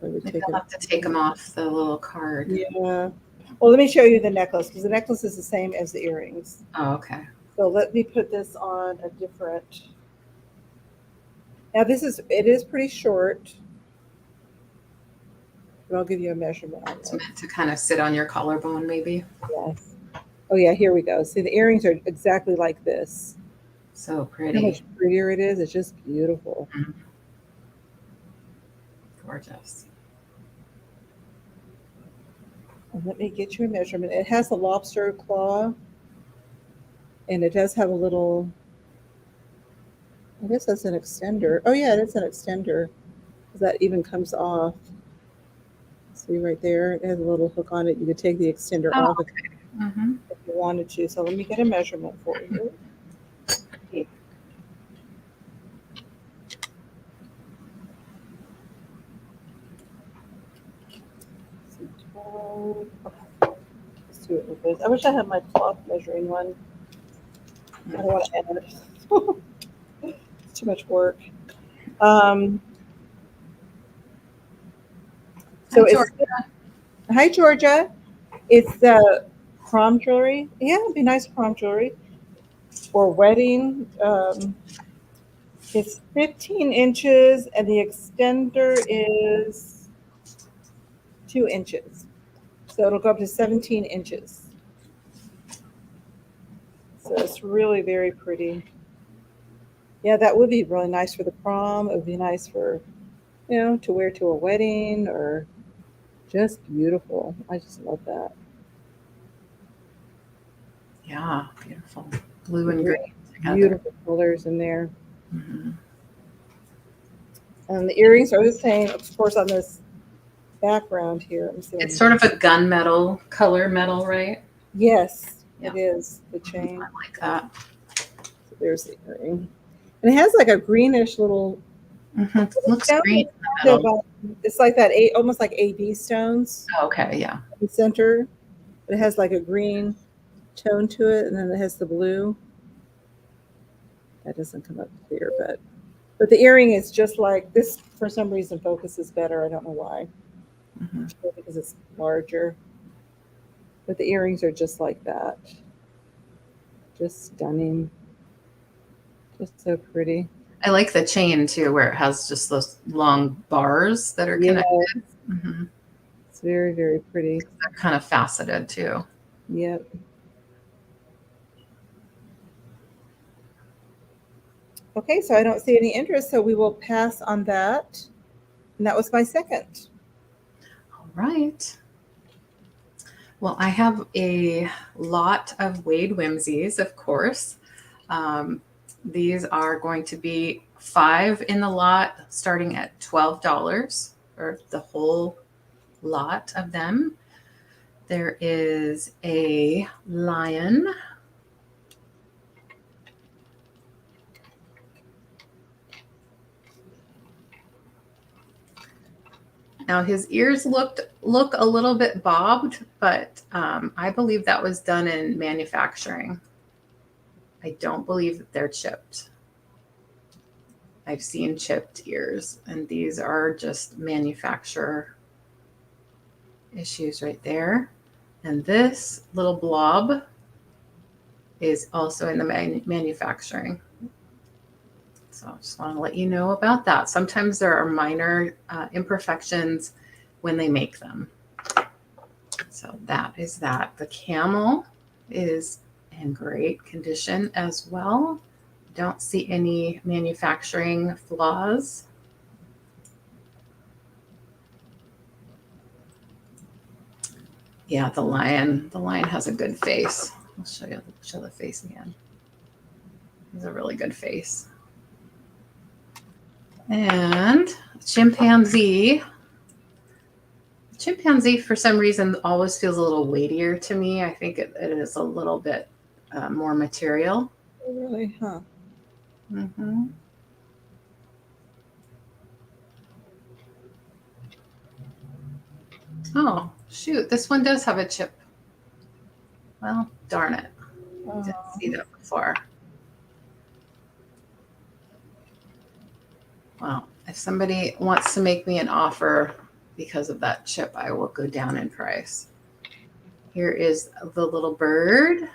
Maybe I'll have to take them off the little card. Yeah. Well, let me show you the necklace, because the necklace is the same as the earrings. Oh, okay. So let me put this on a different. Now it is pretty short, but I'll give you a measurement on It's it. meant to kind of sit on your collarbone, maybe. Yes. Oh yeah, here we go. See, the earrings are exactly like this. So pretty. How much prettier it is. It's just beautiful. Mm-hmm. Gorgeous. And let me get you a measurement. It has a lobster claw, and it does have a little, I guess that's an extender. Oh yeah, it's an extender. That even comes off. See right there, it has a little hook on it. You could take the extender off okay. Mm-hmm. if you wanted to. So let me get a measurement for you. Let's do it with this. I wish I had my cloth measuring one. I don't want to add it. It's too much work. So hi, Georgia. It's the prom jewelry. Yeah, it'd be nice prom jewelry for wedding. It's 15 inches, and the extender is 2 inches. So it'll go up to 17 inches. So it's really very pretty. Yeah, that would be really nice for the prom. It would be nice for, to wear to a wedding, or just beautiful. I just love that. Yeah, beautiful. Blue and green together. Beautiful colors in there. Mm-hmm. And the earrings are the same, of course, on this background here. It's sort of a gunmetal color metal, right? Yes, Yeah. It is. The chain. I like that. So there's the earring. And it has like a greenish little. Mm-hmm. Looks green. It's like that, almost like AB stones. Oh, okay, yeah. In the center. But it has like a green tone to it, and then it has the blue. That doesn't come up clear, but the earring is just like this. For some reason, focuses better. I don't know why. Mm-hmm. Because it's larger. But the earrings are just like that. Just stunning. Just so pretty. I like the chain too, where it has just those long bars that are connected. Yeah. Mm-hmm. It's very, very pretty. They're kind of faceted too. Yep. Okay, so I don't see any interest, so we will pass on that. And that was my second. right. Well, I have a lot of Wade Whimsies, of course. These are going to be 5 in the lot, starting at $12 for the whole lot of them. There is a lion. Now his ears look a little bit bobbed, but I believe that was done in manufacturing. I don't believe that they're chipped. I've seen chipped ears, and these are just manufacturer issues right there. And this little blob is also in the manufacturing. So I just want to let you know about that. Sometimes there are minor imperfections when they make them. So that is that. The camel is in great condition as well. Don't see any manufacturing flaws. Yeah, the lion has a good face. I'll show the face again. It's a really good face. And chimpanzee. Chimpanzee, for some reason, always feels a little weightier to me. I think it is a little bit more material. Oh, really? Huh. Mm-hmm. Oh, shoot. This one does have a chip. Well, darn it. Oh. Didn't see that before. Well, if somebody wants to make me an offer because of that chip, I will go down in price. Here is the little bird.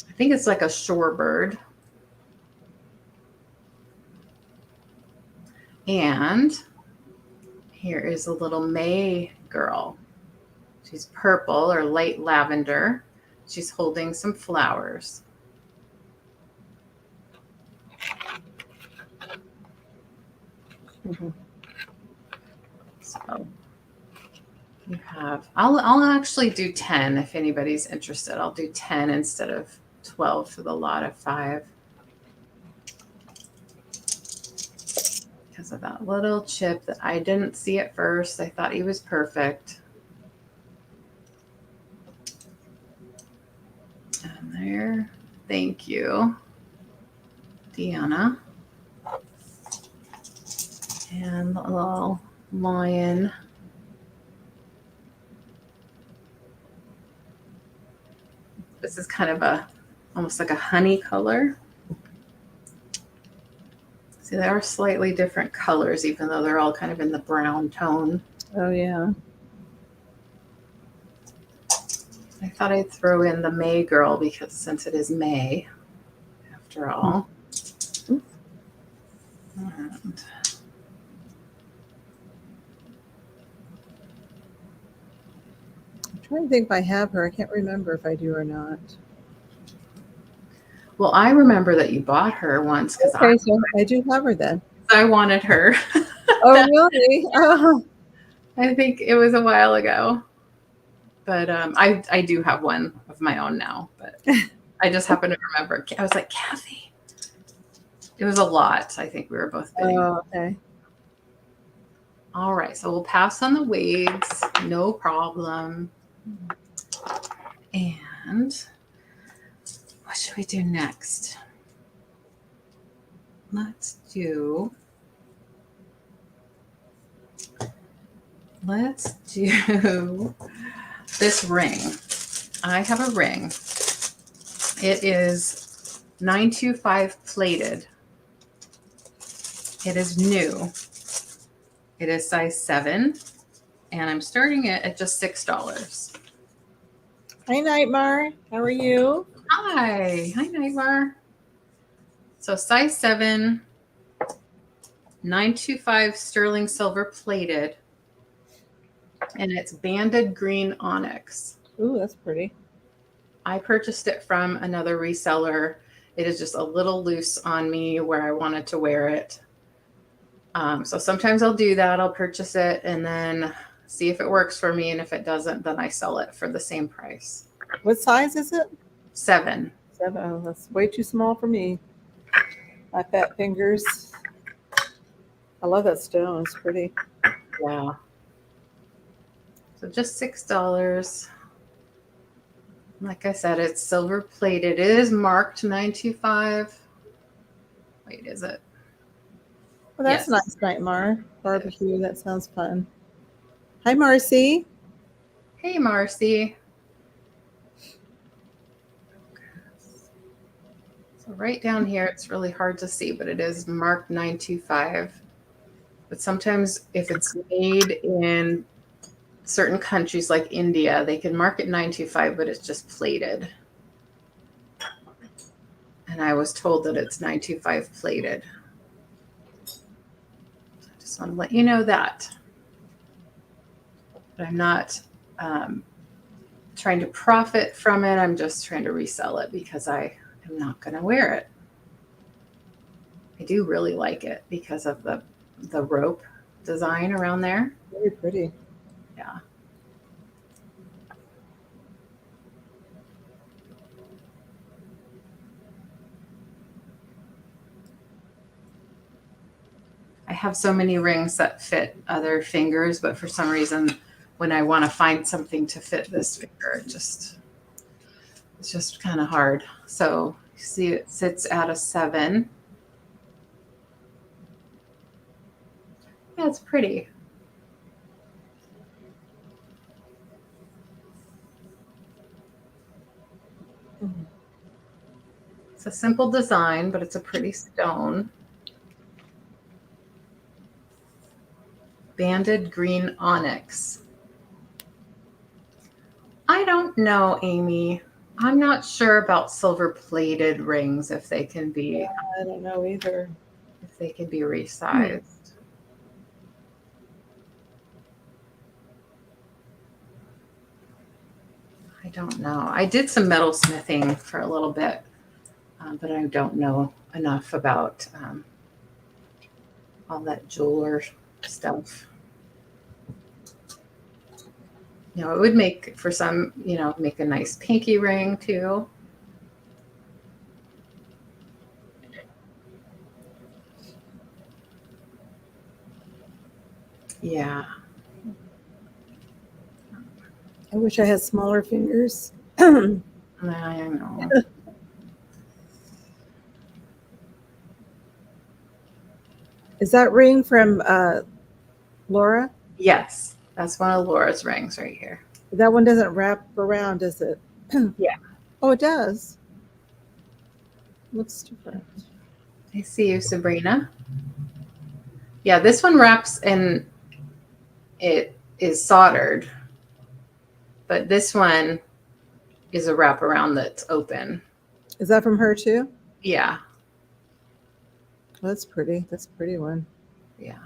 I think it's like a shorebird. And here is a little May girl. She's purple or light lavender. She's holding some flowers. Mm-hmm. So you have, I'll actually do 10 if anybody's interested. I'll do 10 instead of 12 for the lot of 5. Because of that little chip that I didn't see at first. I thought he was perfect. And there, thank you, Deanna. And the little lion. This is kind of almost like a honey color. See, they are slightly different colors, even though they're all kind of in the brown tone. Oh, yeah. I thought I'd throw in the May girl because since it is May, after all. And I'm trying to think if I have her. I can't remember if I do or not. well, I remember that you bought her once because Okay, so I do have her then. I wanted her. Oh, really? Oh. I think it was a while ago. But I do have one of my own now. But I just happen to remember. I was like, Cathy. It was a lot. I think we were both bidding. Oh, okay. All right. So we'll pass on the Wades. No problem. And what should we do next? Let's do this ring. I have a ring. It is 925 plated. It is new. It is size 7, and I'm starting it at just $6. Hi, Nightmare. How are you? Hi, Nightmare. So size 7, 925 sterling silver plated, and it's banded green onyx. Ooh, that's pretty. I purchased it from another reseller. It is just a little loose on me where I wanted to wear it. So sometimes I'll do that. I'll purchase it and then see if it works for me. And if it doesn't, then I sell it for the same price. What size is it? 7. 7. Oh, that's way too small for me. My fat fingers. I love that stone. It's pretty. Yeah. So just $6. Like I said, it's silver plated. It is marked 925. Wait, is it? Well, that's Yes. nice night, Mar. Barbecue. That sounds fun. Hi, Marcy. Hey, Marcy. So right down here, it's really hard to see, but it is marked 925. But sometimes if it's made in certain countries like India, they can mark it 925, but it's just plated. And I was told that it's 925 plated. So I just want to let you know that. But I'm not trying to profit from it. I'm just trying to resell it because I am not going to wear it. I do really like it because of the rope design around there. Very pretty. Yeah. I have so many rings that fit other fingers, but for some reason, when I want to find something to fit this finger, it's just kind of hard. So you see it sits at a 7. Yeah, it's pretty. It's a simple design, but it's a pretty stone. Banded green onyx. I don't know, Amy. I'm not sure about silver plated rings if they can be. Yeah, I don't know either. If they can be resized. I don't know. I did some metalsmithing for a little bit, but I don't know enough about all that jeweler stuff. You know, it would make for some, you know, make a nice pinky ring too. Yeah. I wish I had smaller fingers. I know. Is that ring from Laura? Yes, that's one of Laura's rings right here. That one doesn't wrap around, does it? Yeah. Oh, it does. Looks different. I see you, Sabrina. Yeah, this one wraps and it is soldered, but this one is a wraparound that's open. Is that from her too? Yeah. Oh, that's pretty. That's a pretty one. Yeah.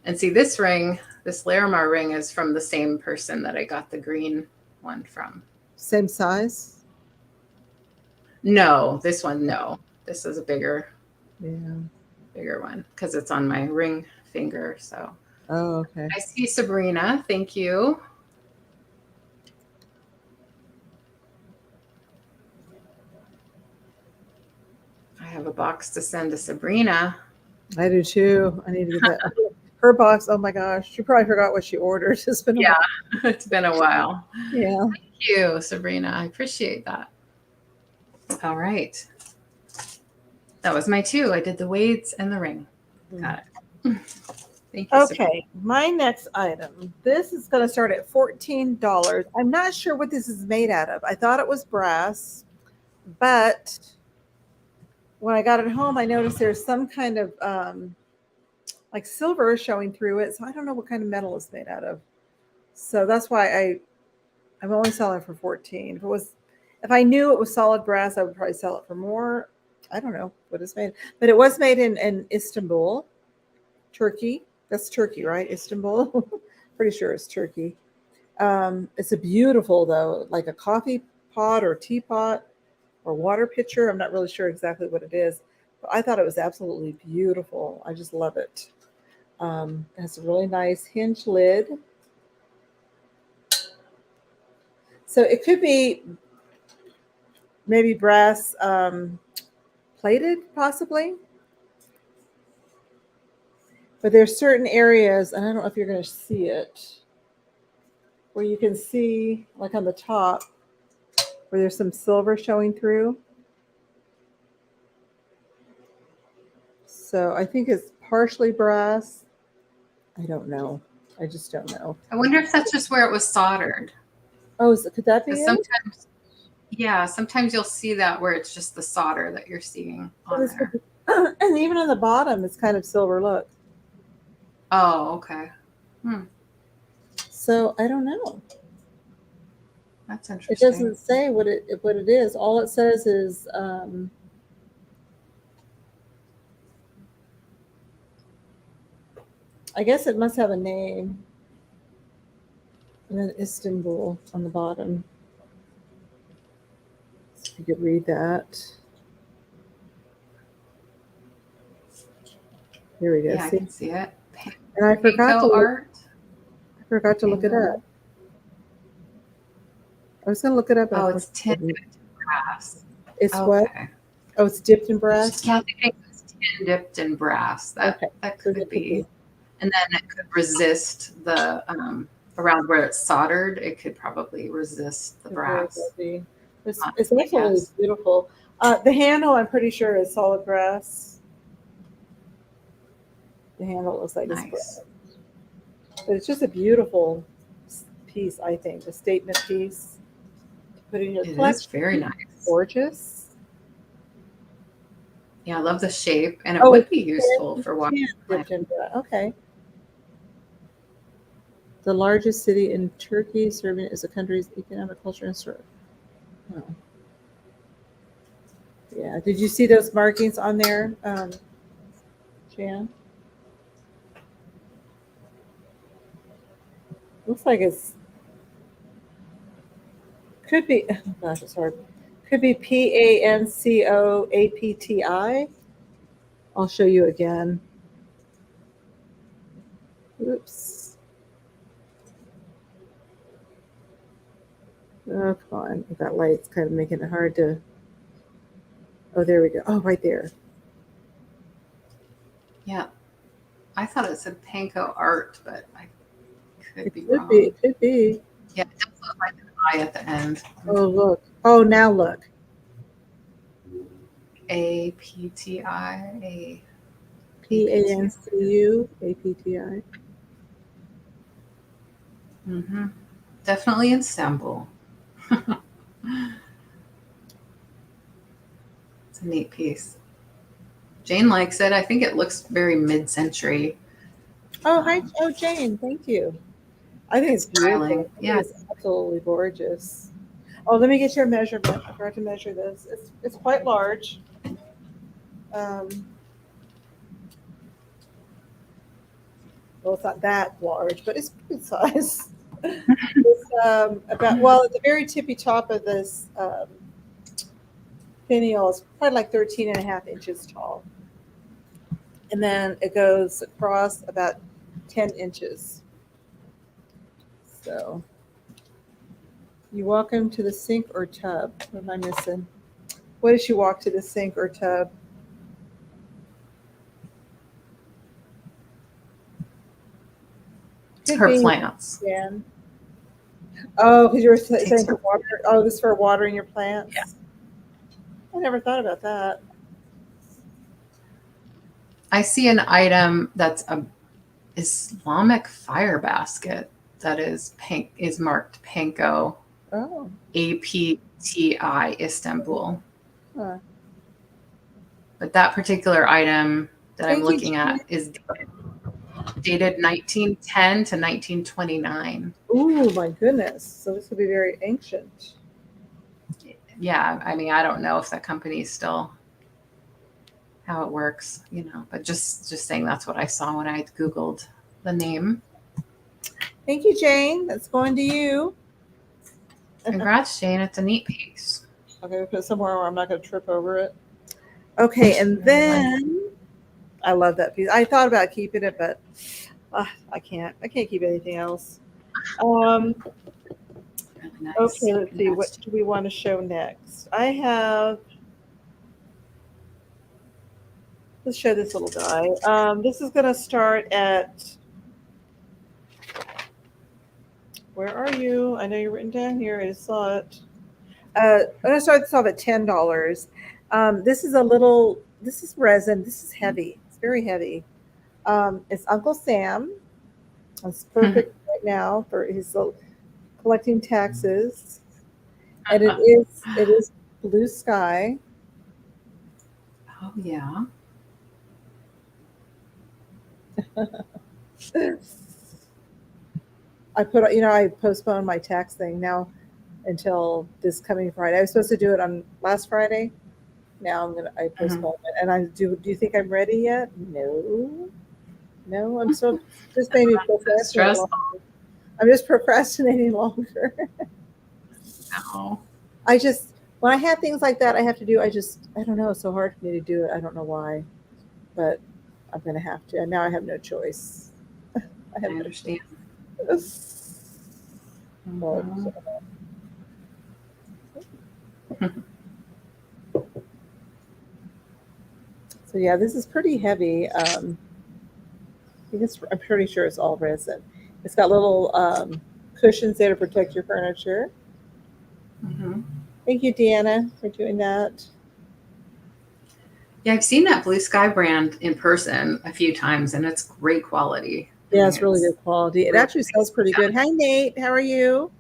And see, this ring, this Larimar ring is from the same person that I got the green one from. Same size? No, this one, no. This is a bigger one because it's on my ring finger. So. Oh, okay. I see Sabrina. Thank you. I have a box to send to Sabrina. I do too. I need to get that. Her box. Oh my gosh. She probably forgot what she ordered. It's been a while. It's been a while. Yeah. Thank you, Sabrina. I appreciate that. All right. That was my 2. I did the weights and the ring. Got it. Thank you. Okay. Sabrina. My next item. This is going to start at $14. I'm not sure what this is made out of. I thought it was brass, but when I got it home, I noticed there's some kind of like silver showing through it. So I don't know what kind of metal it's made out of. So that's why I'm only selling it for 14. If I knew it was solid brass, I would probably sell it for more. I don't know what it's made, but it was made in Istanbul, Turkey. That's Turkey, right? Istanbul. Pretty sure it's Turkey. It's a beautiful though, like a coffee pot or teapot or water pitcher. I'm not really sure exactly what it is, but I thought it was absolutely beautiful. I just love it. It has a really nice hinge lid. So it could be maybe brass plated, possibly. But there's certain areas, and I don't know if you're going to see it, where you can see, like on the top, where there's some silver showing through. So I think it's partially brass. I don't know. I just don't know. I wonder if that's just where it was soldered. Oh, could that be it? Sometimes, yeah, sometimes you'll see that where it's just the solder that you're seeing on there. And even on the bottom, it's kind of silver look. Oh, okay. So I don't know. That's interesting. It doesn't say what it is. All it says is I guess it must have a name. And then Istanbul on the bottom. So you could read that. Here we go. Yeah, see? I can see it. And I forgot to look it Panko. up. I was going to look it up. Oh, it's tin dipped in brass. It's what? Oh, it's dipped in brass? Cathy thinks it's tin dipped in brass. That could be. And then it could resist the, around where it's soldered, it could probably resist the brass. It's absolutely beautiful. The handle, I'm pretty sure, is solid brass. The handle looks like it's brass. But it's just a beautiful piece, I think. A statement piece. Put in your collection. It's very nice. Gorgeous. Yeah, I love the shape, and it would be useful for watching. Okay. The largest city in Turkey, serving as a country's economic, culture, and story. Oh. Yeah. Did you see those markings on there, Jan? Looks like it's could be. Oh gosh, it's hard. Could be PANCOAPTI. I'll show you again. Oops. Oh, come on. That light's kind of making it hard to. Oh, there we go. Oh, right there. Yeah. I thought it said Panko Art, but I could be wrong. It could be. Yeah, it does look like an eye at the end. Oh, look. Oh, now look. APTI. PANCUAPTI. Mm-hmm. Definitely Istanbul. It's a neat piece. Jane likes it. I think it looks very mid-century. Oh, hi. Oh, Jane. Thank you. I think it's beautiful. Yeah. It's absolutely gorgeous. Oh, let me get your measurement. I forgot to measure this. It's quite large. Well, it's not that large, but it's good size. It's at the very tippy top of this finial is probably like 13.5 inches tall. And then it goes across about 10 inches. So you walk them to the sink or tub. What am I missing? What does she walk to the sink or tub? Her plants. Yeah. Oh, because you were saying for water. Oh, this is for watering your plants. Yeah. I never thought about that. I see an item that's a Islamic fire basket that is marked Panko. Oh. APTI Istanbul. Huh. But that particular item that I'm looking at is dated 1910 to 1929. Oh my goodness. So this would be very ancient. Yeah, I mean, I don't know if that company is still how it works, but just saying that's what I saw when I Googled the name. Thank you, Jane. That's going to you. Congrats, Jane. It's a neat piece. Okay, we'll put it somewhere where I'm not going to trip over it. Okay, and then I love that piece. I thought about keeping it, but I can't. I can't keep anything else. Really nice. Okay, let's see. What do we want to show next? I have. Let's show this little guy. This is going to start at. Where are you? I know you're written down here. I just saw it. I'm going to start this off at $10. This is a little. This is resin. This is heavy. It's very heavy. It's Uncle Sam. It's perfect right now for his collecting taxes, and it is blue sky. Oh yeah. I postponed my tax thing now until this coming Friday. I was supposed to do it on last Friday. Now I postponed it, and do you think I'm ready yet? No, I'm still just maybe procrastinating. I'm just procrastinating longer. No. When I have things like that, I have to do. I don't know. It's so hard for me to do it. I don't know why, but I'm going to have to. And now I have no choice. I understand. So yeah, this is pretty heavy. I'm pretty sure it's all resin. It's got little cushions there to protect your furniture. Thank you, Deanna, for doing that. Yeah, I've seen that Blue Sky brand in person a few times, and it's great quality. Yeah, it's really good quality. It actually smells pretty good. Hi, Nate. How are you?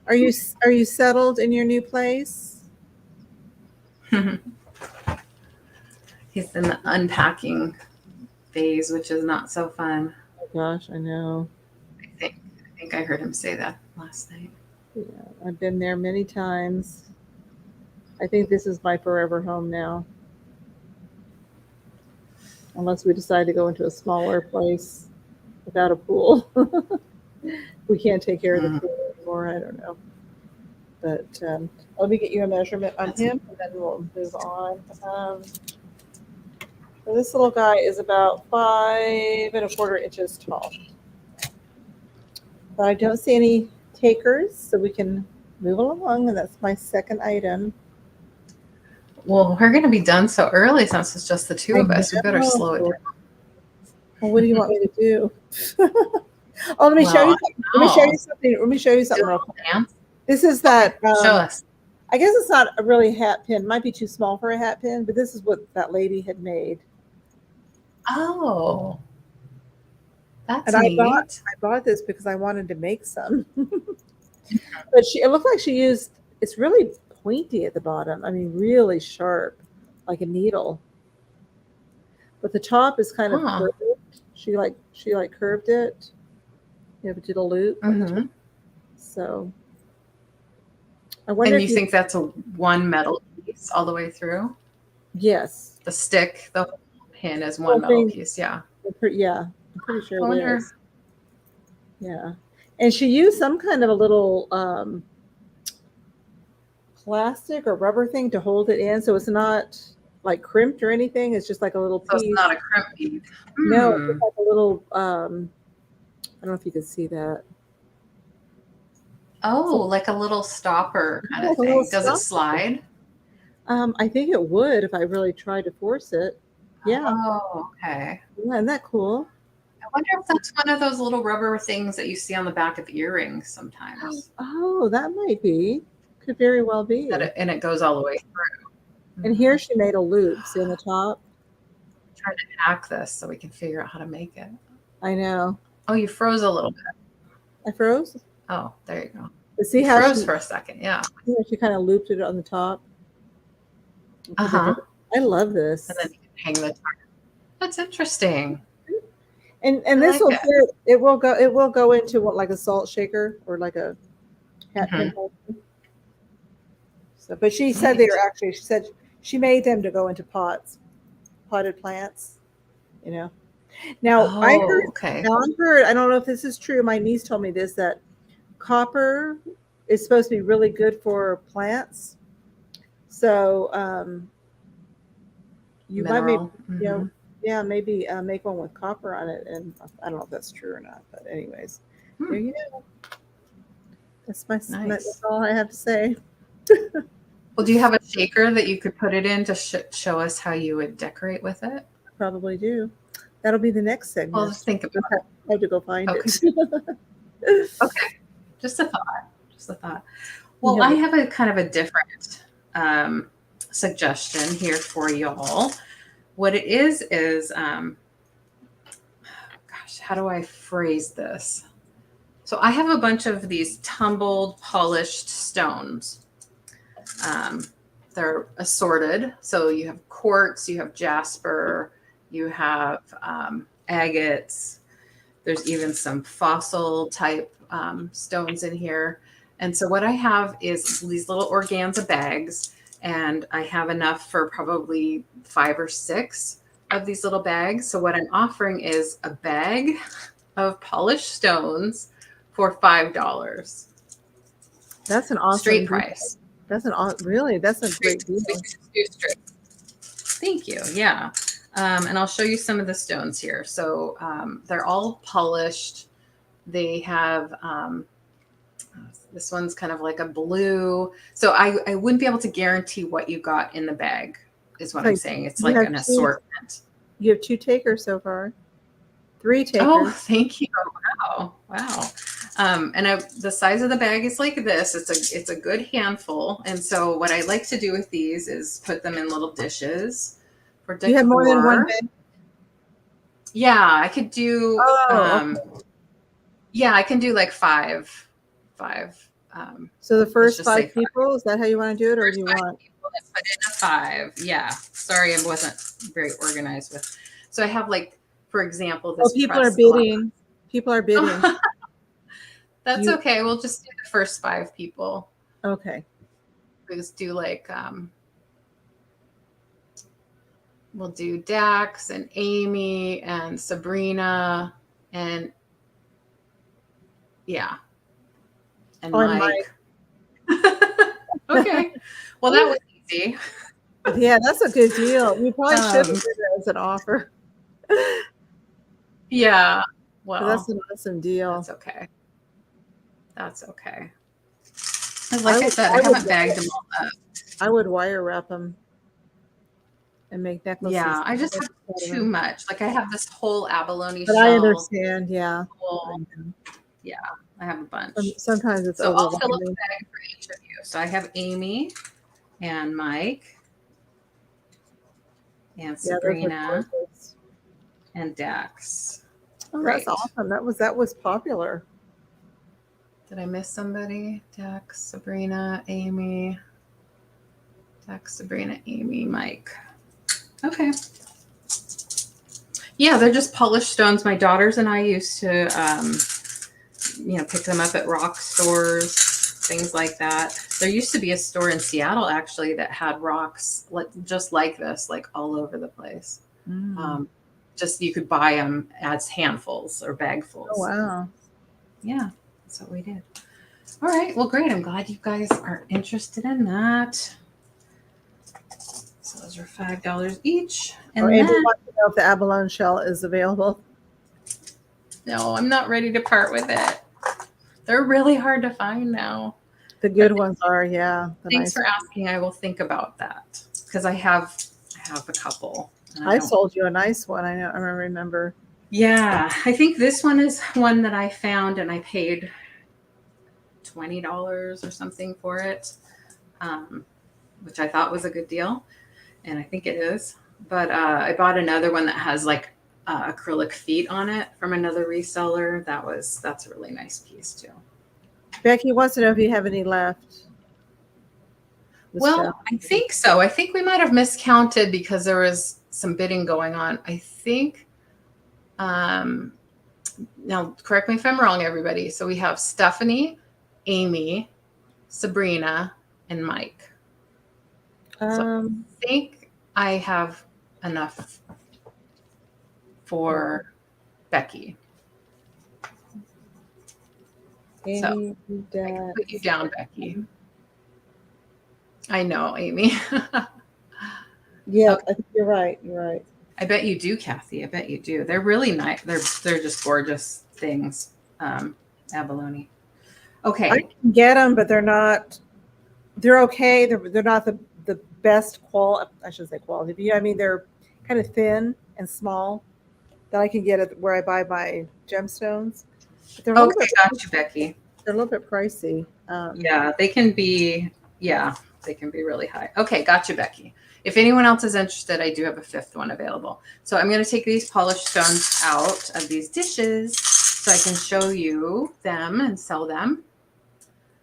Are you settled in your new place? He's in the unpacking phase, which is not so fun. Oh gosh, I know. I think I heard him say that last night. Yeah, I've been there many times. I think this is my forever home now. Unless we decide to go into a smaller place without a pool. We can't take care of the pool anymore. I don't know. But let me get you a measurement on him, and then we'll move on. So this little guy is about 5 1/4 inches tall. But I don't see any takers, so we can move along, and that's my second item. Well, we're going to be done so early since it's just the two of us. We better slow it down. Well, what do you want me to do? Let me show you. Let me show you something. Let me show you something real quick. This is that. Show us. I guess it's not a really hat pin. It might be too small for a hat pin, but this is what that lady had made. Oh, that's and neat. I bought this because I wanted to make some. But it looked like she used. It's really pointy at the bottom. I mean, really sharp, like a needle. But the top is kind of curved. She curved it. You know, did a loop. So I wonder. And you think that's a one metal piece all the way through? Yes. The stick, the pin is one metal piece. Yeah. I'm pretty sure it is. Yeah. And she used some kind of a little plastic or rubber thing to hold it in, so it's not like crimped or anything. It's just like a little piece. So it's not a crimp piece. No, it's like a little. I don't know if you can see that. Oh, like a little stopper kind of thing. Does it slide? I think it would if I really tried to force it. Yeah. Oh, okay. Yeah, isn't that cool? I wonder if that's one of those little rubber things that you see on the back of earrings sometimes. Oh, that might be. Could very well be. And it goes all the way through. And here she made a loop. See on the top? I'm trying to hack this so we can figure out how to make it. I know. Oh, you froze a little bit. I froze? Oh, there you go. But see how froze for a second, yeah. She kind of looped it on the top. I love this. And then you can hang the target. That's interesting. And this will fit. It will go into what, like a salt shaker or like a hat pin. So, but she said she said she made them to go into potted plants, you know. Now I heard, I don't know if this is true. My niece told me this, that copper is supposed to be really good for plants. So you might be, Yeah, maybe make one with copper on it, and I don't know if that's true or not. But anyways, there you go. That's Nice. That's all I have to say. Well, do you have a shaker that you could put it in to show us how you would decorate with it? Probably do. That'll be the next segment. Well, just think about it. I have to go find it. Okay. Just a thought. Just a thought. Well, I have a kind of a different suggestion here for y'all. What it is, gosh, how do I phrase this? So I have a bunch of these tumbled, polished stones. They're assorted. So you have quartz, you have jasper, you have agates. There's even some fossil type stones in here. And so what I have is these little organza bags, and I have enough for probably 5 or 6 of these little bags. So what I'm offering is a bag of polished stones for $5. That's an awesome straight price. That's that's a great deal. Thank you. Yeah. And I'll show you some of the stones here. So they're all polished. They have this one's kind of like a blue. So I wouldn't be able to guarantee what you got in the bag, is what I'm saying. It's like an assortment. You have 2 takers so far. 3 takers. Oh, thank you. Wow. Wow. And the size of the bag is like this. It's a good handful. And so what I like to do with these is put them in little dishes for decor. You have more than one bag? Yeah, I could do. Yeah, I can do like 5. So the first 5 people, is that how you want to do it, or do you want? Let's put in a 5. Yeah. Sorry, I wasn't very organized with. So I have, like, for example, this. Oh, people are bidding. People are bidding. That's okay. We'll just do the first 5 people. Okay. We'll just do like we'll do Dax and Amy and Sabrina and and Mike. Okay. Well, that was easy. Yeah, that's a good deal. We probably should do it as an offer. Yeah. Well, that's an awesome deal. That's okay. That's okay. Like I said, I haven't bagged them all up. I would wire wrap them and make necklaces. Yeah, I just have too much. Like I have this whole abalone shell. But I understand. Yeah. Yeah, I have a bunch. Sometimes it's so I'll fill up a bag for each of you. So I have Amy and Mike and Sabrina and Dax. Oh, that's awesome. That was popular. Did I miss somebody? Dax, Sabrina, Amy. Dax, Sabrina, Amy, Mike. Okay. Yeah, they're just polished stones. My daughters and I used to, pick them up at rock stores, things like that. There used to be a store in Seattle, actually, that had rocks just like this, like all over the place. Just you could buy them as handfuls or bagfuls. Oh, wow. Yeah, that's what we did. All right. Well, great. I'm glad you guys are interested in that. So those are $5 each. And Amy wants to know if the abalone shell is available. No, I'm not ready to part with it. They're really hard to find now. The good ones are, yeah. Thanks for asking. I will think about that because I have a couple. I sold you a nice one. I remember. Yeah, I think this one is one that I found and I paid $20 or something for it, which I thought was a good deal, and I think it is. But I bought another one that has like acrylic feet on it from another reseller. That's a really nice piece too. Becky wants to know if you have any left. Well, I think so. I think we might have miscounted because there was some bidding going on. I think, now correct me if I'm wrong, everybody. So we have Stephanie, Amy, Sabrina, and Mike. So I think I have enough for Becky. So I can put you down, Becky. I know, Amy. Yeah, okay. I think you're right. You're right. I bet you do, Cathy. I bet you do. They're really nice. They're just gorgeous things. Abalone. Okay. I can get them, but they're not. They're okay. They're not the best quality. I shouldn't say quality. But, I mean, they're kind of thin and small that I can get at where I buy my gemstones. But they're a little Okay, bit. got you, Becky. They're a little bit pricey. Yeah, they can be. Yeah, they can be really high. Okay, got you, Becky. If anyone else is interested, I do have a 5th one available. So I'm going to take these polished stones out of these dishes so I can show you them and sell them.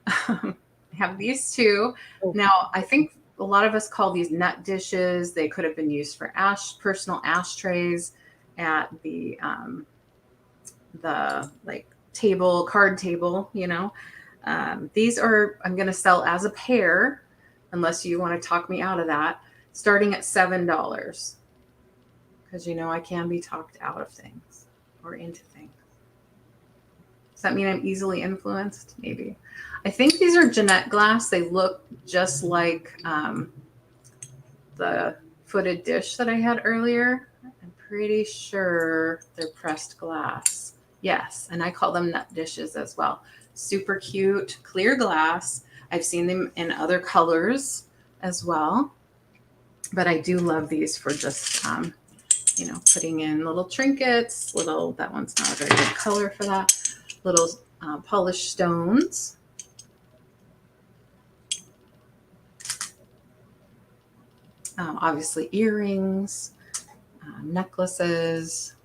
I have these 2. Oh. Now, I think a lot of us call these nut dishes. They could have been used for personal ashtrays at the like card table, you know. These are, I'm going to sell as a pair, unless you want to talk me out of that, starting at $7. Because, you know, I can be talked out of things or into things. Does that mean I'm easily influenced? Maybe. I think these are Jeanette glass. They look just like the footed dish that I had earlier. I'm pretty sure they're pressed glass. Yes, and I call them nut dishes as well. Super cute, clear glass. I've seen them in other colors as well. But I do love these for just, you know, putting in little trinkets, that one's not a very good color for that, little polished stones. Obviously earrings, necklaces.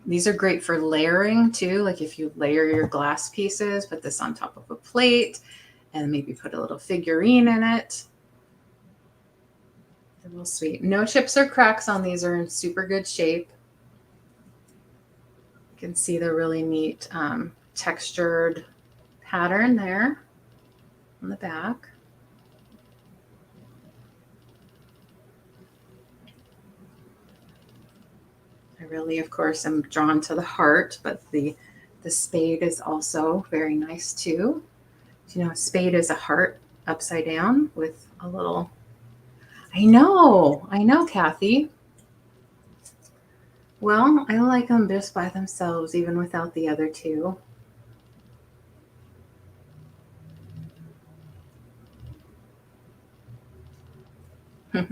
These are great for layering too. Like if you layer your glass pieces, put this on top of a plate and maybe put a little figurine in it. They're real sweet. No chips or cracks on these, are in super good shape. You can see the really neat textured pattern there on the back. I really, of course, am drawn to the heart, but the spade is also very nice too. You know, a spade is a heart upside down with a little. I know, Cathy. Well, I like them just by themselves, even without the other 2. You're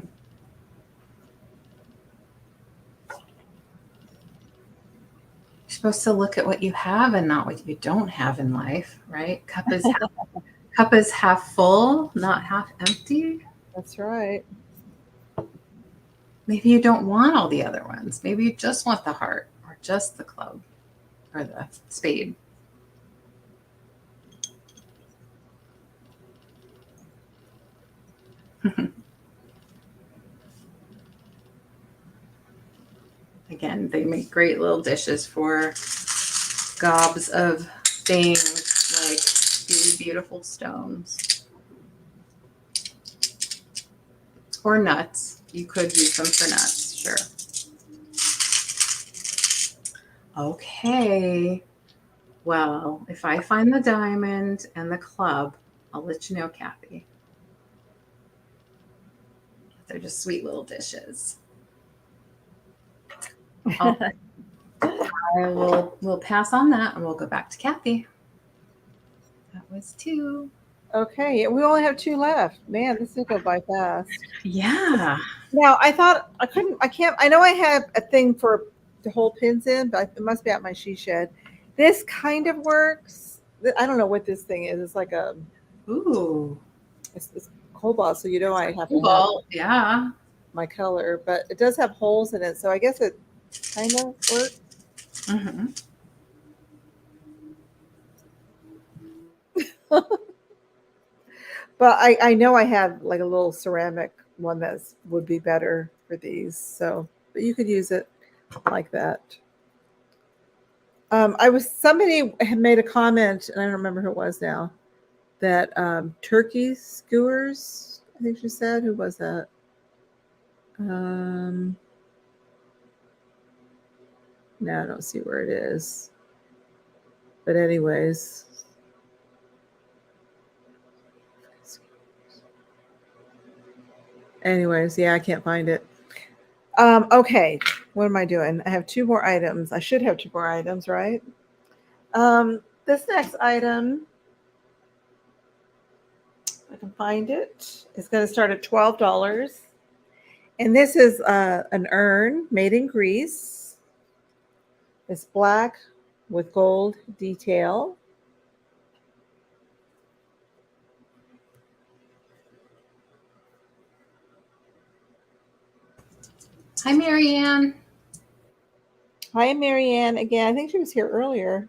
supposed to look at what you have and not what you don't have in life, right? Cup is half full, not half empty. That's right. Maybe you don't want all the other ones. Maybe you just want the heart or just the club or the spade. Again, they make great little dishes for gobs of things like these beautiful stones. Or nuts. You could use them for nuts, sure. Okay. Well, if I find the diamond and the club, I'll let you know, Cathy. They're just sweet little dishes. We'll pass on that and we'll go back to Cathy. That was 2. Okay, we only have 2 left. Man, this did go by fast. Yeah. Now I thought I know I have a thing to hold pins in, but it must be at my she shed. This kind of works. I don't know what this thing is. It's like it's cobalt, so you know I have cobalt, yeah, my color, but it does have holes in it, so I guess it kind of works. Mm-hmm. But I know I have like a little ceramic one that would be better for these. So, but you could use it like that. Somebody had made a comment, and I don't remember who it was now, that turkey skewers, I think she said. Who was that? No, I don't see where it is. But anyways. Yeah, I can't find it. Okay, what am I doing? I have 2 more items. I should have 2 more items, right? This next item, I can find it. It's going to start at $12. And this is an urn made in Greece. It's black with gold detail. Hi, Marianne. Hi, Marianne. Again, I think she was here earlier.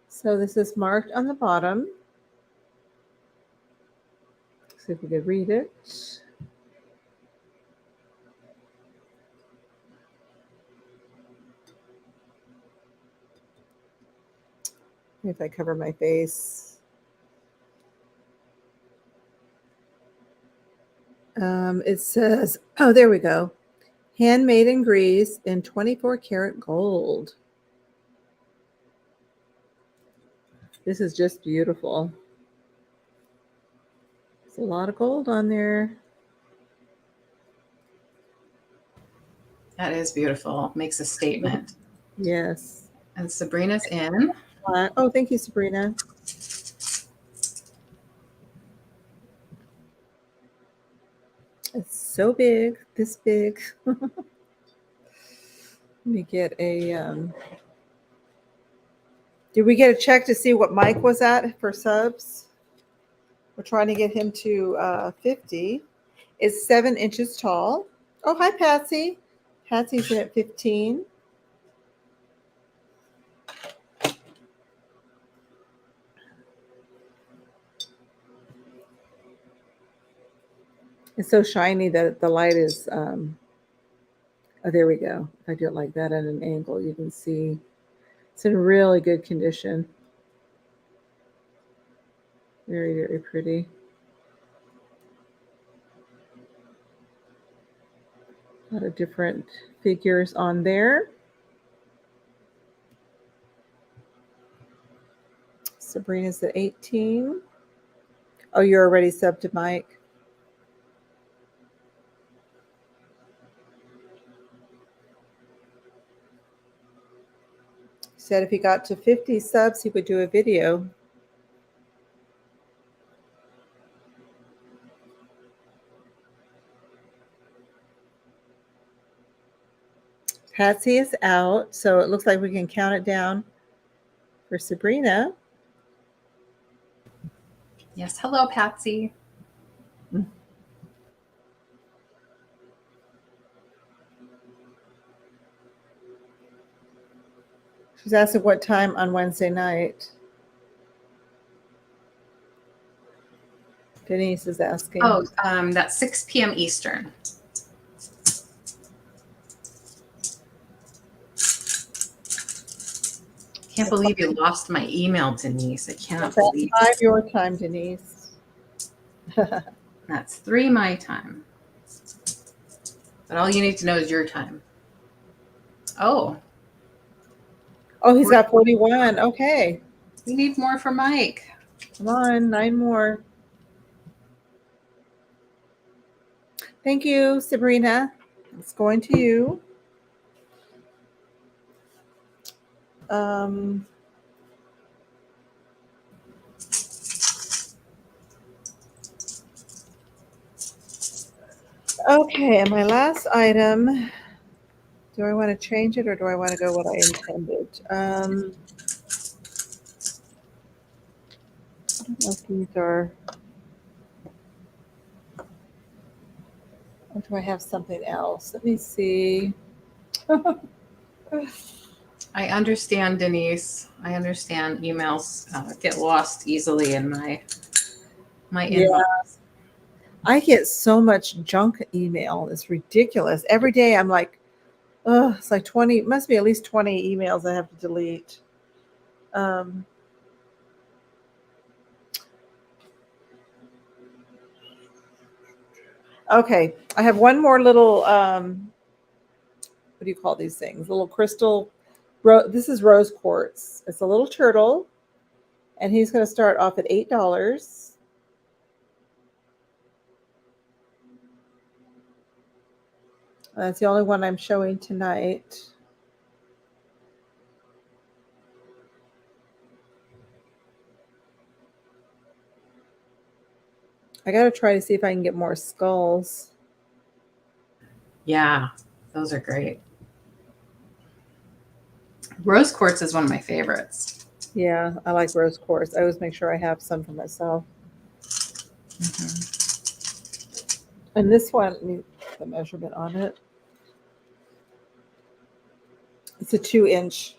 So this is marked on the bottom. See if we could read it. If I cover my face. It says, oh, there we go. Handmade in Greece in 24 karat gold. This is just beautiful. There's a lot of gold on there. That is beautiful. Makes a statement. Yes. And Sabrina's in. Oh, thank you, Sabrina. It's so big, this big. Let me get a, did we get a check to see what Mike was at for subs? We're trying to get him to 50. It's 7 inches tall. Oh, hi, Patsy. Patsy's in at 15. It's so shiny that the light is, oh, there we go. If I do it like that at an angle, you can see it's in really good condition. Very, very pretty. A lot of different figures on there. Sabrina's at 18. Oh, you're already subbed to Mike. Said if he got to 50 subs, he would do a video. Patsy is out, so it looks like we can count it down for Sabrina. Yes. Hello, Patsy. She's asking what time on Wednesday night. Denise is asking. Oh, that's 6 p.m. Eastern. Can't believe you lost my email, Denise. I cannot believe it. 5 your time, Denise. That's 3 my time. But all you need to know is your time. Oh. Oh, he's got 41. Okay. We need more for Mike. Come on, 9 more. Thank you, Sabrina. It's going to you. Okay, and my last item, do I want to change it or do I want to go what I intended? I don't know if these are, or do I have something else? Let me see. I understand, Denise. I understand emails get lost easily in my inbox. I get so much junk email. It's ridiculous. Every day I'm like, oh, it's like 20, it must be at least 20 emails I have to delete. Okay, I have one more little, what do you call these things? Little crystal, this is rose quartz. It's a little turtle, and he's going to start off at $8. That's the only one I'm showing tonight. I got to try to see if I can get more skulls. Yeah, those are great. Rose quartz is one of my favorites. Yeah, I like rose quartz. I always make sure I have some for myself. And this one, let me put the measurement on it. It's a 2-inch.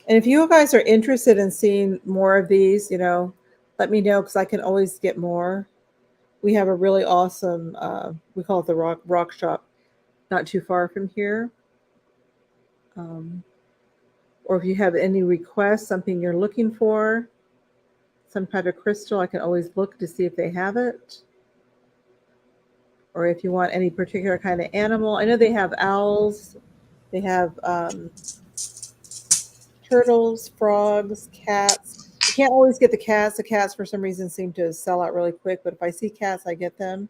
And if you guys are interested in seeing more of these, let me know, because I can always get more. We have a really awesome, we call it the rock shop, not too far from here. Or if you have any requests, something you're looking for, some type of crystal, I can always look to see if they have it. Or if you want any particular kind of animal. I know they have owls. They have turtles, frogs, cats. You can't always get the cats. The cats, for some reason, seem to sell out really quick. But if I see cats, I get them.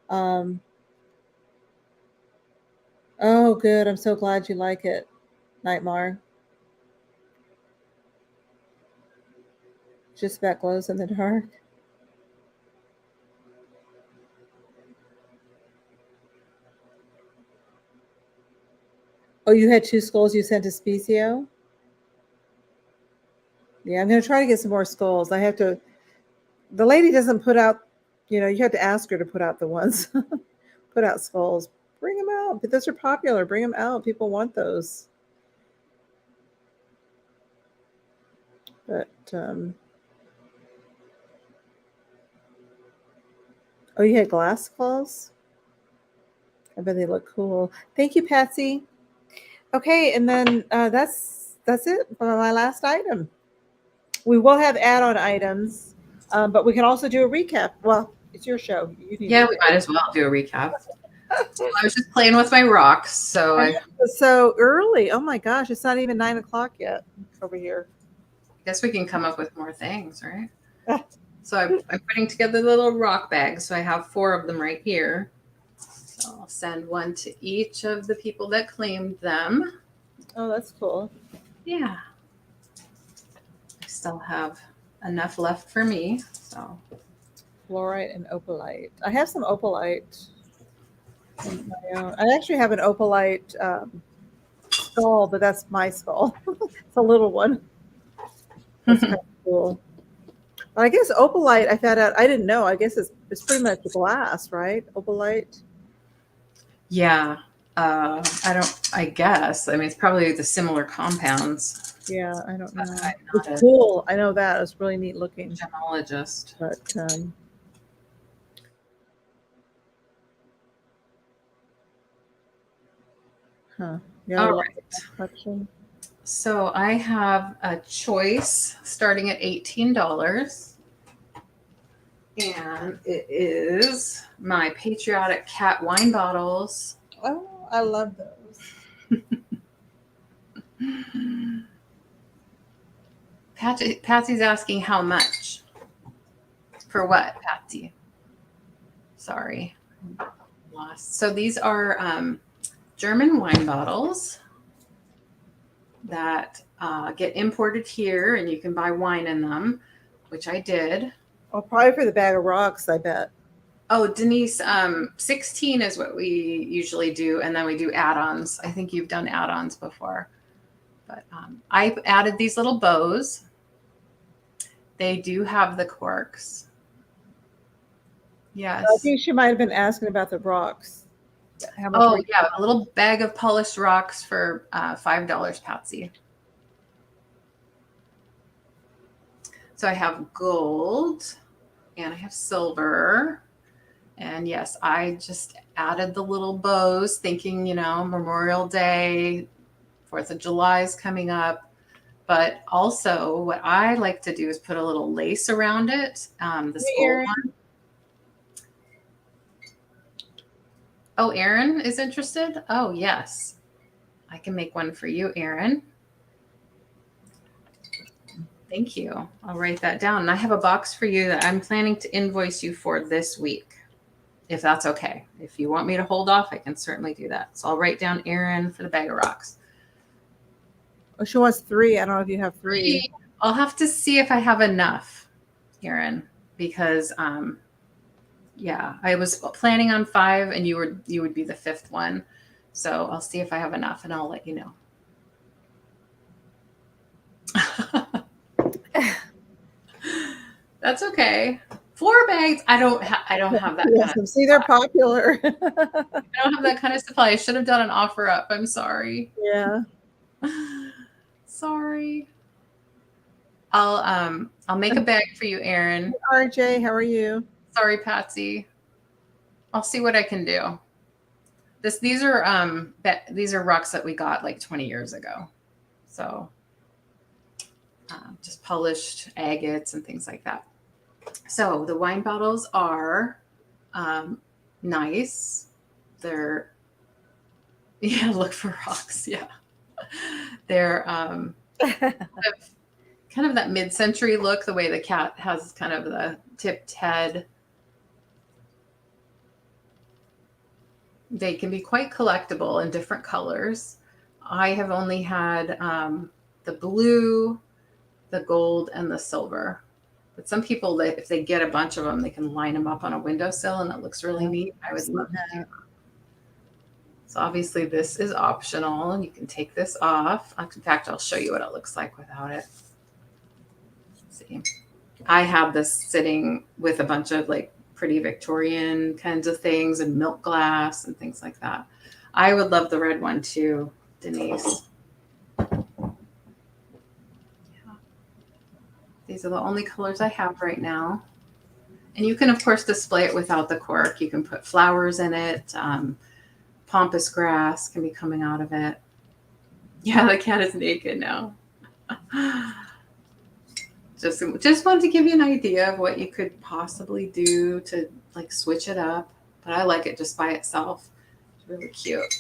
Oh, good. I'm so glad you like it, Nightmare. Just about glows in the dark. Oh, you had 2 skulls you sent to Specio? Yeah, I'm going to try to get some more skulls. I have to. The lady doesn't put out, you have to ask her to put out the ones. Put out skulls. Bring them out. But those are popular. Bring them out. People want those. But, oh, you had glass skulls? I bet they look cool. Thank you, Patsy. Okay, and then that's it for my last item. We will have add-on items, but we can also do a recap. Well, it's your show. Yeah, we might as well do a recap. So I was just playing with my rocks, so so early. Oh my gosh, it's not even 9 o'clock yet over here. I guess we can come up with more things, right? So I'm putting together the little rock bags. So I have 4 of them right here. So I'll send one to each of the people that claimed them. Oh, that's cool. Yeah. I still have enough left for me. So fluorite and opalite. I have some opalite. I actually have an opalite skull, but that's my skull. It's a little one. That's kind of cool. But I guess opalite, I found out, I didn't know. I guess it's pretty much glass, right? Opalite. Yeah. I guess. I mean, it's probably the similar compounds. Yeah, I don't know. It's cool. I know that. It's really neat looking. Gemologist. But yeah, all right. So I have a choice starting at $18. And it is my patriotic cat wine bottles. Oh, I love those. Patsy's asking how much. For what, Patsy? Sorry. Lost. So these are German wine bottles that get imported here, and you can buy wine in them, which I did. Oh, probably for the bag of rocks, I bet. Oh, Denise, 16 is what we usually do, and then we do add-ons. I think you've done add-ons before. But I've added these little bows. They do have the corks. Yes. I think she might have been asking about the rocks. Yeah, a little bag of polished rocks for $5, Patsy. So I have gold, and I have silver, And yes, I just added the little bows thinking, Memorial Day, 4th of July is coming up. But also what I like to do is put a little lace around it. This Hey, gold Erin. one. Oh, Erin is interested? Oh, yes. I can make one for you, Erin. Thank you. I'll write that down. And I have a box for you that I'm planning to invoice you for this week, if that's okay. If you want me to hold off, I can certainly do that. So I'll write down Erin for the bag of rocks. Oh, she wants 3. I don't know if you have 3. I'll have to see if I have enough, Erin, because yeah, I was planning on 5 and you would be the 5th one. So I'll see if I have enough and I'll let you know. That's okay. 4 bags. I don't have that kind of See, they're popular. I don't have that kind of supply. I should have done an offer up. I'm sorry. Yeah. Sorry. I'll make a bag for you, Erin. RJ, how are you? Sorry, Patsy. I'll see what I can do. These are rocks that we got like 20 years ago. So just polished agates and things like that. So the wine bottles are nice. They're look for rocks. Yeah. They're kind of that mid-century look, the way the cat has kind of the tipped head. They can be quite collectible in different colors. I have only had the blue, the gold, and the silver. But some people, if they get a bunch of them, they can line them up on a windowsill, and it looks really neat. I would love to do that. So obviously this is optional, and you can take this off. In fact, I'll show you what it looks like without it. Let's see, I have this sitting with a bunch of like pretty Victorian kinds of things and milk glass and things like that. I would love the red one too, Denise. These are the only colors I have right now. And you can, of course, display it without the cork. You can put flowers in it. Pampas grass can be coming out of it. Yeah, the cat is naked now. Just wanted to give you an idea of what you could possibly do to like switch it up. But I like it just by itself. It's really cute.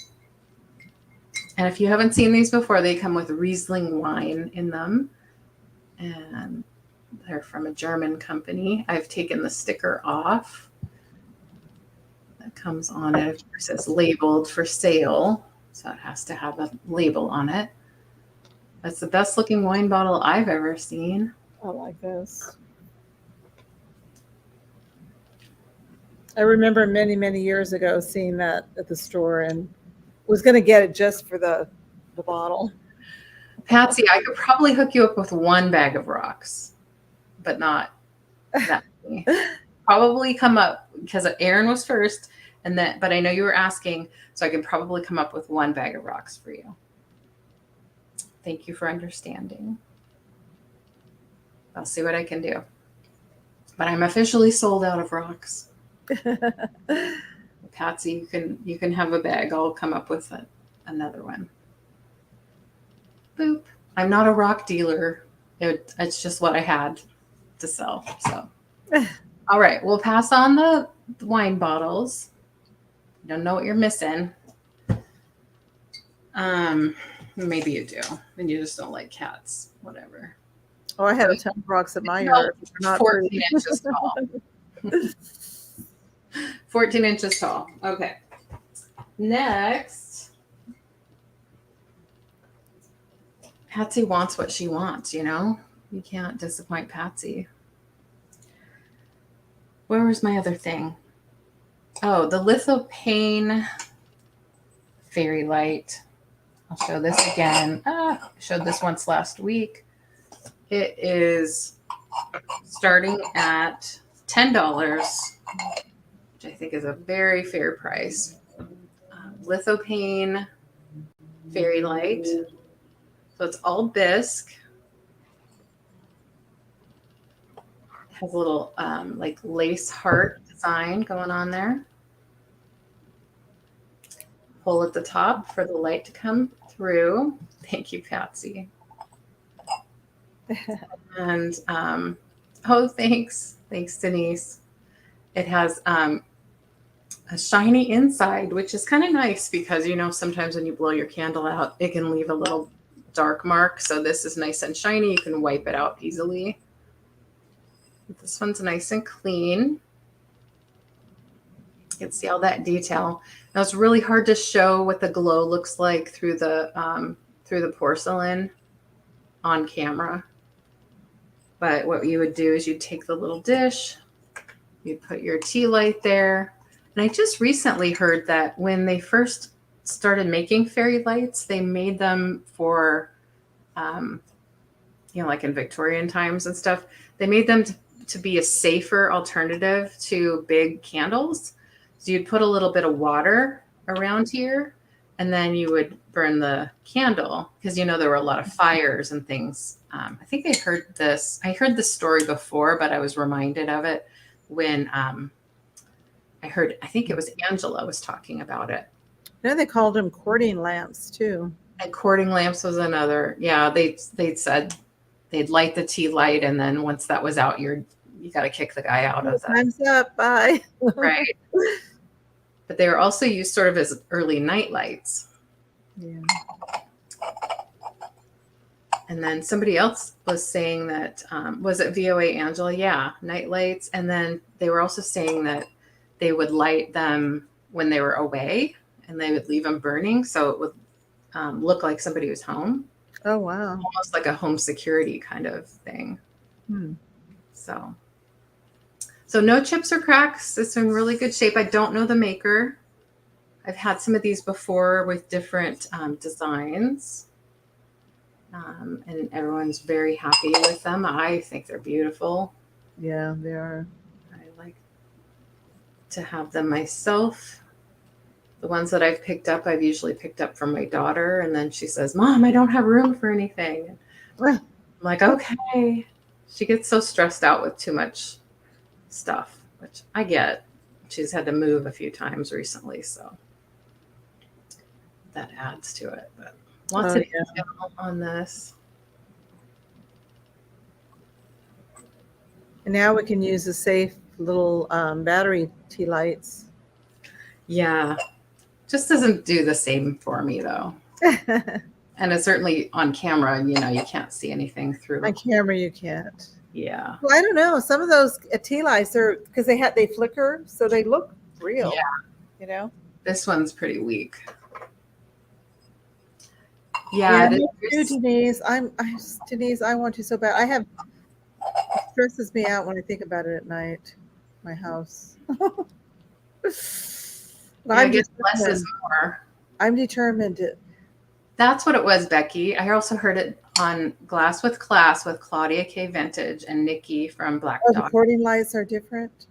And if you haven't seen these before, they come with Riesling wine in them. And they're from a German company. I've taken the sticker off that comes on it. Of course, it's labeled for sale, so it has to have a label on it. That's the best looking wine bottle I've ever seen. I like this. I remember many, many years ago seeing that at the store and was going to get it just for the bottle. Patsy, I could probably hook you up with 1 bag of rocks, but not that many. Probably come up because Erin was first, but I know you were asking, so I can probably come up with 1 bag of rocks for you. Thank you for understanding. I'll see what I can do. But I'm officially sold out of rocks. Patsy, you can have a bag. I'll come up with another one. Boop. I'm not a rock dealer. It's just what I had to sell. So, all right, we'll pass on the wine bottles. You don't know what you're missing. Maybe you do, and you just don't like cats. Whatever. Oh, I have a ton of rocks at my yard. 14 inches tall. 14 inches tall. Okay. Next. Patsy wants what she wants, you know? You can't disappoint Patsy. Where was my other thing? Oh, the Lithopane Fairy Light. I'll show this again. I showed this once last week. It is starting at $10, which I think is a very fair price. Lithopane Fairy Light. So it's all bisque. has a little like lace heart design going on there. Hole at the top for the light to come through. Thank you, Patsy. And oh, thanks, Denise. It has a shiny inside, which is kind of nice because sometimes when you blow your candle out, it can leave a little dark mark. So this is nice and shiny. You can wipe it out easily. This one's nice and clean. You can see all that detail. Now it's really hard to show what the glow looks like through the porcelain on camera. But what you would do is you'd take the little dish, you'd put your tea light there. And I just recently heard that when they first started making fairy lights, they made them for, like in Victorian times and stuff, they made them to be a safer alternative to big candles. So you'd put a little bit of water around here, and then you would burn the candle because, there were a lot of fires and things. I think I heard this story before, but I was reminded of it when I think it was Angela was talking about it. They called them courting lamps too. And courting lamps was another. Yeah, they'd said they'd light the tea light, and then once that was out, you got to kick the guy out of that. Time's up. Bye. Right. But they were also used sort of as early night lights. Yeah. And then somebody else was saying that, was it VOA Angela? Yeah, night lights. And then they were also saying that they would light them when they were away, and they would leave them burning. So it would look like somebody was home. Oh, wow. Almost like a home security kind of thing. So no chips or cracks. It's in really good shape. I don't know the maker. I've had some of these before with different designs. And everyone's very happy with them. I think they're beautiful. Yeah, they are. I like to have them myself. The ones that I've picked up, I've usually picked up from my daughter. And then she says, Mom, I don't have room for anything. I'm like, okay. She gets so stressed out with too much stuff, which I get. She's had to move a few times recently, so that adds to it. But lots of detail on this. And now we can use the safe little battery tea lights. Yeah. Just doesn't do the same for me, though. And it's certainly on camera, you can't see anything through. On camera, you can't. Yeah. Well, I don't know. Some of those tea lights are because they flicker, so they look real. Yeah. This one's pretty weak. Yeah. Denise. Denise. I want to so bad. It stresses me out when I think about it at night. My house. I guess less is more. I'm determined to. That's what it was, Becky. I also heard it on Glass with Class with Claudia K. Vintage and Nikki from Black Dog. The recording lights are different?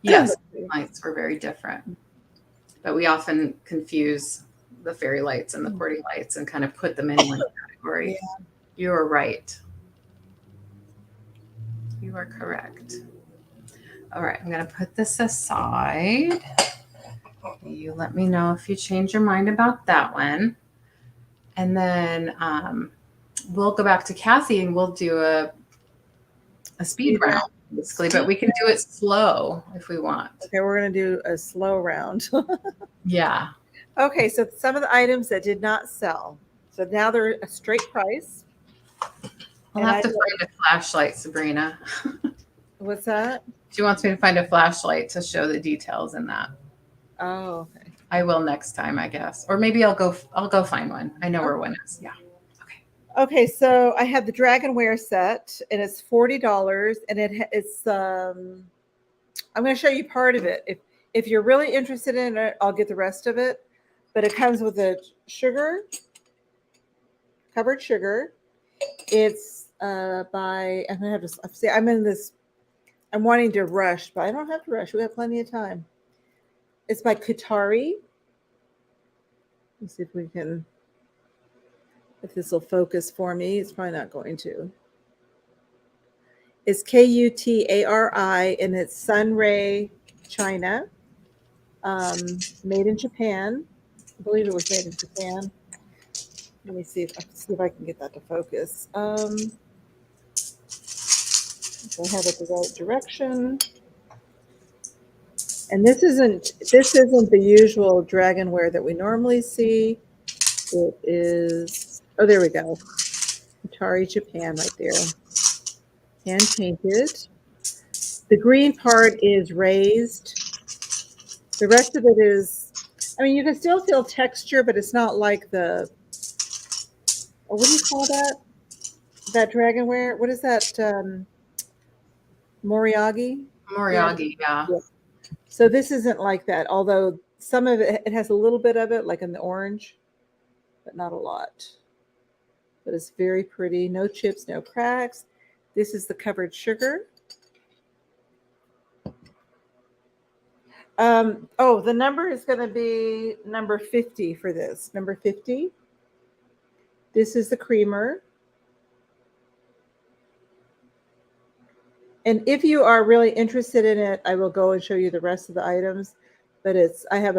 Yes, lights were very different. But we often confuse the fairy lights and the courting lights and kind of put them in one category. Yeah. You are right. You are correct. All right, I'm going to put this aside. You let me know if you change your mind about that one. And then we'll go back to Cathy and we'll do a speed round, basically, but we can do it slow if we want. Okay, we're going to do a slow round. Yeah. Okay, so some of the items that did not sell. So now they're a straight price. I'll have to find a flashlight, Sabrina. What's that? She wants me to find a flashlight to show the details in that. Oh, okay. I will next time, I guess. Or maybe I'll go find one. I know where one is. Yeah. Okay. Okay, so I have the Dragonware set and it's $40 and it's I'm going to show you part of it. If you're really interested in it, I'll get the rest of it. But it comes with a covered sugar. It's by I'm going to have to see I'm wanting to rush, but I don't have to rush. We have plenty of time. It's by Katari. Let's see if this will focus for me. It's probably not going to. is Kutari, and it's Sunray China, made in Japan. I believe it was made in Japan. Let me see if I can get that to focus. So I have it the right direction. And this isn't the usual dragonware that we normally see. It is, oh, there we go. Atari Japan right there. Hand painted. The green part is raised. The rest of it is, I mean, you can still feel texture, but it's not like the, what do you call that? That dragonware? What is that? Moriagi? Moriagi, yeah. So this isn't like that, although some of it has a little bit of it, like in the orange, but not a lot. But it's very pretty. No chips, no cracks. This is the covered sugar. Oh, the number is going to be number 50 for this. Number 50. This is the creamer. And if you are really interested in it, I will go and show you the rest of the items. But I have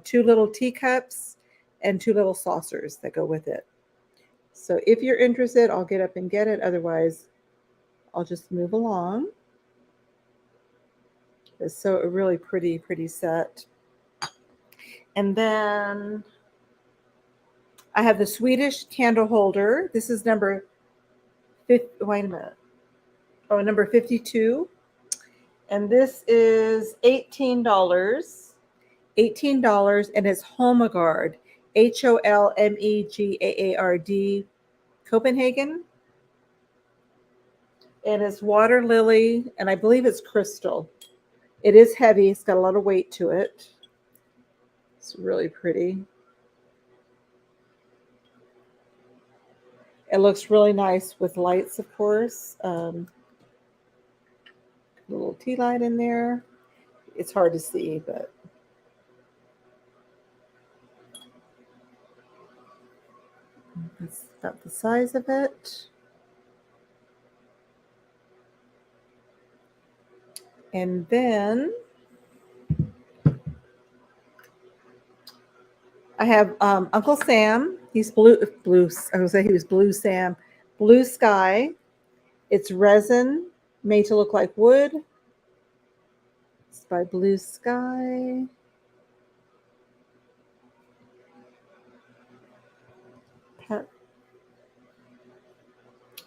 2 little teacups and 2 little saucers that go with it. So if you're interested, I'll get up and get it. Otherwise, I'll just move along. It's so a really pretty set. And then I have the Swedish candle holder. This is number 50. Wait a minute. Oh, number 52. And this is $18. $18, and it's Holmegard. Holmegaard, Copenhagen. And it's water lily, and I believe it's crystal. It is heavy. It's got a lot of weight to it. It's really pretty. It looks really nice with lights, of course. A little tea light in there. It's hard to see, but that's about the size of it. And then I have Uncle Sam. He's blue. I would say he was Blue Sam. Blue Sky. It's resin made to look like wood. It's by Blue Sky.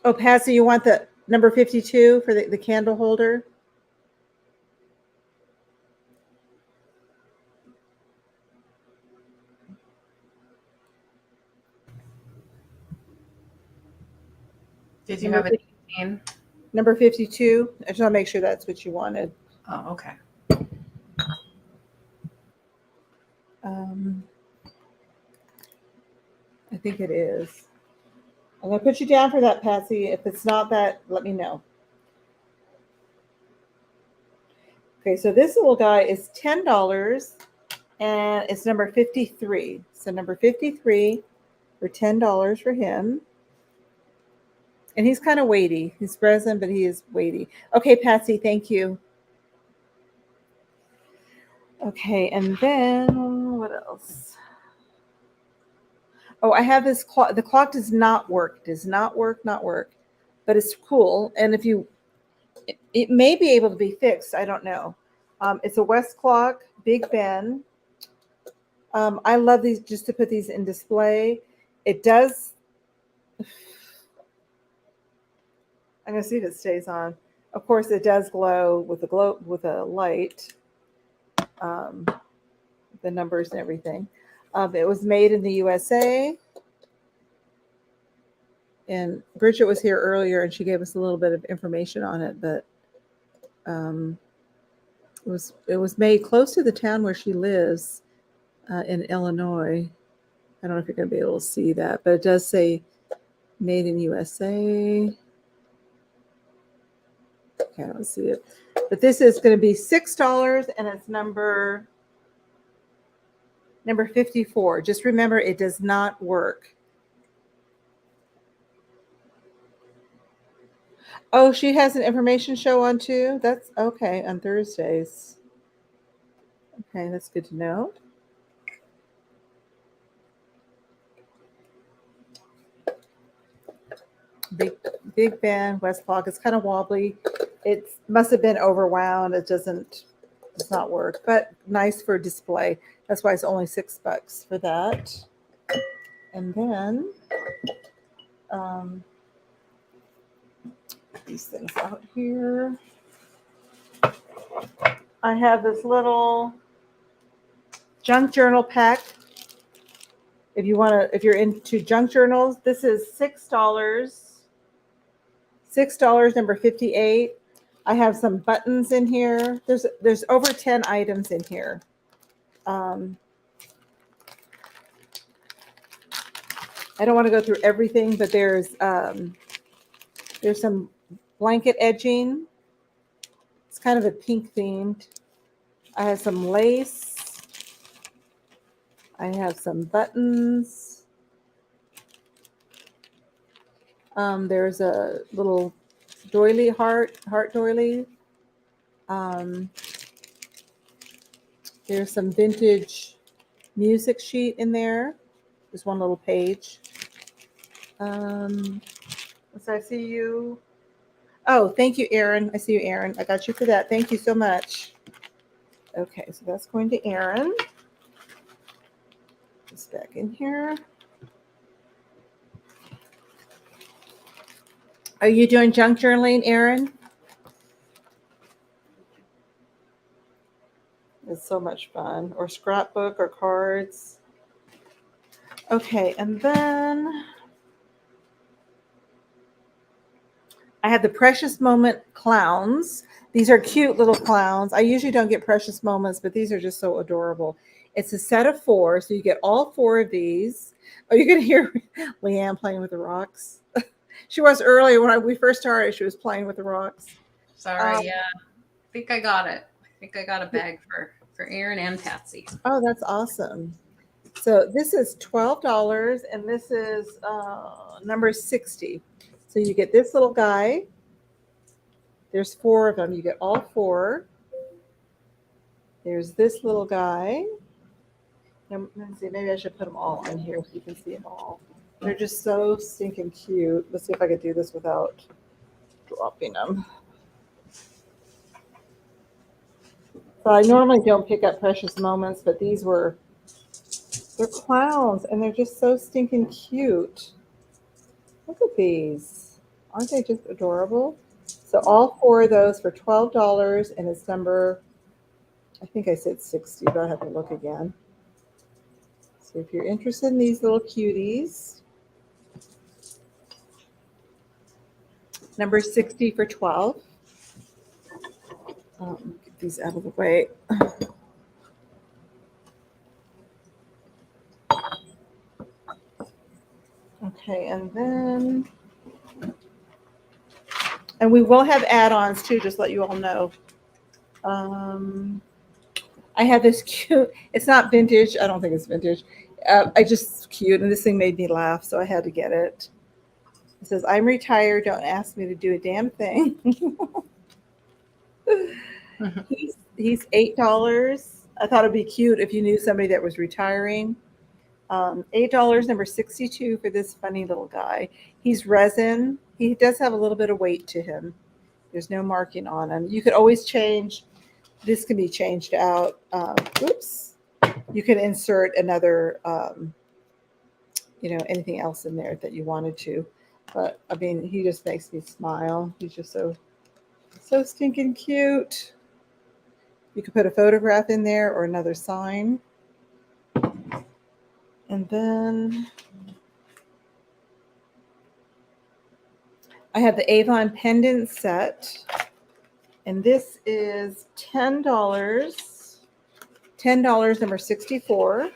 Oh, Patsy, you want the number 52 for the candle holder? Did you have it? Number 52. I just want to make sure that's what you wanted. Oh, okay. I think it is. I'm going to put you down for that, Patsy. If it's not that, let me know. Okay, so this little guy is $10, and it's number 53. So number 53 for $10 for him. And he's kind of weighty. He's resin, but he is weighty. Okay, Patsy, thank you. Okay, and then what else? Oh, I have this clock. The clock does not work. Not work. But it's cool. And if you, it may be able to be fixed. I don't know. It's a West clock, Big Ben. I love these just to put these in display. It does. I'm gonna see if it stays on. Of course, it does glow with a light. The numbers and everything. It was made in the USA. And Bridget was here earlier, and she gave us a little bit of information on it. But it was made close to the town where she lives in Illinois. I don't know if you're going to be able to see that, but it does say made in USA. Okay, I don't see it. But this is going to be $6, and it's number 54. Just remember, it does not work. Oh, she has an information show on too? That's okay, on Thursdays. Okay, that's good to know. Big Ben, West Block. It's kind of wobbly. It must have been overwound. Does not work, but nice for display. That's why it's only $6 for that. And then these things out here. I have this little junk journal pack. If you're into junk journals, this is $6. $6, number 58. I have some buttons in here. There's over 10 items in here. I don't want to go through everything, but there's some blanket edging. It's kind of a pink themed. I have some lace. I have some buttons. There's a little doily heart doily. There's some vintage music sheet in there. Just one little page. So I see you. Oh, thank you, Erin. I see you, Erin. I got you for that. Thank you so much. Okay, so that's going to Erin. Just back in here. Are you doing junk journaling, Erin? It's so much fun. Or scrapbook or cards. Okay, and then I have the Precious Moment clowns. These are cute little clowns. I usually don't get Precious Moments, but these are just so adorable. It's a set of 4, so you get all 4 of these. Oh, you're going to hear LeAnne playing with the rocks. She was earlier when we first started. She was playing with the rocks. Sorry, yeah. I think I got it. I think I got a bag for Erin and Patsy. Oh, that's awesome. So this is $12, and this is number 60. So you get this little guy. There's 4 of them. You get all 4. There's this little guy. Let me see. Maybe I should put them all in here so you can see them all. They're just so stinking cute. Let's see if I could do this without dropping them. So I normally don't pick up Precious Moments, but they're clowns, and they're just so stinking cute. Look at these. Aren't they just adorable? So all 4 of those for $12, and it's number, I think I said 60, but I have to look again. So if you're interested in these little cuties, number 60 for 12. Get these out of the way. Okay, and we will have add-ons too, just let you all know. I have this cute, it's not vintage. I don't think it's vintage. It's cute, and this thing made me laugh, so I had to get it. It says, "I'm retired. Don't ask me to do a damn thing." He's $8. I thought it'd be cute if you knew somebody that was retiring. $8, number 62 for this funny little guy. He's resin. He does have a little bit of weight to him. There's no marking on him. You could always change. This can be changed out. Oops. You can insert another, anything else in there that you wanted to. But I mean, he just makes me smile. He's just so stinking cute. You could put a photograph in there or another sign. And then I have the Avon pendant set. And this is $10. $10, number 64.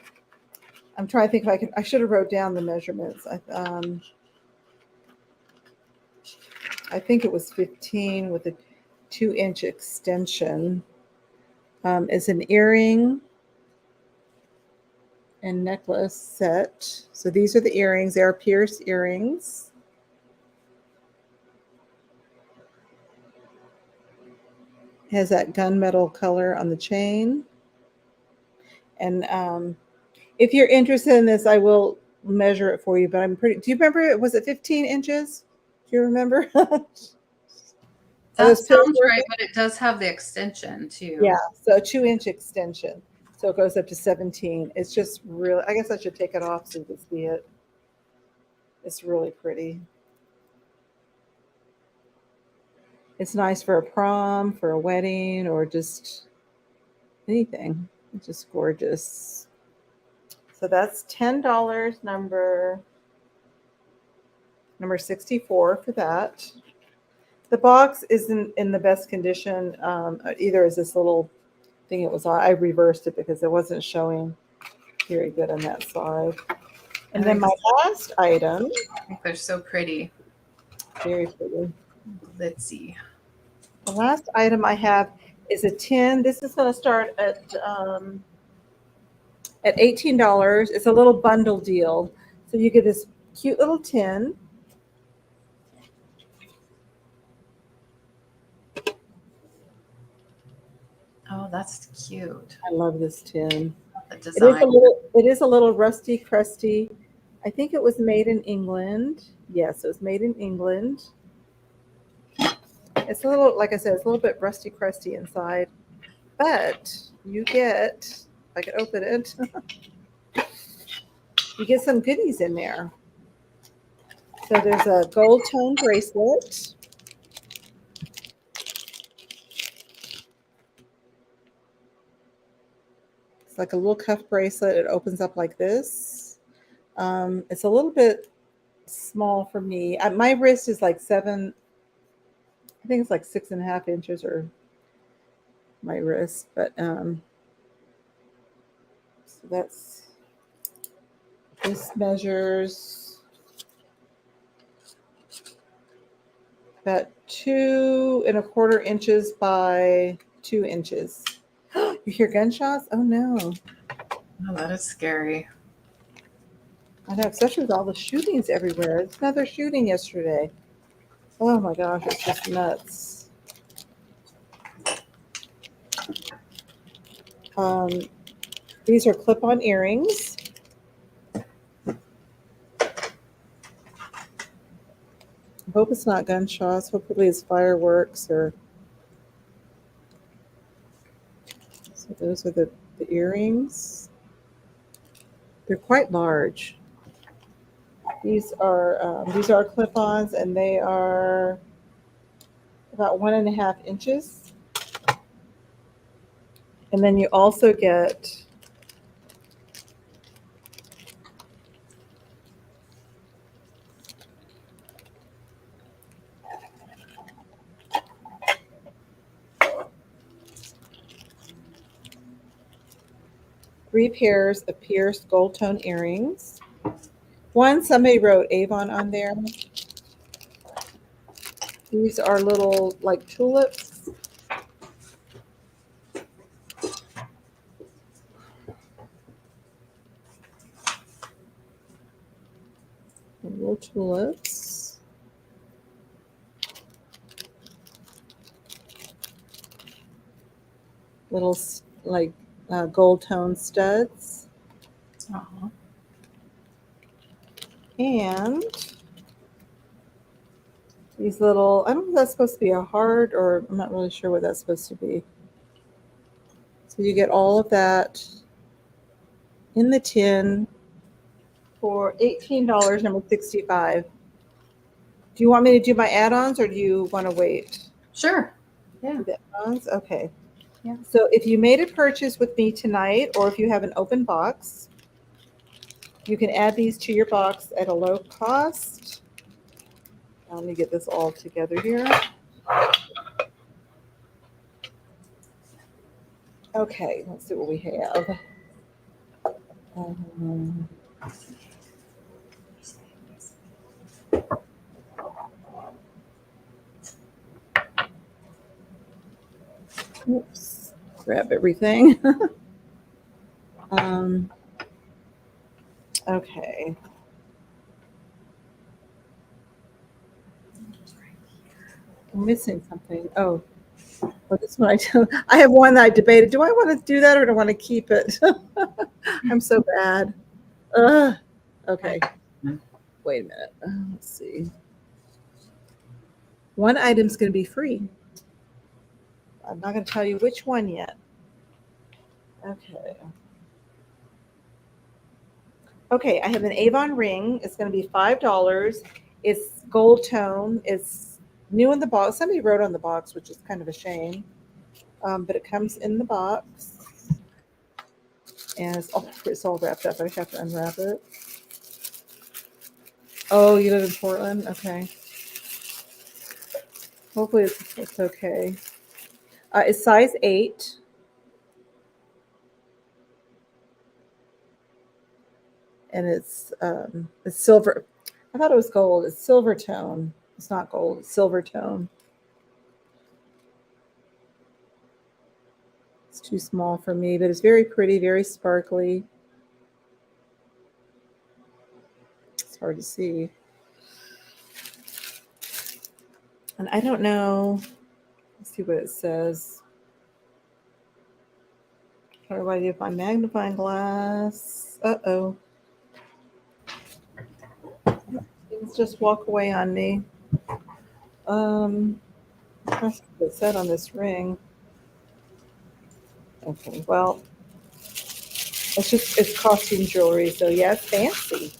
I'm trying to think if I should have wrote down the measurements. I think it was 15 with a 2-inch extension. It's an earring and necklace set. So these are the earrings. They are pierced earrings. It has that gunmetal color on the chain. And if you're interested in this, I will measure it for you, but do you remember, was it 15 inches? Do you remember? That sounds right, but it does have the extension too. Yeah, so a 2-inch extension. So it goes up to 17. It's just really, I guess I should take it off so you can see it. It's really pretty. It's nice for a prom, for a wedding, or just anything. It's just gorgeous. So that's $10, number 64 for that. The box isn't in the best condition. Either is this little thing it was on. I reversed it because it wasn't showing very good on that side. And then my last item. I think they're so pretty. Very pretty. Let's see. The last item I have is a tin. This is going to start at $18. It's a little bundle deal. So you get this cute little tin. Oh, that's cute. I love this tin. The design. It is a little rusty, crusty. I think it was made in England. Yes, it was made in England. It's a little, like I said, it's a little bit rusty, crusty inside. But you get, if I could open it, you get some goodies in there. So there's a gold tone bracelet. It's like a little cuff bracelet. It opens up like this. It's a little bit small for me. My wrist is like 7, I think it's like 6.5 inches, or my wrist, but so this measures about 2.25 inches by 2 inches. You hear gunshots? Oh no. Oh, that is scary. I know, especially with all the shootings everywhere. It's another shooting yesterday. Oh my gosh, it's just nuts. These are clip-on earrings. I hope it's not gunshots. Hopefully it's fireworks or. So those are the earrings. They're quite large. These are clip-ons, and they are about 1.5 inches. And then you also get three pairs of pierced gold tone earrings. Somebody wrote Avon on there. These are little like tulips. Little tulips. Little like gold tone studs. Uh-huh. And these little, I don't know if that's supposed to be a heart, or I'm not really sure what that's supposed to be. So you get all of that in the tin for $18, number 65. Do you want me to do my add-ons, or do you want to wait? Sure. Yeah. The add-ons? Okay. Yeah. So if you made a purchase with me tonight, or if you have an open box, you can add these to your box at a low cost. Let me get this all together here. Okay, let's see what we have. Oops, grab everything. Okay. I'm missing something. Oh, Well, this one I have one that I debated. Do I want to do that or do I want to keep it? I'm so bad. Okay. Wait a minute. Let's see. One item's going to be free. I'm not going to tell you which one yet. Okay. Okay, I have an Avon ring. It's going to be $5. It's gold tone. It's new in the box. Somebody wrote on the box, which is kind of a shame. But it comes in the box. And it's all wrapped up. I have to unwrap it. Oh, you live in Portland? Okay. Hopefully it's okay. It's size 8. And it's silver. I thought it was gold. It's silver tone. It's not gold. It's silver tone. It's too small for me, but it's very pretty, very sparkly. It's hard to see. And I don't know. Let's see what it says. I don't know what I do with my magnifying glass. Uh-oh. Things just walk away on me. That's what it said on this ring. Okay, well, it's costume jewelry, so yeah, it's fancy.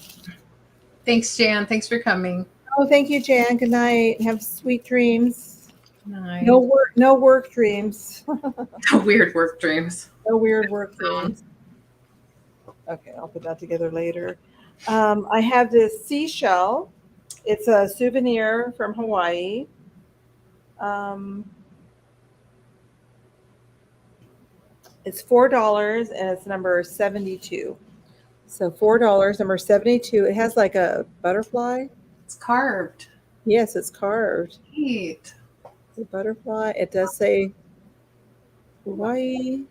Thanks, Jan. Thanks for coming. Oh, thank you, Jan. Good night. Have sweet dreams. Night. No work dreams. Weird work dreams. No weird work dreams. Okay, I'll put that together later. I have this seashell. It's a souvenir from Hawaii. It's $4 and it's number 72. So $4, number 72. It has like a butterfly. It's carved. Yes, it's carved. Neat. It's a butterfly. It does say Hawaii.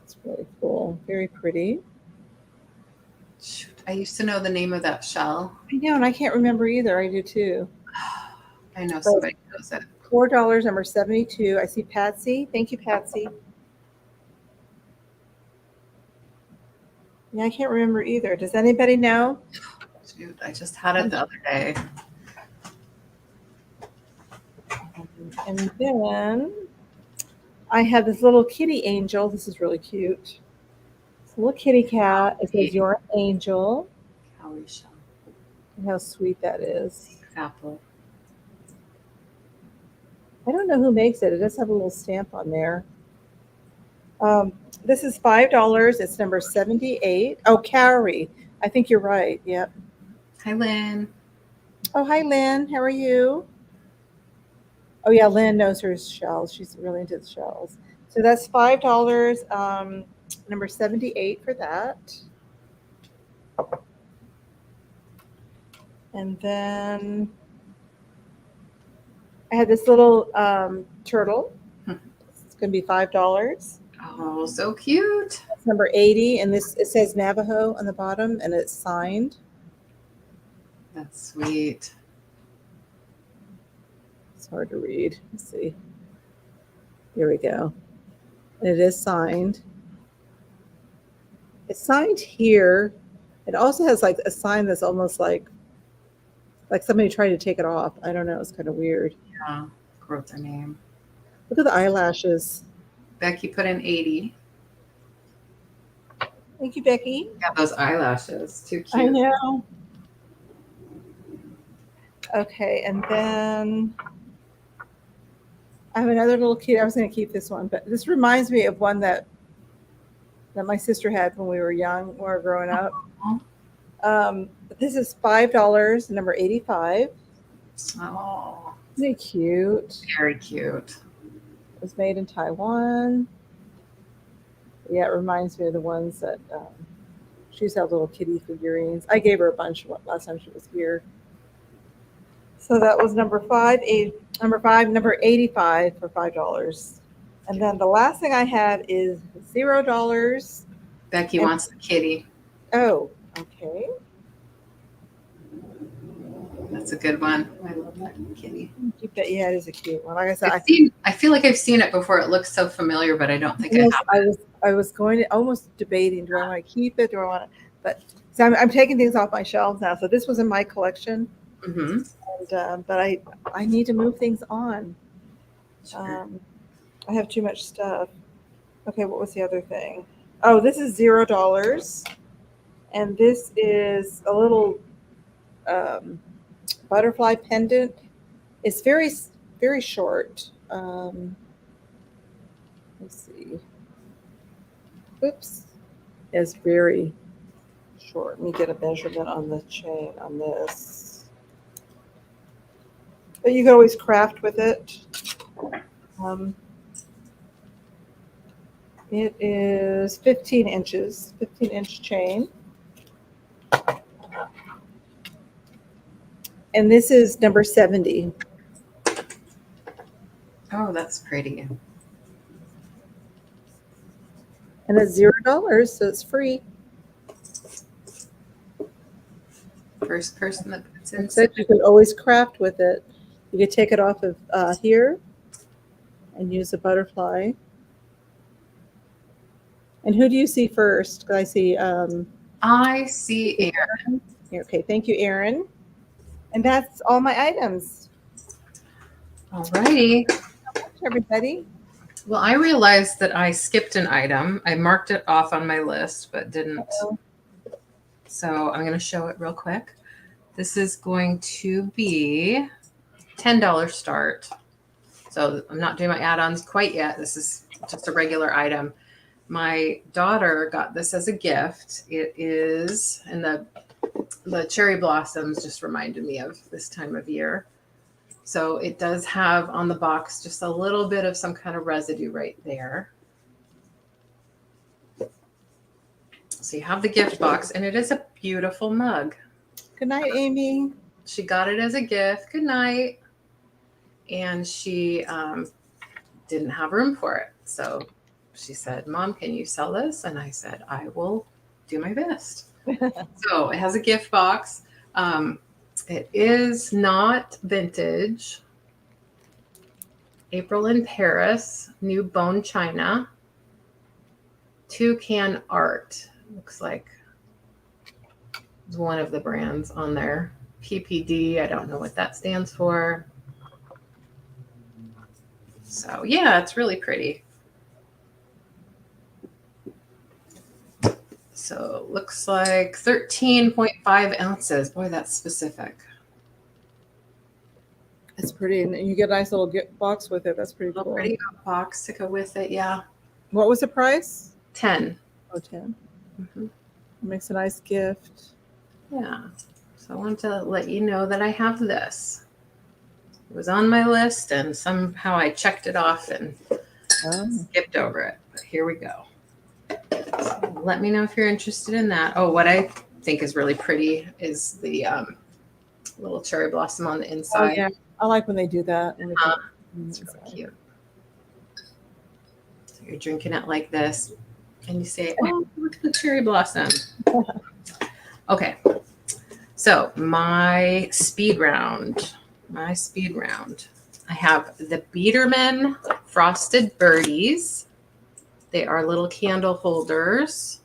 It's really cool. Very pretty. Shoot, I used to know the name of that shell. I know, and I can't remember either. I do too. I know somebody knows it. $4, number 72. I see Patsy. Thank you, Patsy. Yeah, I can't remember either. Does anybody know? Shoot, I just had it the other day. And then I have this little kitty angel. This is really cute. It's a little kitty cat. It says, "You're an angel." Cowrie shell. And how sweet that is. Apple. I don't know who makes it. It does have a little stamp on there. This is $5. It's number 78. Oh, Cowrie. I think you're right. Yep. Hi, Lynn. Oh, hi, Lynn. How are you? Oh, yeah, Lynn knows her shells. She's really into the shells. So that's $5, number 78 for that. And then I had this little turtle. It's going to be $5. Oh, so cute. That's number 80, and it says Navajo on the bottom, and it's signed. That's sweet. It's hard to read. Let's see. Here we go. And it is signed. It's signed here. It also has like a sign that's almost like somebody tried to take it off. I don't know. It's kind of weird. Yeah, wrote their name. Look at the eyelashes. Becky put in 80. Thank you, Becky. Got those eyelashes. Too cute. I know. Okay, and then I have another little kid. I was going to keep this one, but this reminds me of one that my sister had when we were young, when we were growing up. But this is $5, number 85. Oh, Isn't it cute? very cute. It was made in Taiwan. Yeah, it reminds me of the ones that she used to have little kitty figurines. I gave her a bunch last time she was here. So that was number 85 for $5. And then the last thing I have is $0. Becky wants the kitty. Oh, okay. That's That's a good one. I love that kitty. Keep that. Yeah, it is a cute one. Like I said, I feel like I've seen it before. It looks so familiar, but I don't think I have. I was going to almost debating, do I want to keep it? Do I want to? But so I'm taking things off my shelves now. So this was in my collection, and but I need to move things on. Sure. I have too much stuff. Okay, what was the other thing? Oh, this is $0, and this is a little butterfly pendant. It's very, very short. Let's see. Oops. It's very short. Let me get a measurement on the chain on this. But you can always craft with it. It is 15 inches, 15-inch chain. And this is number 70. Oh, that's pretty. And it's $0, so it's free. First person that puts in. You can always craft with it. You can take it off of here and use a butterfly. And who do you see first? I see. I see Erin. Okay, thank you, Erin. And that's all my items. All righty. Everybody. Well, I realized that I skipped an item. I marked it off on my list, but didn't. So I'm going to show it real quick. This is going to be $10 start. So I'm not doing my add-ons quite yet. This is just a regular item. My daughter got this as a gift. It is, and the cherry blossoms just reminded me of this time of year. So it does have on the box just a little bit of some kind of residue right there. So you have the gift box, and it is a beautiful mug. Good night, Amy. She got it as a gift. Good night. And she didn't have room for it. So she said, Mom, can you sell this? And I said, I will do my best. So it has a gift box. It is not vintage. April in Paris, new bone china. Toucan art. Looks like it's one of the brands on there. PPD, I don't know what that stands for. So yeah, it's really pretty. So looks like 13.5 ounces. Boy, that's specific. It's pretty, and you get a nice little gift box with it. That's pretty cool. Pretty box to go with it, yeah. What was the price? 10. Oh, 10. Mm-hmm. It makes a nice gift. Yeah. So I wanted to let you know that I have this. It was on my list, and somehow I checked it off and skipped over it. But here we go. So let me know if you're interested in that. Oh, what I think is really pretty is the little cherry blossom on the inside. Oh, yeah. I like when they do that. It's really cute. So you're drinking it like this, and you say, oh, look at the cherry blossom. Okay. So my speed round. I have the Biederman Frosted Birdies. They are little candle holders,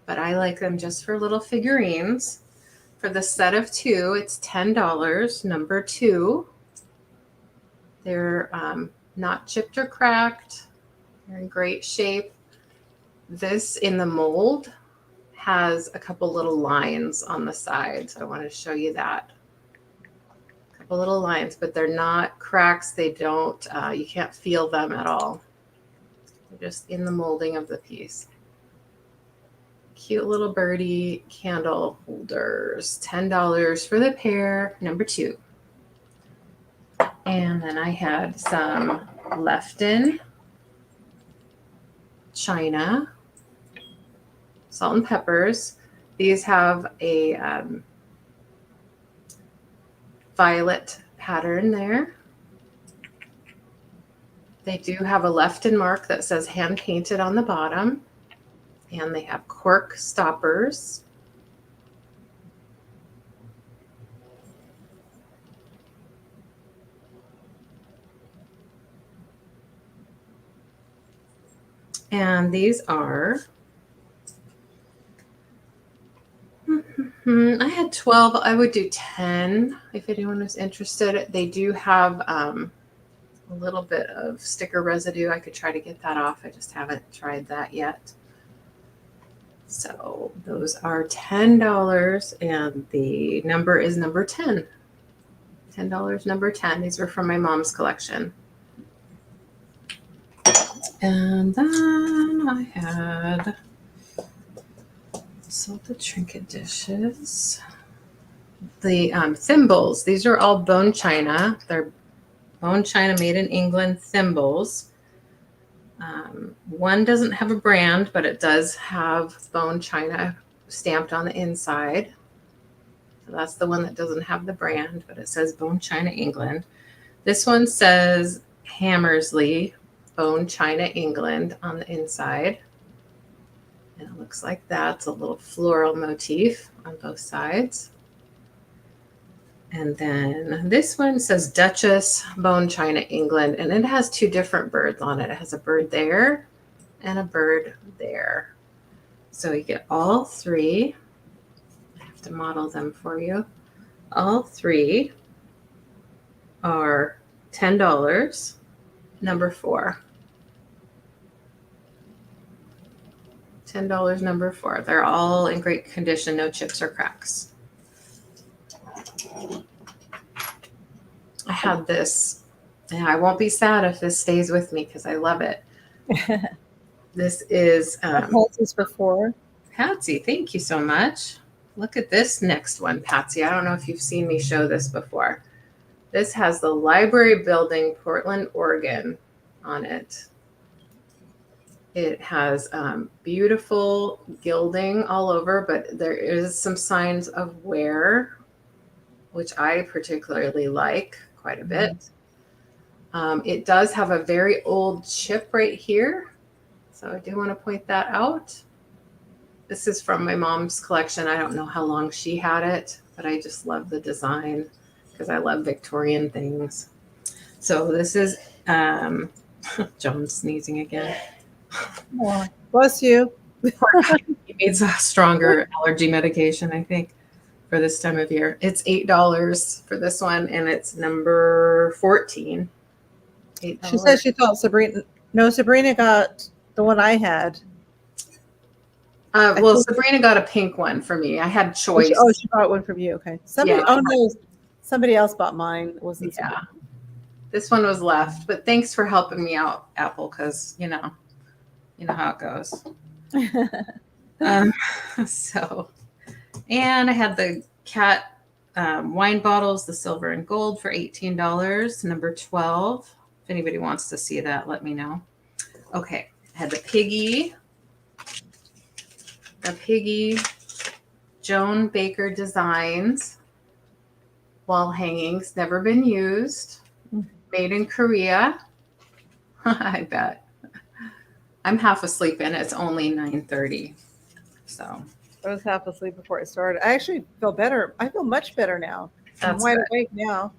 but I like them just for little figurines. For the set of 2, it's $10, number 2. They're not chipped or cracked. They're in great shape. This in the mold has a couple little lines on the side, so I want to show you that. A couple little lines, but they're not cracks. They don't, you can't feel them at all. They're just in the molding of the piece. Cute little birdie candle holders, $10 for the pair, number 2. And then I had some Lefton china, salt and peppers. These have a violet pattern there. They do have a Lefton mark that says hand painted on the bottom. And they have cork stoppers. And these are, I had 12. I would do 10 if anyone was interested. They do have a little bit of sticker residue. I could try to get that off. I just haven't tried that yet. So those are $10, and the number is number 10. $10, number 10. These were from my mom's collection. And then I had salted trinket dishes. The thimbles. These are all bone china. They're bone china made in England thimbles. One doesn't have a brand, but it does have bone china stamped on the inside. So that's the one that doesn't have the brand, but it says bone china England. This one says Hammersley bone china England on the inside. And it looks like that's a little floral motif on both sides. And then this one says Duchess bone china England, and it has two different birds on it. It has a bird there and a bird there. So you get all three. I have to model them for you. All three are $10, number 4. $10, number 4. They're all in great condition, no chips or cracks. I had this, and I won't be sad if this stays with me because I love it. This is Patsy's for 4. Patsy. Thank you so much. Look at this next one, Patsy. I don't know if you've seen me show this before. This has the library building, Portland, Oregon on it. It has beautiful gilding all over, but there is some signs of wear, which I particularly like quite a bit. It does have a very old chip right here. So I do want to point that out. This is from my mom's collection. I don't know how long she had it, but I just love the design because I love Victorian things. So this is John's sneezing again. Oh, bless you. He needs a stronger allergy medication, I think, for this time of year. It's $8 for this one, and it's number 14. $8. She said she thought Sabrina. No, Sabrina got the one I had. Well, Sabrina got a pink one for me. I had choice. She bought one from you. Okay. Somebody. Yeah. Oh no, somebody else bought mine. It wasn't. Yeah. This one was left, but thanks for helping me out, Apple, because you know how it goes. So, and I had the cat wine bottles, the silver and gold for $18, number 12. If anybody wants to see that, let me know. Okay, I had the piggy Joan Baker Designs wall hangings, never been used, made in Korea. I bet. I'm half asleep and it's only 9:30. So I was half asleep before I started. I actually feel better. I feel much better now. I'm wide awake now.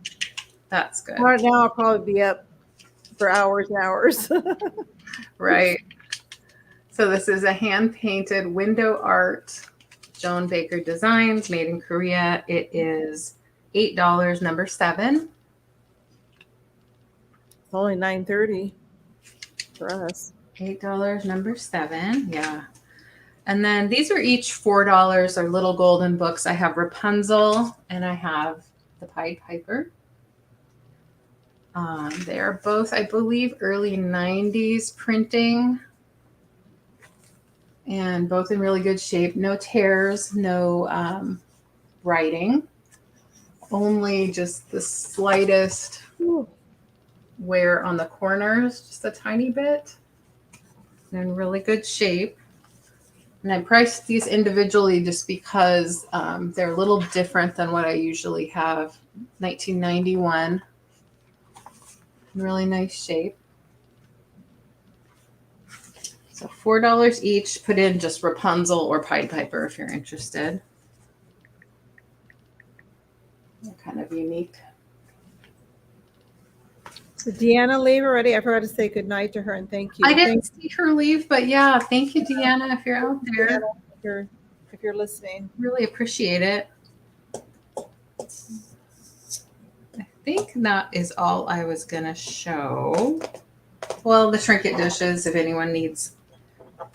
That's good. Right now I'll probably be up for hours and hours. Right. So this is a hand-painted window art, Joan Baker Designs, made in Korea. It is $8, number 7. It's only 9:30 for us. $8, number 7. Yeah. And then these are each $4. They're little golden books. I have Rapunzel and I have the Pied Piper. They are both, I believe, early 90s printing. And both in really good shape. No tears, no writing. Only just the slightest wear on the corners, just a tiny bit. They're in really good shape. And I priced these individually just because they're a little different than what I usually have. 1991. Really nice shape. So $4 each. Put in just Rapunzel or Pied Piper if you're interested. They're kind of unique. Did Deanna leave already? I forgot to say good night to her and thank you. I didn't see her leave, but yeah, thank you, Deanna, if you're out there. Deanna, if you're listening. Really appreciate it. I think that is all I was going to show. Well, the trinket dishes, if anyone needs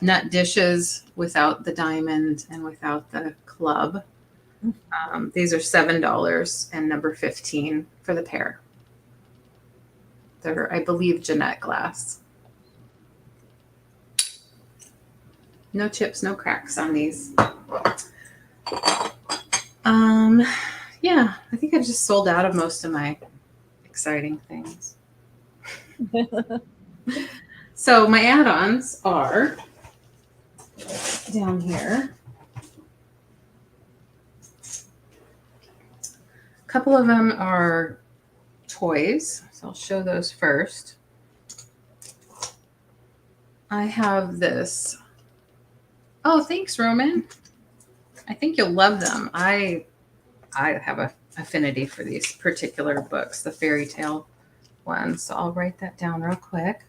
nut dishes without the diamond and without the club. These are $7 and number 15 for the pair. They're, I believe, Jeanette glass. No chips, no cracks on these. Yeah, I think I've just sold out of most of my exciting things. So my add-ons are down here. A couple of them are toys, so I'll show those first. I have this. Oh, thanks, Roman. I think you'll love them. I have an affinity for these particular books, the fairy tale ones. So I'll write that down real quick.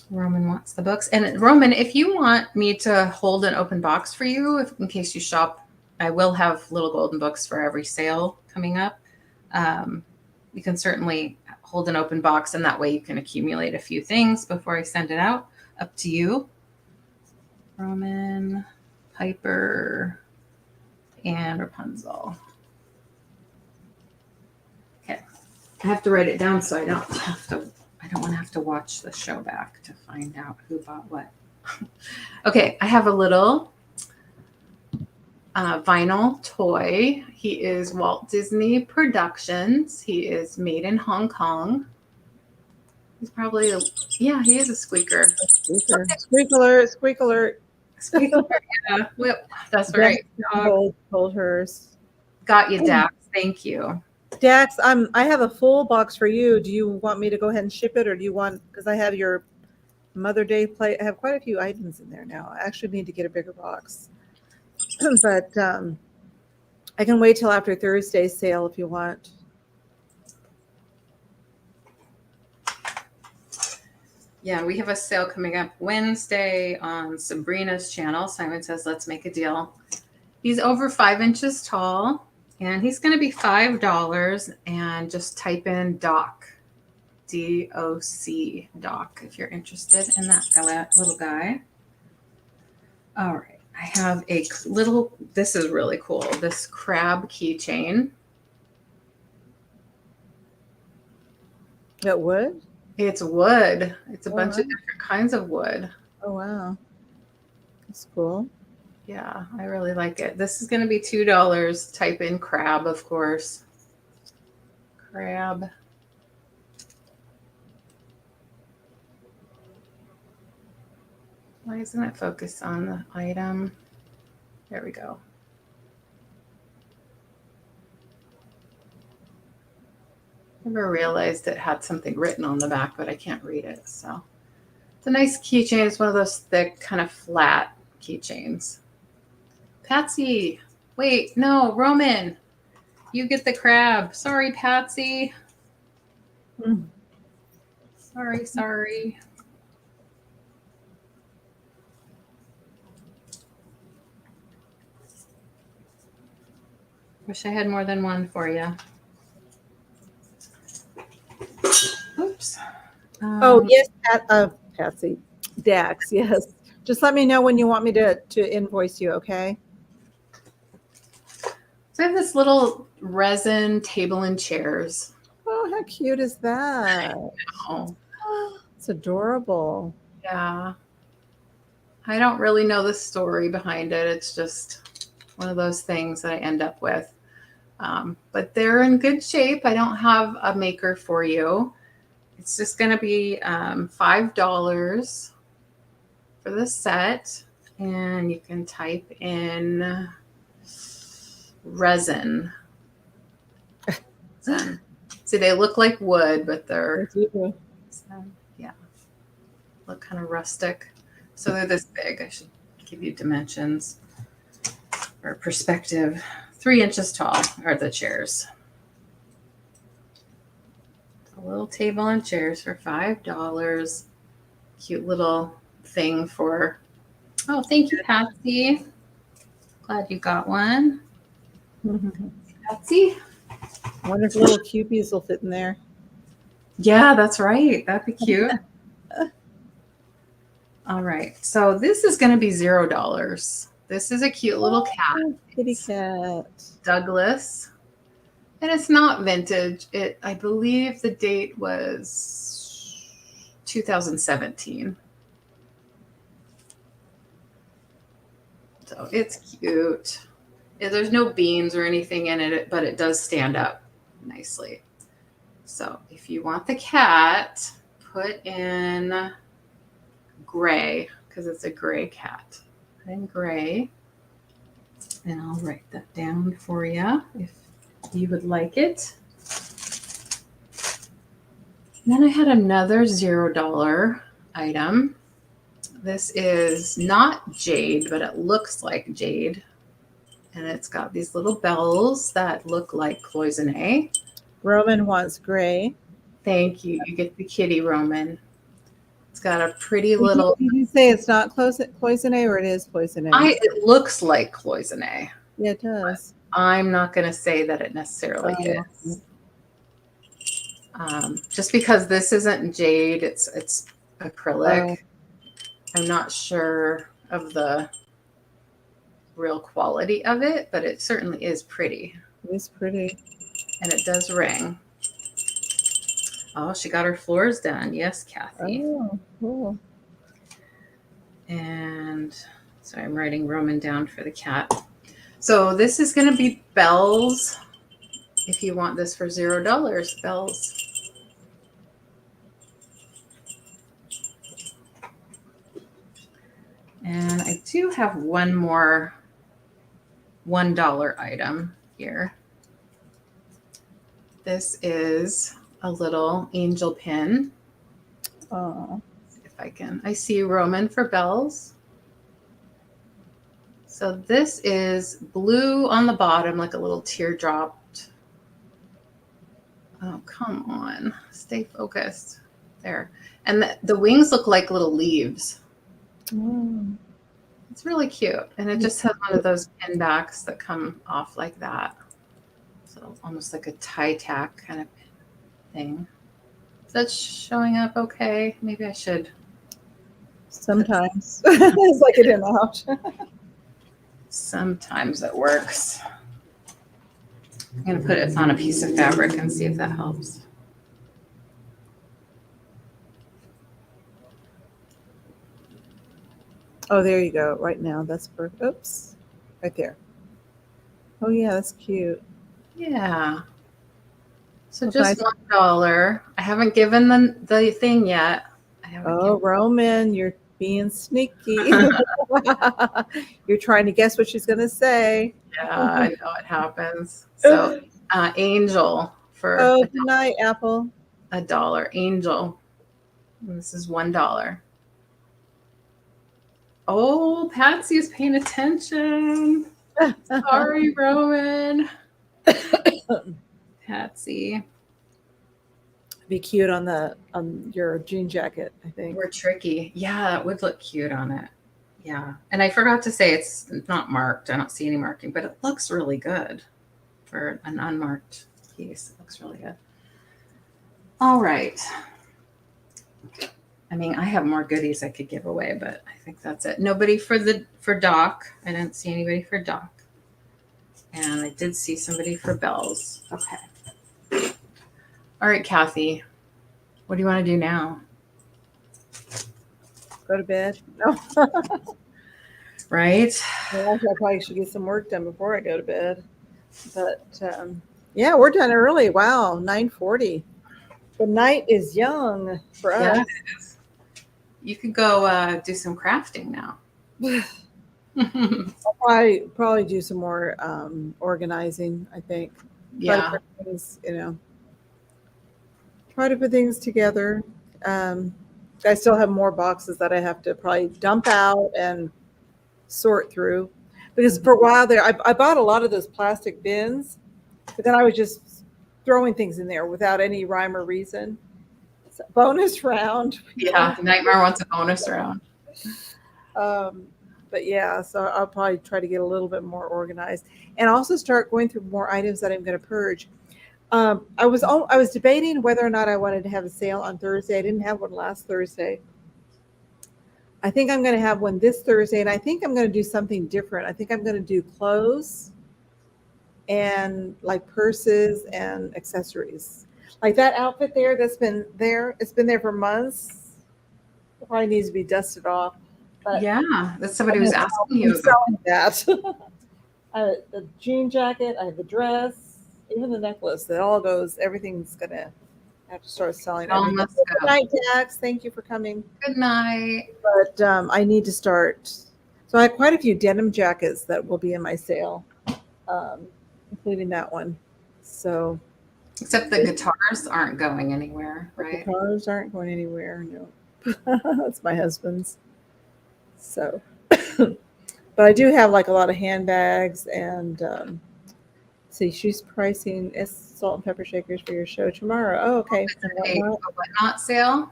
Roman wants the books. And Roman, if you want me to hold an open box for you, in case you shop, I will have little golden books for every sale coming up. You can certainly hold an open box, and that way you can accumulate a few things before I send it out. Up to you. Roman, Piper, and Rapunzel. Okay. I have to write it down so I don't want to have to watch the show back to find out who bought what. Okay, I have a little vinyl toy. He is Walt Disney Productions. He is made in Hong Kong. He's probably he is a squeaker. Squeak alert, squeak alert. Squeak alert, yeah. Whip. That's right. Hold hers. Got you, Dax. Thank you. Dax, I have a full box for you. Do you want me to go ahead and ship it, or do you want, because I have your Mother Day plate. I have quite a few items in there now. I actually need to get a bigger box. But I can wait till after Thursday's sale if you want. Yeah, we have a sale coming up Wednesday on Sabrina's channel. Simon says, let's make a deal. He's over 5 inches tall, and he's going to be $5. And just type in Doc, D-O-C, Doc, if you're interested in that little guy. All right. I have a little, this is really cool, this crab keychain. That wood? It's wood. It's a bunch of different kinds of wood. Oh, wow. That's cool. Yeah, I really like it. This is going to be $2. Type in crab, of course. Crab. Why isn't it focused on the item? There we go. Never realized it had something written on the back, but I can't read it. So it's a nice keychain. It's one of those thick, kind of flat keychains. Patsy, wait, no, Roman, you get the crab. Sorry, Patsy. Sorry. Wish I had more than one for you. Oops. Oh, yes, Patsy. Dax, yes. Just let me know when you want me to invoice you, okay? So I have this little resin table and chairs. Oh, how cute is that? Oh, it's adorable. Yeah. I don't really know the story behind it. It's just one of those things that I end up with. But they're in good shape. I don't have a maker for you. It's just going to be $5 for the set. And you can type in resin. See, they look like wood, but they're, yeah, look kind of rustic. So they're this big. I should give you dimensions or perspective. 3 inches tall are the chairs. little table and chairs for $5. Cute little thing for, oh, thank you, Patsy. Glad you got one. Patsy? I wonder if little cupies will fit in there. Yeah, that's right. That'd be cute. All right. So this is going to be $0. This is a cute little cat. Kitty cat. Douglas. And it's not vintage. I believe the date was 2017. So it's cute. There's no beans or anything in it, but it does stand up nicely. So if you want the cat, put in gray, because it's a gray cat. Put in gray. And I'll write that down for you if you would like it. Then I had another $0 item. This is not jade, but it looks like jade. And it's got these little bells that look like cloisonne. Roman wants gray. Thank you. You get the kitty, Roman. It's got a pretty little... Did you say it's not cloisonne or it is cloisonne? It looks like cloisonne. Yeah, it does. I'm not going to say that it necessarily is. Just because this isn't jade, it's acrylic. I'm not sure of the real quality of it, but it certainly is pretty. It is pretty. And it does ring. Oh, she got her floors done. Yes, Cathy. Oh, cool. And so I'm writing Roman down for the cat. So this is going to be bells. If you want this for $0, bells. And I do have one more $1 item here. This is a little angel pin. Oh. If I can. I see Roman for bells. So this is blue on the bottom, like a little teardrop. Oh, come on. Stay focused. There. And the wings look like little leaves. Mm. It's really cute. And it just has one of those pin backs that come off like that. So almost like a tie tack kind of thing. Is that showing up okay? Maybe I should. Sometimes. It's like it in out. Sometimes it works. I'm going to put it on a piece of fabric and see if that helps. Oh, there you go. Right now. That's perfect. Oops. Right there. Oh, yeah. That's cute. Yeah. So Well, just $1. I haven't given the thing yet. Oh, Roman, you're being sneaky. You're trying to guess what she's going to say. Yeah, I know it happens. So angel for good night, Apple. $1. Angel. And this is $1. Oh, Patsy is paying attention. Sorry, Roman. Patsy. Be cute on your jean jacket, I think. We're tricky. Yeah, it would look cute on it. Yeah. And I forgot to say it's not marked. I don't see any marking, but it looks really good for an unmarked piece. It looks really good. All right. I mean, I have more goodies I could give away, but I think that's it. Nobody for Doc. I didn't see anybody for Doc. And I did see somebody for bells. Okay. All right, Cathy. What do you want to do now? Go to bed? No. Right? Well, I probably should get some work done before I go to bed. But yeah, we're done early. Wow, 9:40. The night is young for us. Yes. You could go do some crafting now. I'll probably do some more organizing, I think. Yeah. Try to put things, try to put things together. I still have more boxes that I have to probably dump out and sort through. Because for a while there, I bought a lot of those plastic bins, but then I would just throwing things in there without any rhyme or reason. So, bonus round. Yeah, Nightmare wants a bonus round. But yeah, so I'll probably try to get a little bit more organized and also start going through more items that I'm going to purge. I was debating whether or not I wanted to have a sale on Thursday. I didn't have one last Thursday. I think I'm going to have one this Thursday, and I think I'm going to do something different. I think I'm going to do clothes and like purses and accessories. Like that outfit there that's been there, it's been there for months. It probably needs to be dusted off. But yeah, that's somebody who's asking you about selling that. I have the jean jacket, I have the dress, even the necklace. That all goes. Everything's gonna have to start selling. All must Good go. night, Dax. Thank you for coming. Good night. But I need to start. So I have quite a few denim jackets that will be in my sale, including that one. So, except the guitars aren't going anywhere, right? Guitars aren't going anywhere. No, that's my husband's. So, but I do have like a lot of handbags and see, she's pricing salt and pepper shakers for your show tomorrow. Oh, okay. A whatnot sale.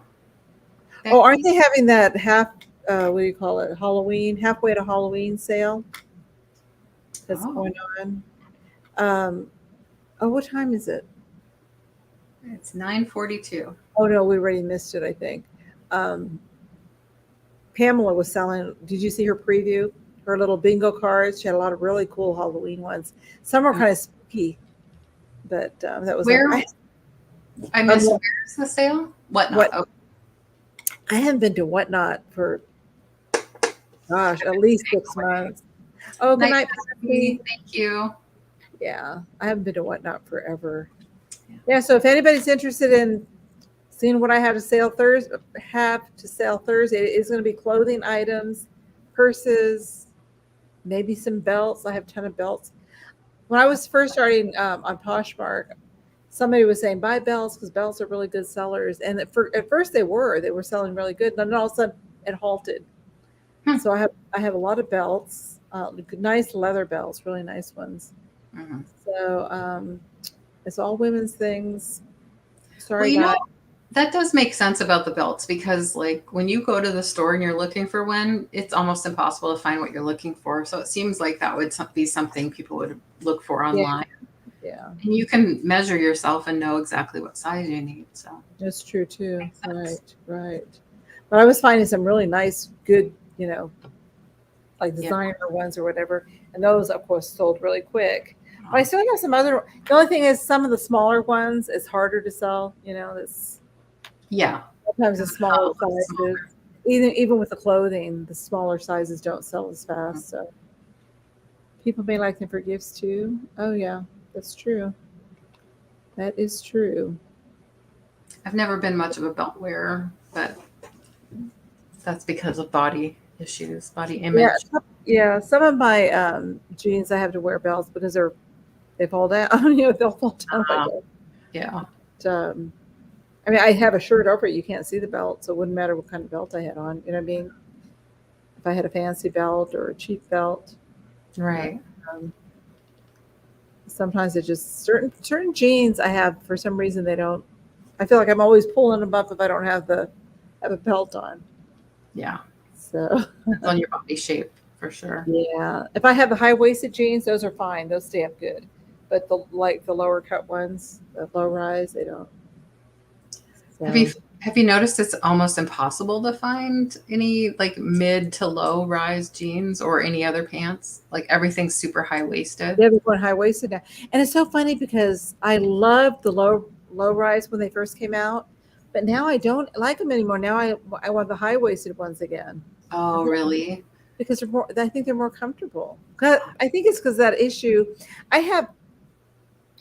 Oh, aren't they having that half? What do you call it? Halloween, halfway to Halloween sale that's going on. Oh, what time is it? It's 9:42. Oh no, we already missed it. I think. Pamela was selling. Did you see her preview? Her little bingo cards. She had a lot of really cool Halloween ones. Some were kind of spooky, but that was where. I missed. Where's the sale? Whatnot. Oh. I haven't been to Whatnot for, gosh, at least 6 months. Oh, good night, Patty. Thank you. Yeah, I haven't been to Whatnot forever. Yeah, so if anybody's interested in seeing what I have to sell Thursday, it is going to be clothing items, purses, maybe some belts. I have a ton of belts. When I was first starting on Poshmark, somebody was saying buy belts because belts are really good sellers, and at first they were selling really good. And then all of a sudden it halted. So I have a lot of belts, nice leather belts, really nice ones. So it's all women's things. Sorry, well, that does make sense about the belts, because like when you go to the store and you're looking for one, it's almost impossible to find what you're looking for. So it seems like that would be something people would look for online. Yeah. And you can measure yourself and know exactly what size you need. So that's true too. Right. But I was finding some really nice, good, like designer ones or whatever. And those, of course, sold really quick. But I still have some other. The only thing is, some of the smaller ones is harder to sell. Sometimes the smaller sizes, even with the clothing, the smaller sizes don't sell as fast. So people may like them for gifts too. Oh yeah, that's true. That is true. I've never been much of a belt wearer, but that's because of body issues, body image. Yeah. Some of my jeans I have to wear belts because they fall down. They'll fall down. Yeah. But, I mean, I have a shirt over it. You can't see the belt, so it wouldn't matter what kind of belt I had on. You know what I mean? If I had a fancy belt or a cheap belt. Right. Sometimes it just certain jeans I have, for some reason they don't. I feel like I'm always pulling them up if I don't have a belt on. Yeah. So it's on your body shape for sure. Yeah. If I have the high-waisted jeans, those are fine. Those stay up good. But the lower cut ones, the low rise, they don't. So. Have you noticed it's almost impossible to find any like mid to low rise jeans or any other pants? Like everything's super high waisted. Yeah, they're going high waisted now, and it's so funny because I loved the low rise when they first came out, but now I don't like them anymore. Now I want the high waisted ones again. Oh, really? Because I think they're more comfortable. I think it's because that issue. I have,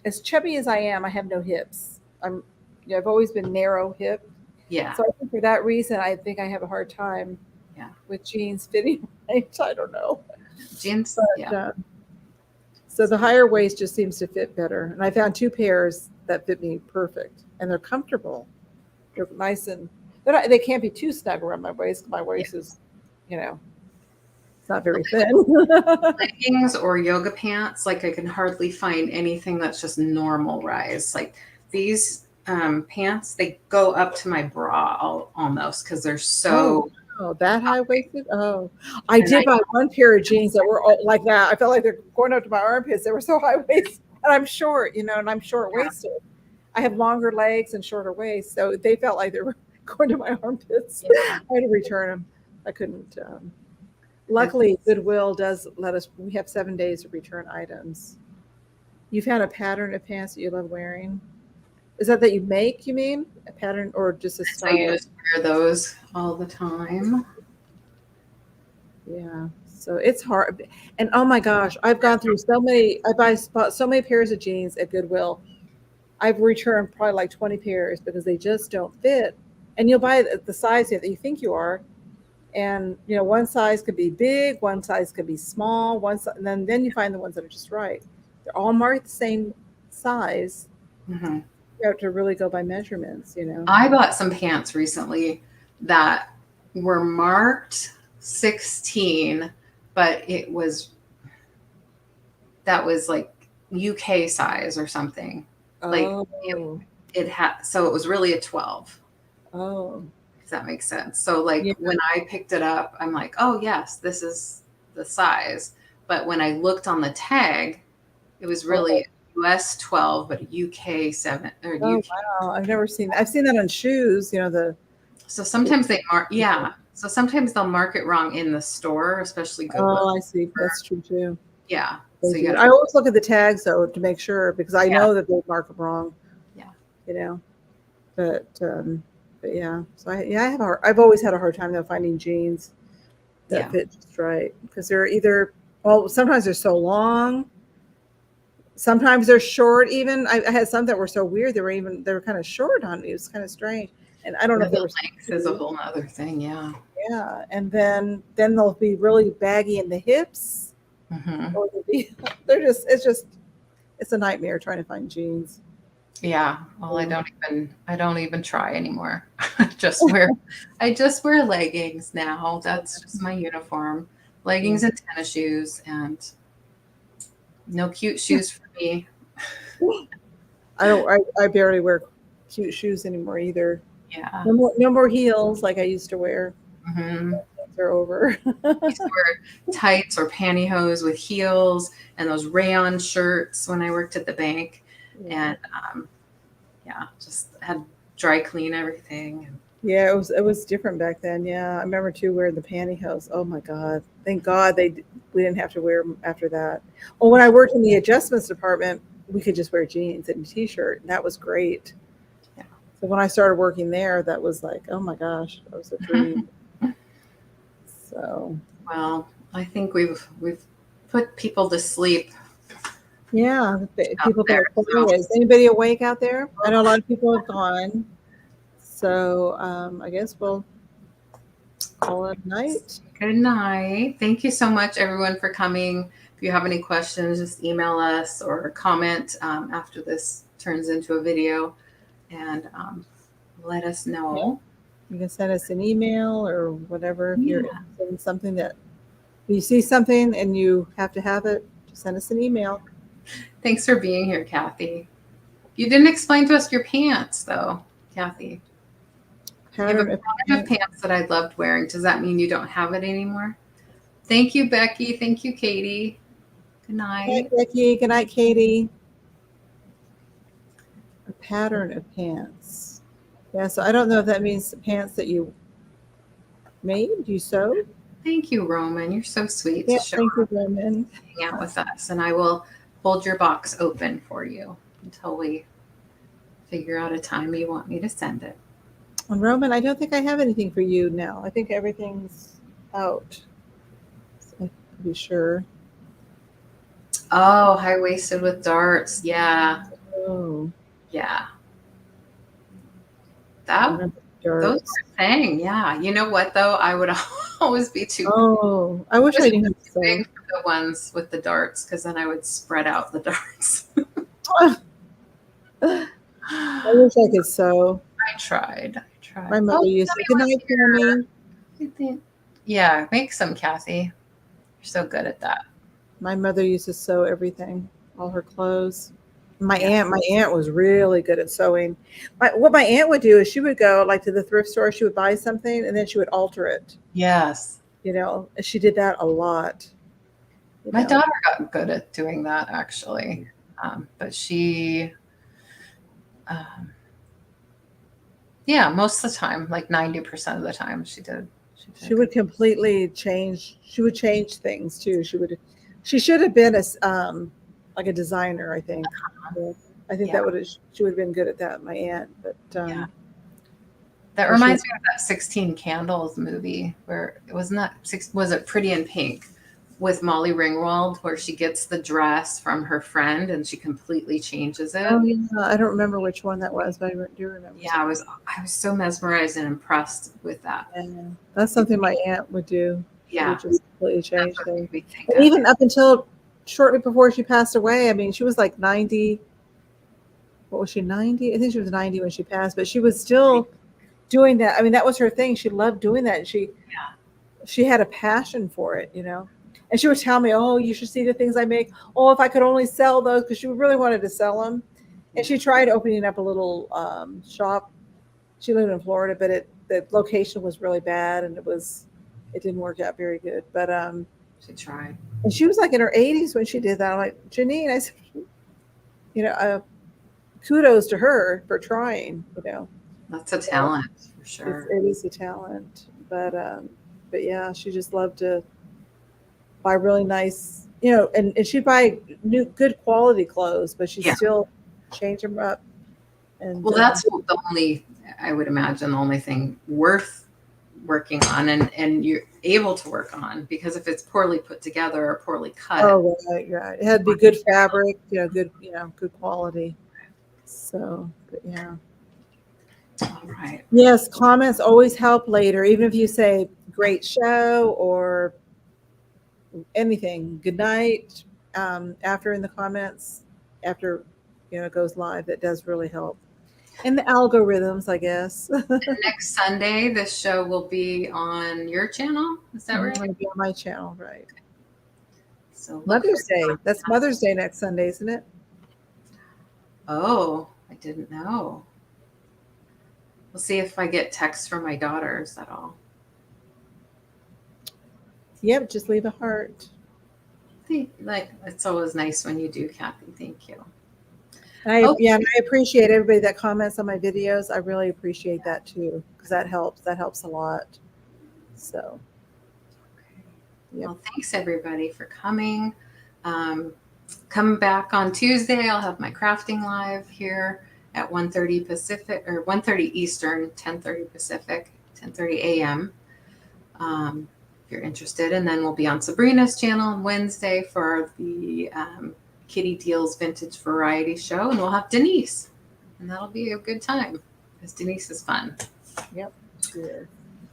as chubby as I am, I have no hips. I've always been narrow hip. Yeah. So I think for that reason, I think I have a hard time. Yeah. With jeans fitting right. I don't know. Jeans. But, so the higher waist just seems to fit better, and I found 2 pairs that fit me perfect, and they're comfortable. They're nice and they can't be too snug around my waist. My waist is, So not very thin. Leggings or yoga pants, like I can hardly find anything that's just normal rise. Like these pants, they go up to my bra almost because they're so. Oh, that high waisted. Oh, I did buy one pair of jeans that were all like that. I felt like they're going up to my armpits. They were so high waisted, and I'm short, and I'm short waisted. I have longer legs and shorter waist, so they felt like they were going to my armpits. I had to return them. I couldn't. Luckily, Goodwill does let us. We have 7 days to return items. You found a pattern of pants that you love wearing. Is that you make? You mean a pattern or just a style? I just wear those all the time. Yeah, so it's hard. And oh my gosh, I've gone through so many. I bought so many pairs of jeans at Goodwill. I've returned probably like 20 pairs because they just don't fit. And you'll buy the size that you think you are. And one size could be big, one size could be small, and then you find the ones that are just right. They're all marked the same size. Mm-hmm. You have to really go by measurements, I bought some pants recently that were marked 16, but that was like UK size or something. Like it had, so it was really a 12. Oh. If that makes sense. So like when I picked it up, I'm like, oh yes, this is the size. But when I looked on the tag, it was really US 12, but UK 7 or UK. Wow, I've never seen that. I've seen that on shoes, So sometimes they mark, so sometimes they'll mark it wrong in the store, especially Goodwill. Oh, I see. That's true too. Yeah. So I always look at the tags though to make sure because I know that they mark them wrong. Yeah. But yeah. So I've always had a hard time though finding jeans that fit just right because they're either sometimes they're so long. Sometimes they're short. Even I had some that were so weird. They were kind of short on me. It was kind of strange. And I don't know if the length is a whole other thing. Yeah. Yeah. And then they'll be really baggy in the hips. Mm-hmm. Or it's a nightmare trying to find jeans. Yeah. Well, I don't even try anymore. I just wear leggings now. That's just my uniform. Leggings and tennis shoes and no cute shoes for me. I barely wear cute shoes anymore either. Yeah. No more heels like I used to wear. Mm-hmm. They're over. I used to wear tights or pantyhose with heels and those rayon shirts when I worked at the bank. And just had dry clean everything. Yeah, it was different back then. Yeah, I remember too wearing the pantyhose. Oh my God! Thank God we didn't have to wear them after that. Well, when I worked in the adjustments department, we could just wear jeans and a t-shirt, and that was great. Yeah. So when I started working there, that was like, oh my gosh, that was a dream. So. Well, I think we've put people to sleep. Yeah, people there. Is anybody awake out there? I know a lot of people have gone. So I guess we'll call it a night. Good night. Thank you so much, everyone, for coming. If you have any questions, just email us or comment after this turns into a video and let us know. You can send us an email or whatever. If you're interested in something if you see something and you have to have it, just send us an email. Thanks for being here, Cathy. You didn't explain to us your pants, though, Cathy. Pattern of pants that I loved wearing. Does that mean you don't have it anymore? Thank you, Becky. Thank you, Katie. Good night. Good night, Becky. Good night, Katie. A pattern of pants. Yeah, so I don't know if that means the pants that you made, you sewed. Thank you, Roman. You're so sweet. Yeah, thank you, Roman. Hang out with us, and I will hold your box open for you until we figure out a time you want me to send it. And Roman, I don't think I have anything for you now. I think everything's out. So I can be sure. Oh, high-waisted with darts. Yeah. Oh. Yeah. Those were a thing. Yeah. You know what, though? I would always be too. Oh, I wish I didn't have to big for the ones with the darts because then I would spread out the darts. I wish I could sew. I tried. My mother used to. Good night, Tammy. Yeah, make some, Cathy. You're so good at that. My mother used to sew everything, all her clothes. My aunt was really good at sewing. What my aunt would do is she would go like to the thrift store, she would buy something and then she would alter it. Yes. You know, and she did that a lot. My daughter got good at doing that actually. But she, most of the time, like 90% of the time she did. She would completely change. She would change things too. She should have been like a designer, I think. I think she would have been good at that, my aunt. But that reminds me of that 16 Candles movie where was it Pretty in Pink with Molly Ringwald, where she gets the dress from her friend and she completely changes it. Oh yeah, I don't remember which one that was, but I do remember. Yeah, I was so mesmerized and impressed with that. And that's something my aunt would do. She would just completely change things. And even up until shortly before she passed away, I mean, she was like 90. What was she, 90? I think she was 90 when she passed, but she was still doing that. I mean, that was her thing. She loved doing that. And she had a passion for it, you know. And she would tell me, oh, you should see the things I make. Oh, if I could only sell those, because she really wanted to sell them. And she tried opening up a little shop. She lived in Florida, but the location was really bad, and it didn't work out very good. But she tried. And she was like in her 80s when she did that. I'm like, Janine, I said, you know, kudos to her for trying. You know, that's a talent for sure. It is a talent, but yeah, she just loved to buy really nice, you know, and she'd buy new, good quality clothes, but she'd still change them up. And that's the only, I would imagine, the only thing worth working on and you're able to work on, because if it's poorly put together or poorly cut. Oh, right. It had to be good fabric, good quality. So, but yeah. All right. Yes, comments always help later, even if you say great show or anything. Good night. After in the comments, after it goes live, that does really help. And the algorithms, I guess. Next Sunday, this show will be on your channel. Is that right? It'll be on my channel, right? So Mother's Day. That's Mother's Day next Sunday, isn't it? Oh, I didn't know. We'll see if I get texts from my daughters at all. Yep, just leave a heart. Like, it's always nice when you do, Cathy. Thank you. And I appreciate everybody that comments on my videos. I really appreciate that too, because that helps. That helps a lot. So, yep. Well, thanks everybody for coming. Come back on Tuesday. I'll have my crafting live here at 1:30 Pacific or 1:30 Eastern, 10:30 Pacific, 10:30 a.m. If you're interested, and then we'll be on Sabrina's channel on Wednesday for the Kitty Deals Vintage Variety Show, and we'll have Denise, and that'll be a good time because Denise is fun. Yep. Yeah.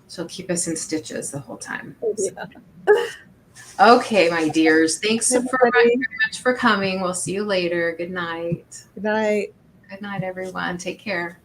She'll keep us in stitches the whole time. Yeah. Okay, my dears. Thanks very much for coming. We'll see you later. Good night. Good night. Good night, everyone. Take care.